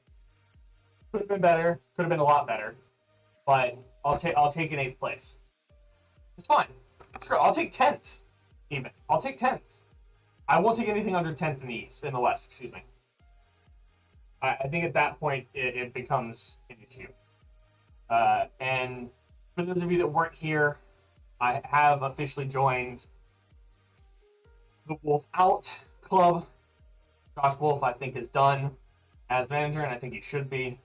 A: could have been better, could have been a lot better, but I'll take an 8th place. It's fine. Sure, I'll take 10th, even. I'll take 10th. I won't take anything under 10th in the East, in the West, excuse me. I think at that point, it becomes an issue. And for those of you that weren't here, I have officially joined the Wolf Out Club. Josh Wolf, I think, is done as manager, and I think he should be.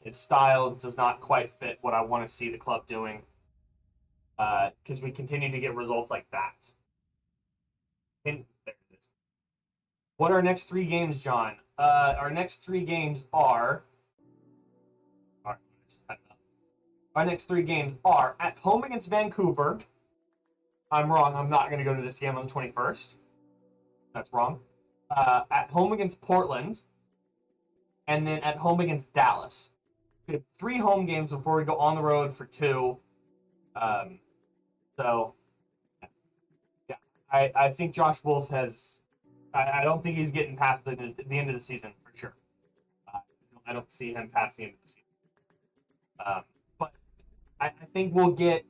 A: His style does not quite fit what I want to see the club doing, because we continue to get results like that. And there it is. What are our next 3 games, John? Our next 3 games are... Our next 3 games are at home against Vancouver. I'm wrong. I'm not going to go to this game on the 21st. That's wrong. At home against Portland. And then at home against Dallas. We have 3 home games before we go on the road for 2. So, yeah. I think Josh Wolf has... I don't think he's getting past the end of the season, for sure. I don't see him past the end of the season. I think we'll get.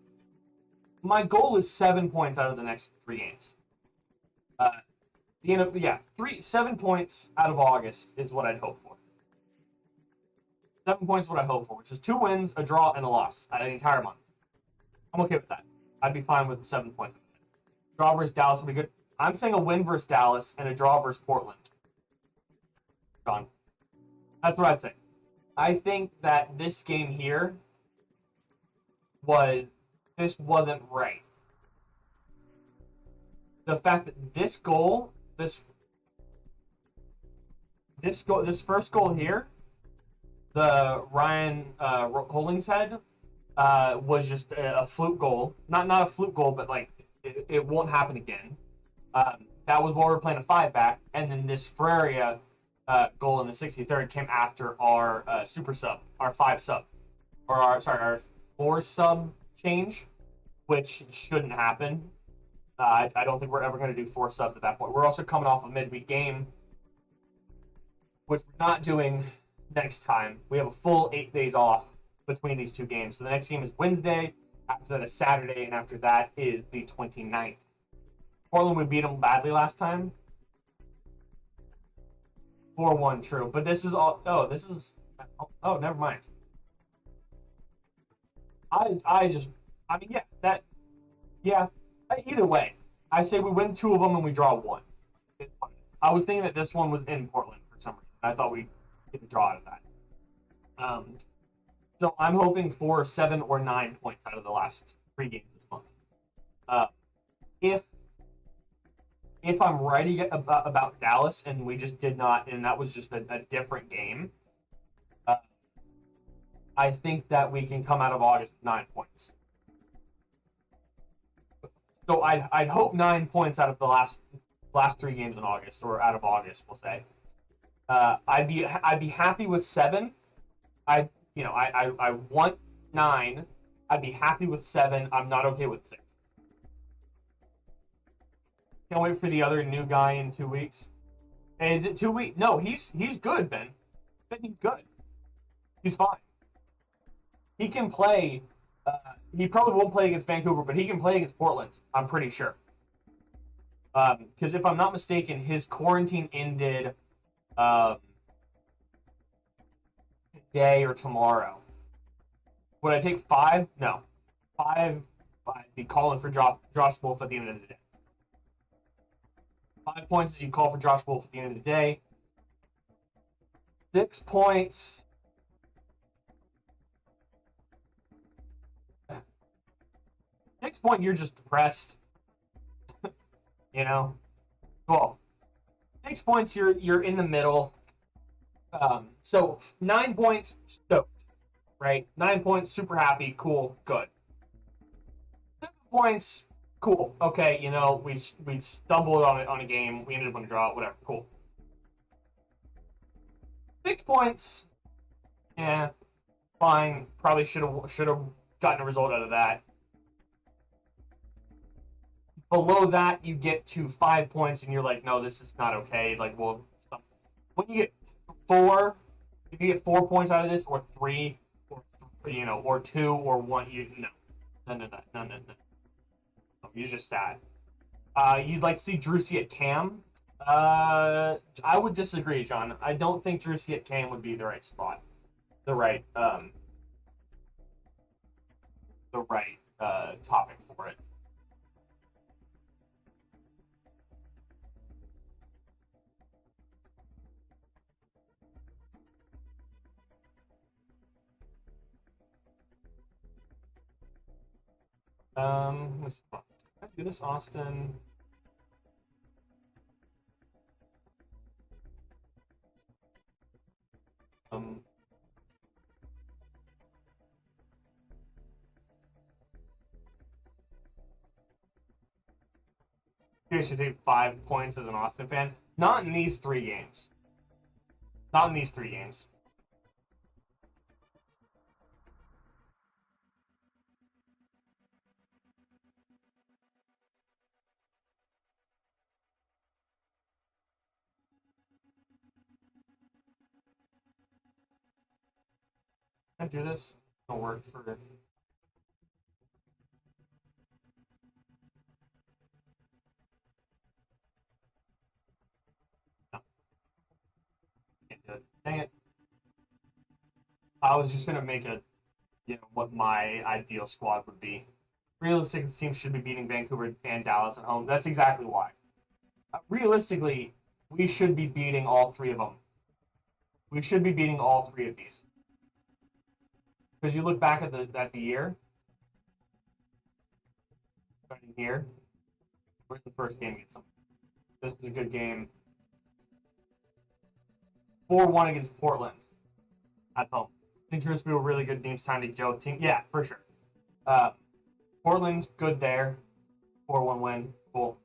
A: My goal is 7 points out of the next 3 games. 7 points out of August is what I'd hope for. 7 points is what I hope for, which is 2 wins, a draw, and a loss out of the entire month. I'm okay with that. I'd be fine with 7 points. Draw versus Dallas would be good. I'm saying a win versus Dallas and a draw versus Portland. John. That's what I'd say. I think that this game here wasn't right. The fact that this first goal here, the Ryan Hollingshead, was just a fluke goal. Not a fluke goal, but like it won't happen again. That was while we were playing a 5-back, and then this Ferreira goal in the 63rd came after our super sub, our 5 sub, or our 4 sub change, which shouldn't happen. I don't think we're ever going to do 4 subs at that point. We're also coming off a midweek game, which we're not doing next time. We have a full 8 days off between these 2 games. So the next game is Wednesday, after that is Saturday, and after that is the 29th. Portland, we beat them badly last time. 4-1, true. But this is all... Oh, never mind. Yeah. Either way, I say we win 2 of them and we draw 1. I was thinking that this one was in Portland for some reason. I thought we could draw out of that. So I'm hoping for 7 or 9 points out of the last 3 games this month. If I'm right about Dallas and we just did not, and that was just a different game, I think that we can come out of August with 9 points. So I'd hope 9 points out of the last 3 games in August, or out of August, we'll say. I'd be happy with 7. I want 9. I'd be happy with 7. I'm not okay with 6. Can't wait for the other new guy in 2 weeks. And is it 2 weeks? No, he's good, Ben. He's good. He's fine. He can play. He probably won't play against Vancouver, but he can play against Portland. I'm pretty sure. Because if I'm not mistaken, his quarantine ended today or tomorrow. Would I take 5? No. 5. I'd be calling for Josh Wolf at the end of the day. 5 points is you call for Josh Wolf at the end of the day. 6 points. 6 point, you're just depressed. You know? Well, 6 points, you're in the middle. So 9 points, stoked. Right? 9 points, super happy, cool, good. 7 points, cool. Okay, we stumbled on a game, we ended up on a draw, whatever, cool. 6 points, yeah, fine. Probably should have gotten a result out of that. Below that, you get to 5 points, and you're like, no, this is not okay. Like, well, when you get 4, if you get 4 points out of this, or 3, or 2, or 1, no. You're just sad. You'd like to see Driussi at Cam? I would disagree, John. I don't think Driussi at Cam would be the right spot, the right topic for it. Let's see. Can I do this, Austin? You should take 5 points as an Austin fan. Not in these 3 games. Not in these 3 games. Can I do this? It'll work for it. No. Can't do it. Dang it. I was just gonna make what my ideal squad would be. Realistically, the team should be beating Vancouver and Dallas at home. That's exactly why. Realistically, we should be beating all 3 of them. We should be beating all 3 of these. Because you look back at the year, starting here, where's the first game against them? This is a good game. 4-1 against Portland at home. I think Driussi will be a really good team standing Joe team. Yeah, for sure. Portland's good there. 4-1 win. Cool.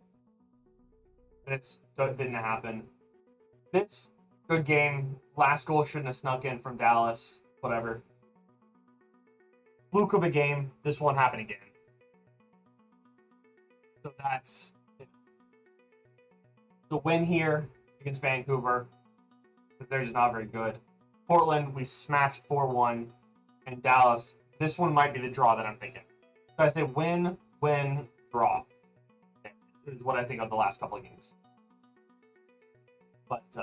A: This didn't happen. This good game. Last goal shouldn't have snuck in from Dallas. Whatever. Fluke of a game. This won't happen again. So that's the win here against Vancouver. Because they're just not very good. Portland, we smashed 4-1. And Dallas, this one might be the draw that I'm thinking. So I say win, draw. Is what I think of the last couple of games. But do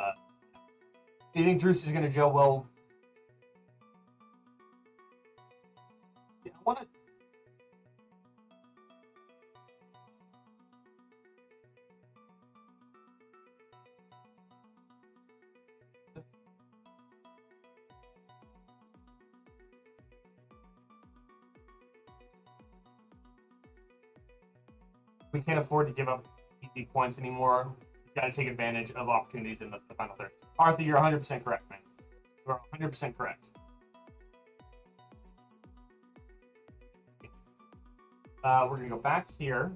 A: you think Driussi is going to gel well? Yeah, We can't afford to give up easy points anymore. We've got to take advantage of opportunities in the final third. Arthur, you're 100% correct, man. You're 100% correct. We're going to go back here.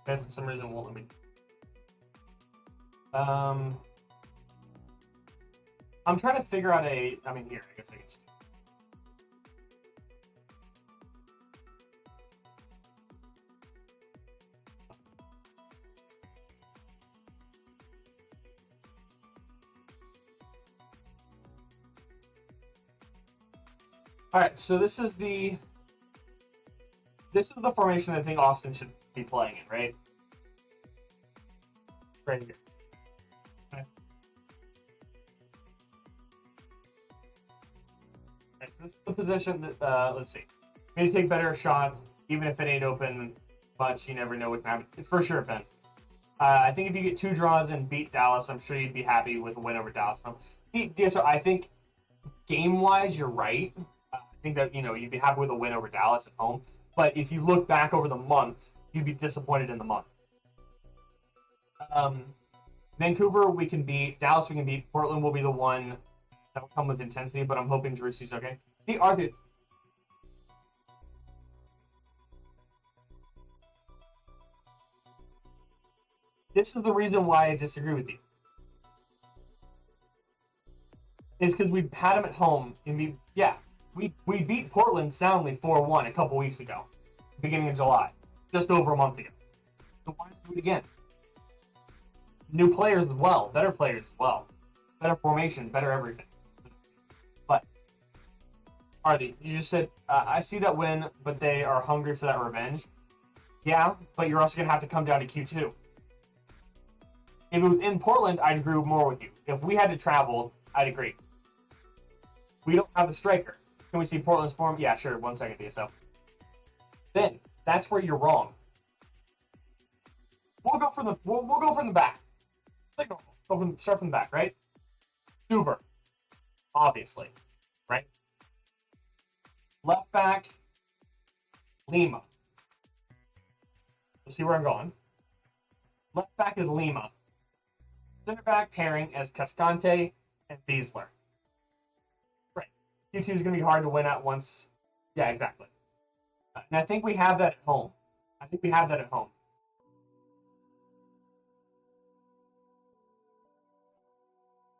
A: For some reason, it won't let me. I'm trying to figure out here, I guess I can just. All right, so this is the formation I think Austin should be playing in, right? Right here. Okay. Right, so this is the position that, let's see. Maybe take better shots, even if it ain't open much, you never know what can happen. For sure, Ben. I think if you get 2 draws and beat Dallas, I'm sure you'd be happy with a win over Dallas. So I think game-wise, you're right. I think that, you'd be happy with a win over Dallas at home. But if you look back over the month, you'd be disappointed in the month. Vancouver, we can beat. Dallas, we can beat. Portland will be the one that will come with intensity, but I'm hoping Driussi's okay. See, Arthur. This is the reason why I disagree with you. Is because we had them at home, and we beat Portland soundly 4-1 a couple weeks ago, beginning of July, just over a month ago. So why not do it again? New players as well, better players as well, better formation, better everything. But Artie, you just said I see that win, but they are hungry for that revenge. Yeah, but you're also gonna have to come down to Q2. If it was in Portland, I'd agree more with you. If we had to travel, I'd agree. We don't have a striker. Can we see Portland's form? Yeah, sure. 1 second, DSO. Then that's where you're wrong. We'll go from the back. Start from the back, right? Stuver, obviously, right? Left back, Lima. You'll see where I'm going. Left back is Lima. Center back pairing as Cascante and Beasler. Right. Q2 is going to be hard to win at once. Yeah, exactly. And I think we have that at home.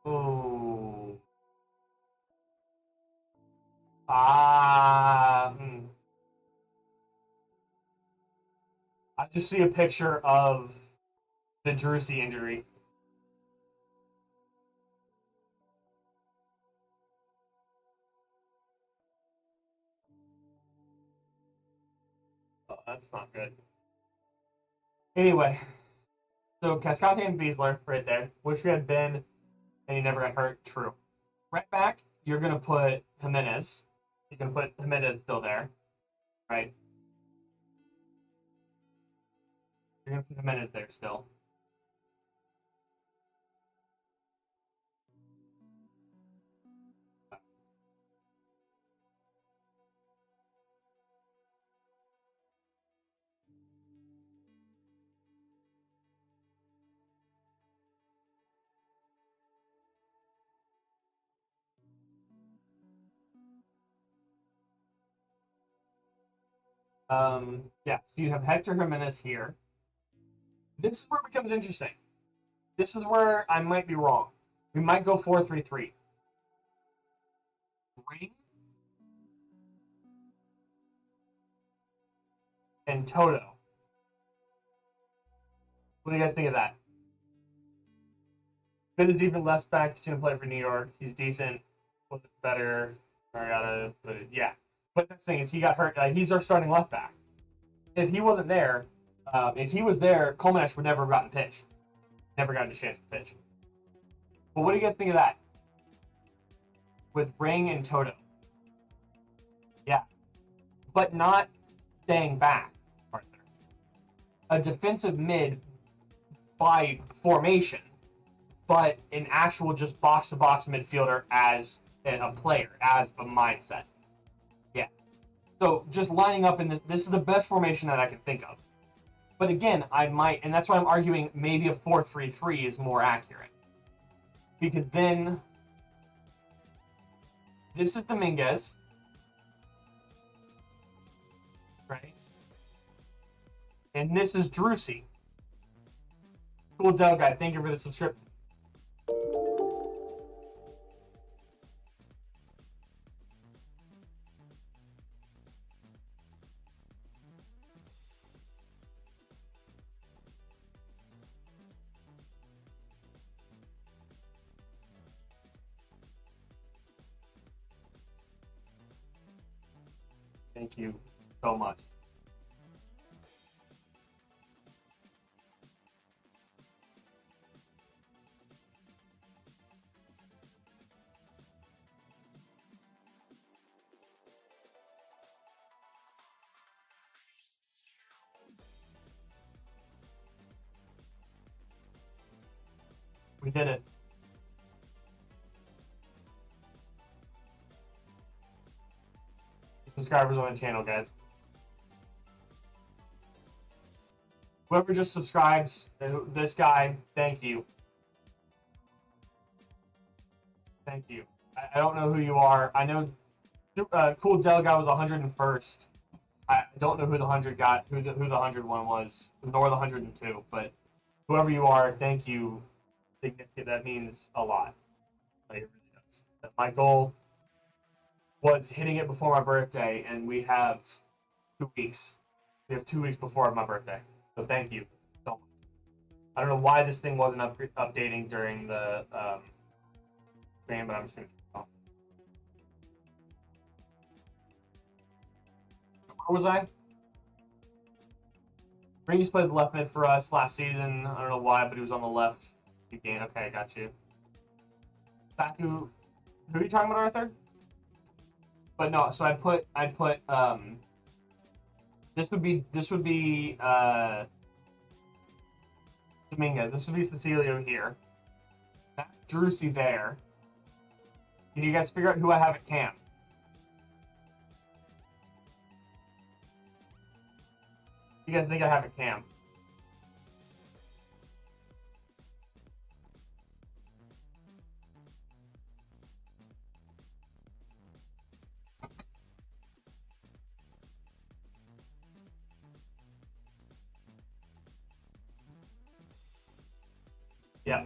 A: Ooh. I just see a picture of the Driussi injury. Oh, that's not good. Anyway, so Cascante and Beasler right there. Wish we had Ben and he never got hurt. True. Right back, you're going to put Jimenez. You're going to put Jimenez still there, right? You're going to put Jimenez there still. Yeah, so you have Hector Jimenez here. This is where it becomes interesting. This is where I might be wrong. We might go 4-3-3. Ring and Toto. What do you guys think of that? Ben is even less back. He's going to play for New York. He's decent. Was better. Mariota, but yeah. But the thing is, he got hurt. He's our starting left back. If he wasn't there, if he was there, Kolmash would never have gotten pitched. Never got a chance to pitch. But what do you guys think of that? With Ring and Toto. Yeah. But not staying back, Arthur. A defensive mid by formation, but an actual just box-to-box midfielder as a player, as a mindset. Yeah. So just lining up in this is the best formation that I can think of. But again, and that's why I'm arguing maybe a 4-3-3 is more accurate. Because then, this is Dominguez, right? And this is Driussi. Cool Del guy, thank you for the subscription. Thank you so much. We did it. Subscribers on the channel, guys. Whoever just subscribes, this guy, thank you. Thank you. I don't know who you are. I know Cool Del guy was 101st. I don't know who the 100 got, who the 101 was, nor the 102. But whoever you are, thank you. That means a lot. Like, it really does. My goal was hitting it before my birthday, and we have 2 weeks. We have 2 weeks before my birthday. So thank you so much. I don't know why this thing wasn't updating during the stream, but I'm just going to keep going. Where was I? Driussi played left mid for us last season. I don't know why, but he was on the left. Okay, I got you. Who are you talking about, Arthur? But no, so I'd put this would be Dominguez. This would be Cecilio here. That's Driussi there. Can you guys figure out who I have at cam? You guys think I have at cam? Yeah.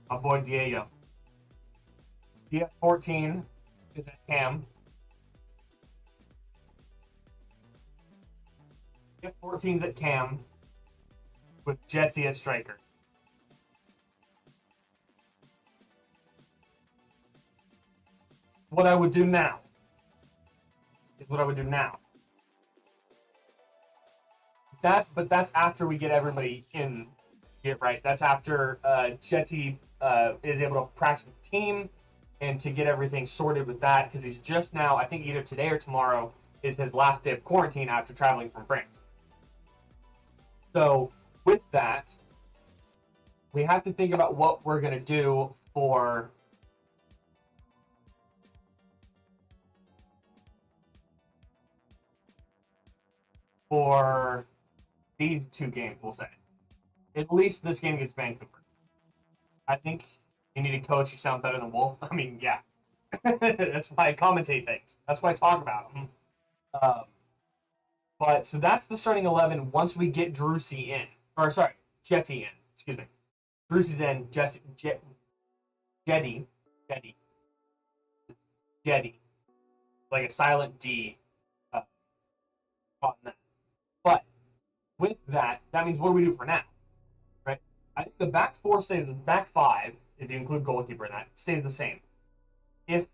A: My boy Diego. DS14 is at cam. DS14's at cam with Djitte as striker. What I would do now is what I would do now. But that's after we get everybody in. Get right. That's after Djitte is able to practice with the team and to get everything sorted with that, because he's just now, I think either today or tomorrow, is his last day of quarantine after traveling from France. So with that, we have to think about what we're going to do for these 2 games, we'll say. At least this game against Vancouver. I think you need a coach who sounds better than Wolf. I mean, yeah. That's why I commentate things. That's why I talk about them. But, so that's the starting 11 once we get Driussi in. Or, sorry, Djitte in. Excuse me. Driussi's in. Djitte. Like a silent D. But, with that, that means what do we do for now? Right? I think the back 4 stays, the back 5, if you include goalkeeper in that, stays the same. If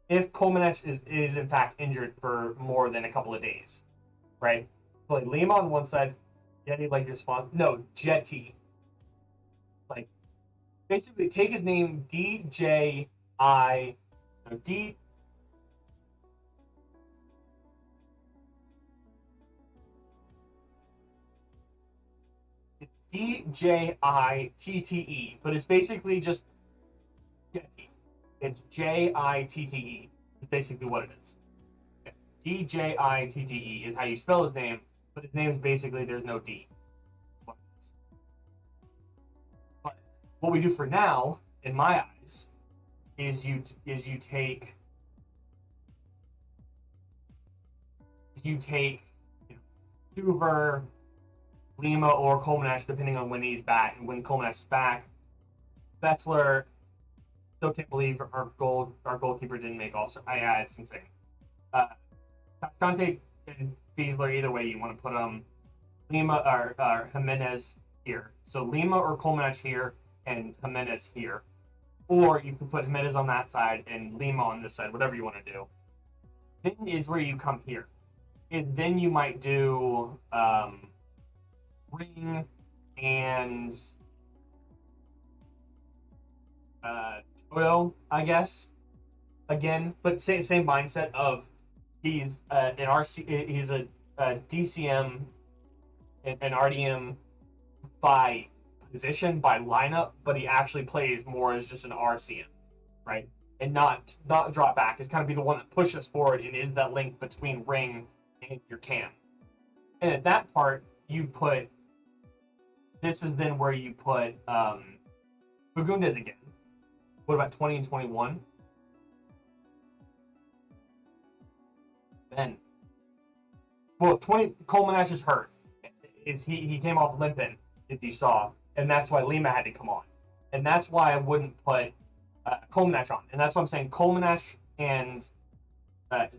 A: Komenech is in fact injured for more than a couple of days, right? So like Lima on one side, Djitte like your spawn. No, Djitte. basically take his name DJI, no, D. It's DJITTE, but it's basically just Jette. It's JITTE. Is basically what it is. DJITTE is how you spell his name, but his name is basically there's no D. But what we do for now, in my eyes, is you take Hoover, Lima, or Kolmanash, depending on when he's back. And when Kolmanash is back, Bessler. Still can't believe our goalkeeper didn't make also. It's insane. Cascante and Beasler, either way you want to put Lima or Jimenez here. So Lima or Kolmanash here and Jimenez here. Or you can put Jimenez on that side and Lima on this side, whatever you want to do. Then is where you come here. And then you might do Ring and Toto, I guess. Again, but same mindset of he's an RC, he's a DCM, an RDM by position, by lineup, but he actually plays more as just an RCM, right? And not drop back. It's kind of be the one that pushes forward and is that link between Ring and your cam. And at that part, you put. This is then where you put Fagundes again. What about 20 and 21? Then, well, 20 Kolmanash is hurt. He came off limping, if you saw, and that's why Lima had to come on, and that's why I wouldn't put Kolmanash on, and that's why I'm saying Kolmanash and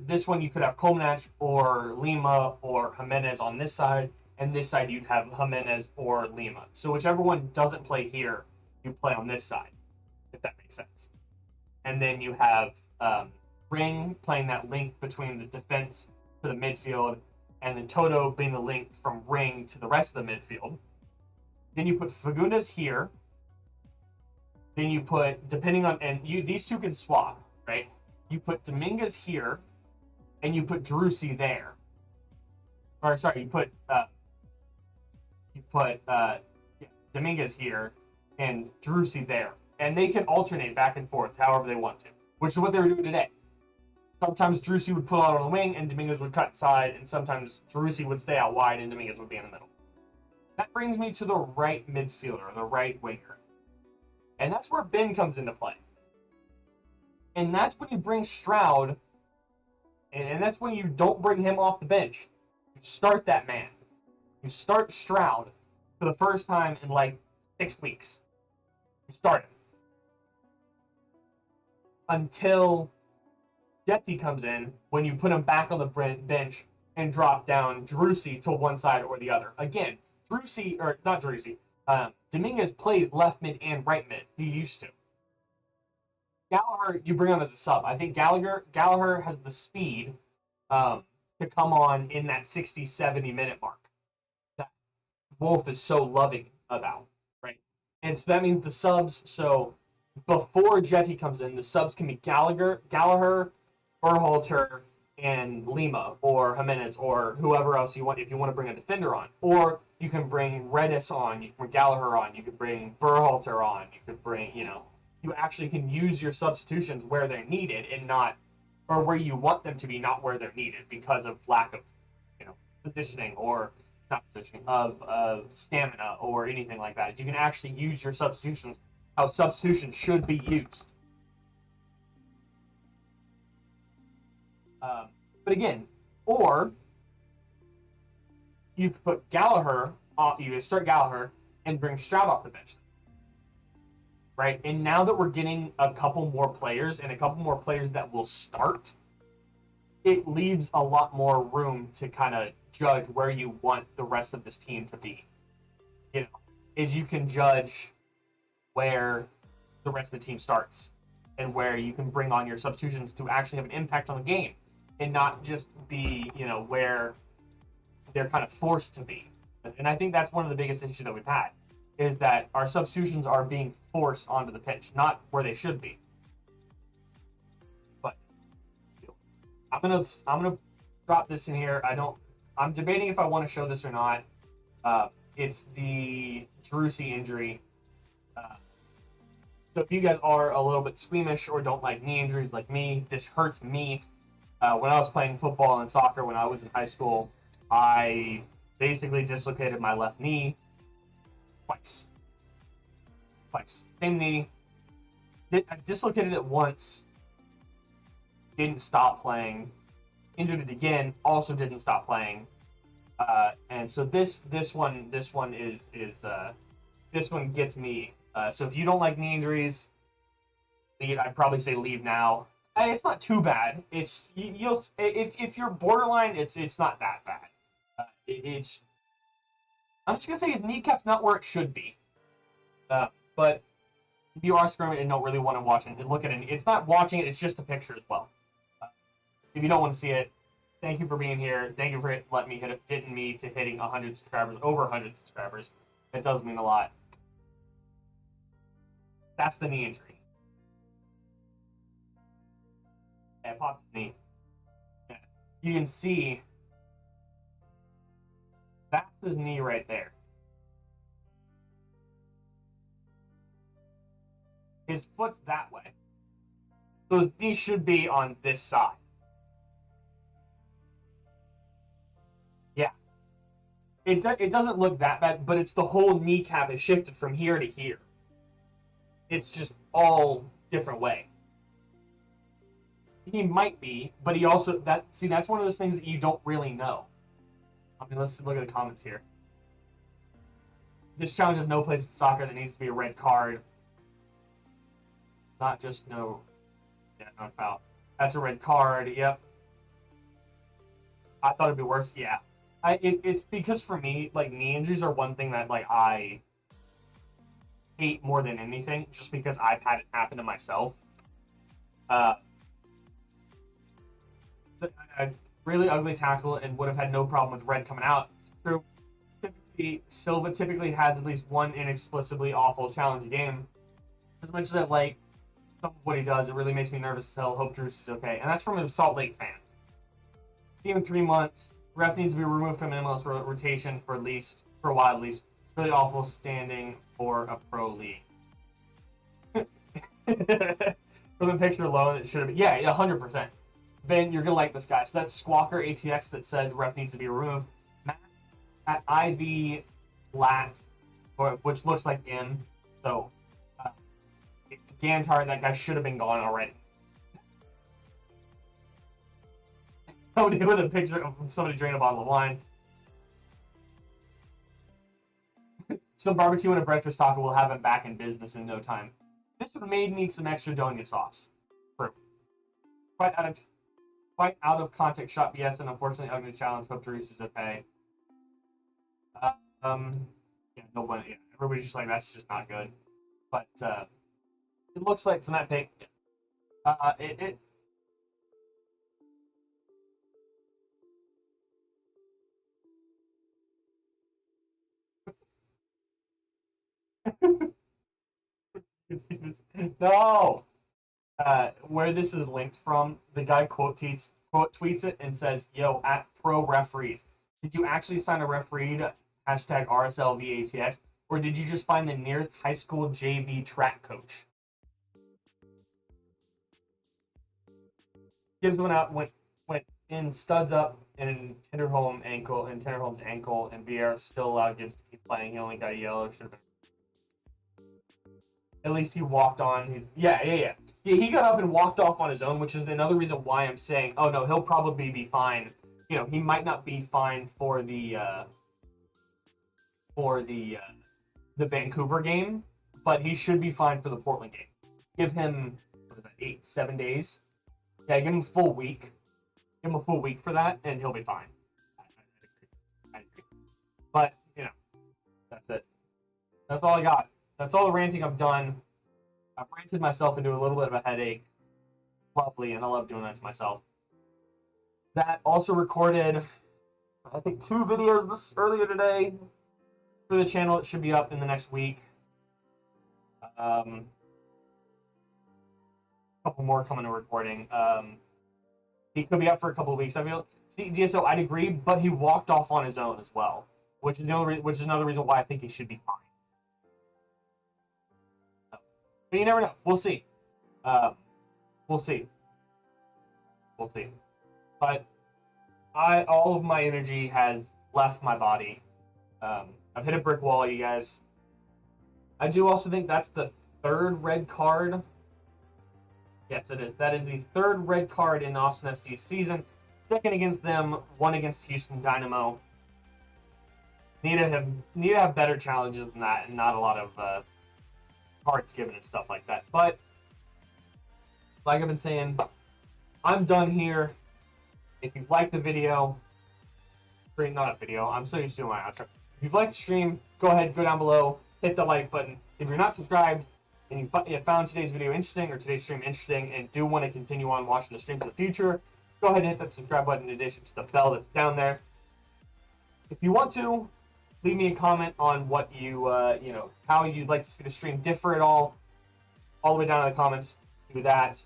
A: this one you could have Kolmanash or Lima or Jimenez on this side, and this side you'd have Jimenez or Lima. So whichever one doesn't play here, you play on this side, if that makes sense. And then you have Ring playing that link between the defense to the midfield, and then Toto being the link from Ring to the rest of the midfield. Then you put Fagundes here. Then you put, depending on, and these two can swap, right? You put Dominguez here, and you put Driussi there. Or sorry, you put Dominguez here and Driussi there, and they can alternate back and forth however they want to, which is what they were doing today. Sometimes Driussi would pull out on the wing and Dominguez would cut inside, and sometimes Driussi would stay out wide and Dominguez would be in the middle. That brings me to the right midfielder, the right winger. And that's where Ben comes into play. And that's when you bring Stroud, and that's when you don't bring him off the bench. You start that man. You start Stroud for the first time in like 6 weeks. You start him. Until Jette comes in, when you put him back on the bench and drop down Driussi to one side or the other. Again, Dominguez plays left mid and right mid. He used to. Gallagher, you bring on as a sub. I think Gallagher has the speed to come on in that 60, 70 minute mark that Wolf is so loving about, right? And so that means the subs, so before Jette comes in, the subs can be Gallagher, Berhalter, and Lima, or Jimenez, or whoever else you want, if you want to bring a defender on. Or you can bring Redis on, you can bring Gallagher on, you can bring Berhalter on, you could bring, you actually can use your substitutions where they're needed and not, or where you want them to be, not where they're needed because of lack of, positioning or not positioning, of stamina or anything like that. You can actually use your substitutions how substitutions should be used. But again, or you could put Gallagher, you could start Gallagher and bring Stroud off the bench. Right? And now that we're getting a couple more players and a couple more players that will start, it leaves a lot more room to kind of judge where you want the rest of this team to be. Is you can judge where the rest of the team starts and where you can bring on your substitutions to actually have an impact on the game and not just be, where they're kind of forced to be. And I think that's one of the biggest issues that we've had is that our substitutions are being forced onto the pitch, not where they should be. But I'm gonna drop this in here. I'm debating if I want to show this or not. It's the Driussi injury. So if you guys are a little bit squeamish or don't like knee injuries like me, this hurts me. When I was playing football and soccer when I was in high school, I basically dislocated my left knee twice. Same knee. I dislocated it once. Didn't stop playing. Injured it again. Also didn't stop playing. And so this one gets me. So if you don't like knee injuries, I'd probably say leave now. It's not too bad. If you're borderline, it's not that bad. I'm just gonna say his kneecap's not where it should be. But if you are squirming and don't really want to watch it and look at it, it's not watching it. It's just a picture as well. If you don't want to see it, thank you for being here. Thank you for letting me hitting me to hitting 100 subscribers, over 100 subscribers. It does mean a lot. That's the knee injury. Yeah, popped his knee. Yeah. You can see that's his knee right there. His foot's that way. So his knee should be on this side. Yeah. It doesn't look that bad, but it's the whole kneecap is shifted from here to here. It's just all different way. He might be, but he also that's one of those things that you don't really know. I mean, let's look at the comments here. This challenge has no place in soccer. There needs to be a red card. Not just no foul. That's a red card. Yep. I thought it'd be worse. Yeah. It's because for me, like, knee injuries are one thing that, like, I hate more than anything, just because I've had it happen to myself. A really ugly tackle and would have had no problem with red coming out. True. Silva typically has at least one inexplicably awful challenge game. As much as I like some of what he does, it really makes me nervous as hell. Hope Driussi is okay. And that's from a Salt Lake fan. See him in 3 months. Ref needs to be removed from MLS rotation for a while at least. Really awful standing for a pro league. From the picture alone, it should have been. Yeah, 100%. Ben, you're going to like this guy. So that's Squawker ATX that said ref needs to be removed. Matt at IV Lat, which looks like him. So it's Gantar. That guy should have been gone already. Somebody with a picture of somebody drinking a bottle of wine. Some barbecue and a breakfast taco will have him back in business in no time. This may need some extra donia sauce. True. Quite out of context shot BS and unfortunately ugly challenge. Hope Driussi is okay. Yeah, nobody. Yeah, everybody's just like, that's just not good. But it looks like from that pic, it no. Where this is linked from, the guy quote tweets it and says, "Yo, at pro referees, did you actually sign a referee to hashtag RSLVATX, or did you just find the nearest high school JV track coach?" Gibbs went out, went in studs up and Tinderholm's ankle, and Vieira still allowed Gibbs to keep playing. He only got a yellow. Should have been. At least he walked on. Yeah. He got up and walked off on his own, which is another reason why I'm saying, oh no, he'll probably be fine. You know, he might not be fine for the Vancouver game, but he should be fine for the Portland game. Give him 7 days. Yeah, give him a full week. Give him a full week for that, and he'll be fine. I agree. But that's it. That's all I got. That's all the ranting I've done. I've ranted myself into a little bit of a headache. Lovely, and I love doing that to myself. That also recorded, I think, 2 videos earlier today. for the channel. It should be up in the next week. A couple more coming to recording. He could be up for a couple of weeks. I feel. See, DSO, I'd agree, but he walked off on his own as well, which is another reason why I think he should be fine. But you never know. We'll see. We'll see. We'll see. But all of my energy has left my body. I've hit a brick wall, you guys. I do also think that's the third red card. Yes, it is. That is the third red card in Austin FC's season. Second against them, one against Houston Dynamo. Need to have better challenges than that, and not a lot of cards given and stuff like that. But like I've been saying, I'm done here. If you've liked the video, not a video, I'm so used to my outro. If you've liked the stream, go ahead, go down below, hit the like button. If you're not subscribed and you found today's video interesting or today's stream interesting and do want to continue on watching the streams in the future, go ahead and hit that subscribe button in addition to the bell that's down there. If you want to, leave me a comment on what how you'd like to see the stream differ at all the way down in the comments. Do that.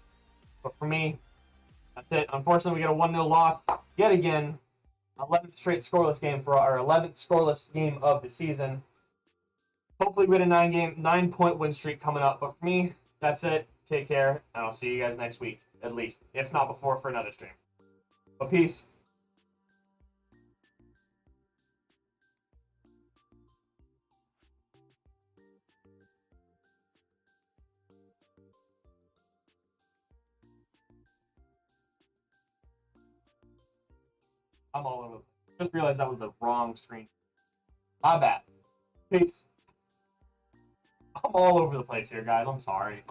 A: But for me, that's it. Unfortunately, we get a 1-0 loss yet again. 11th straight scoreless game for our 11th scoreless game of the season. Hopefully, we get a 9-point win streak coming up. But for me, that's it. Take care, and I'll see you guys next week, at least, if not before, for another stream. But peace. I'm all over. Just realized that was the wrong screen. My bad. Peace. I'm all over the place here, guys. I'm sorry.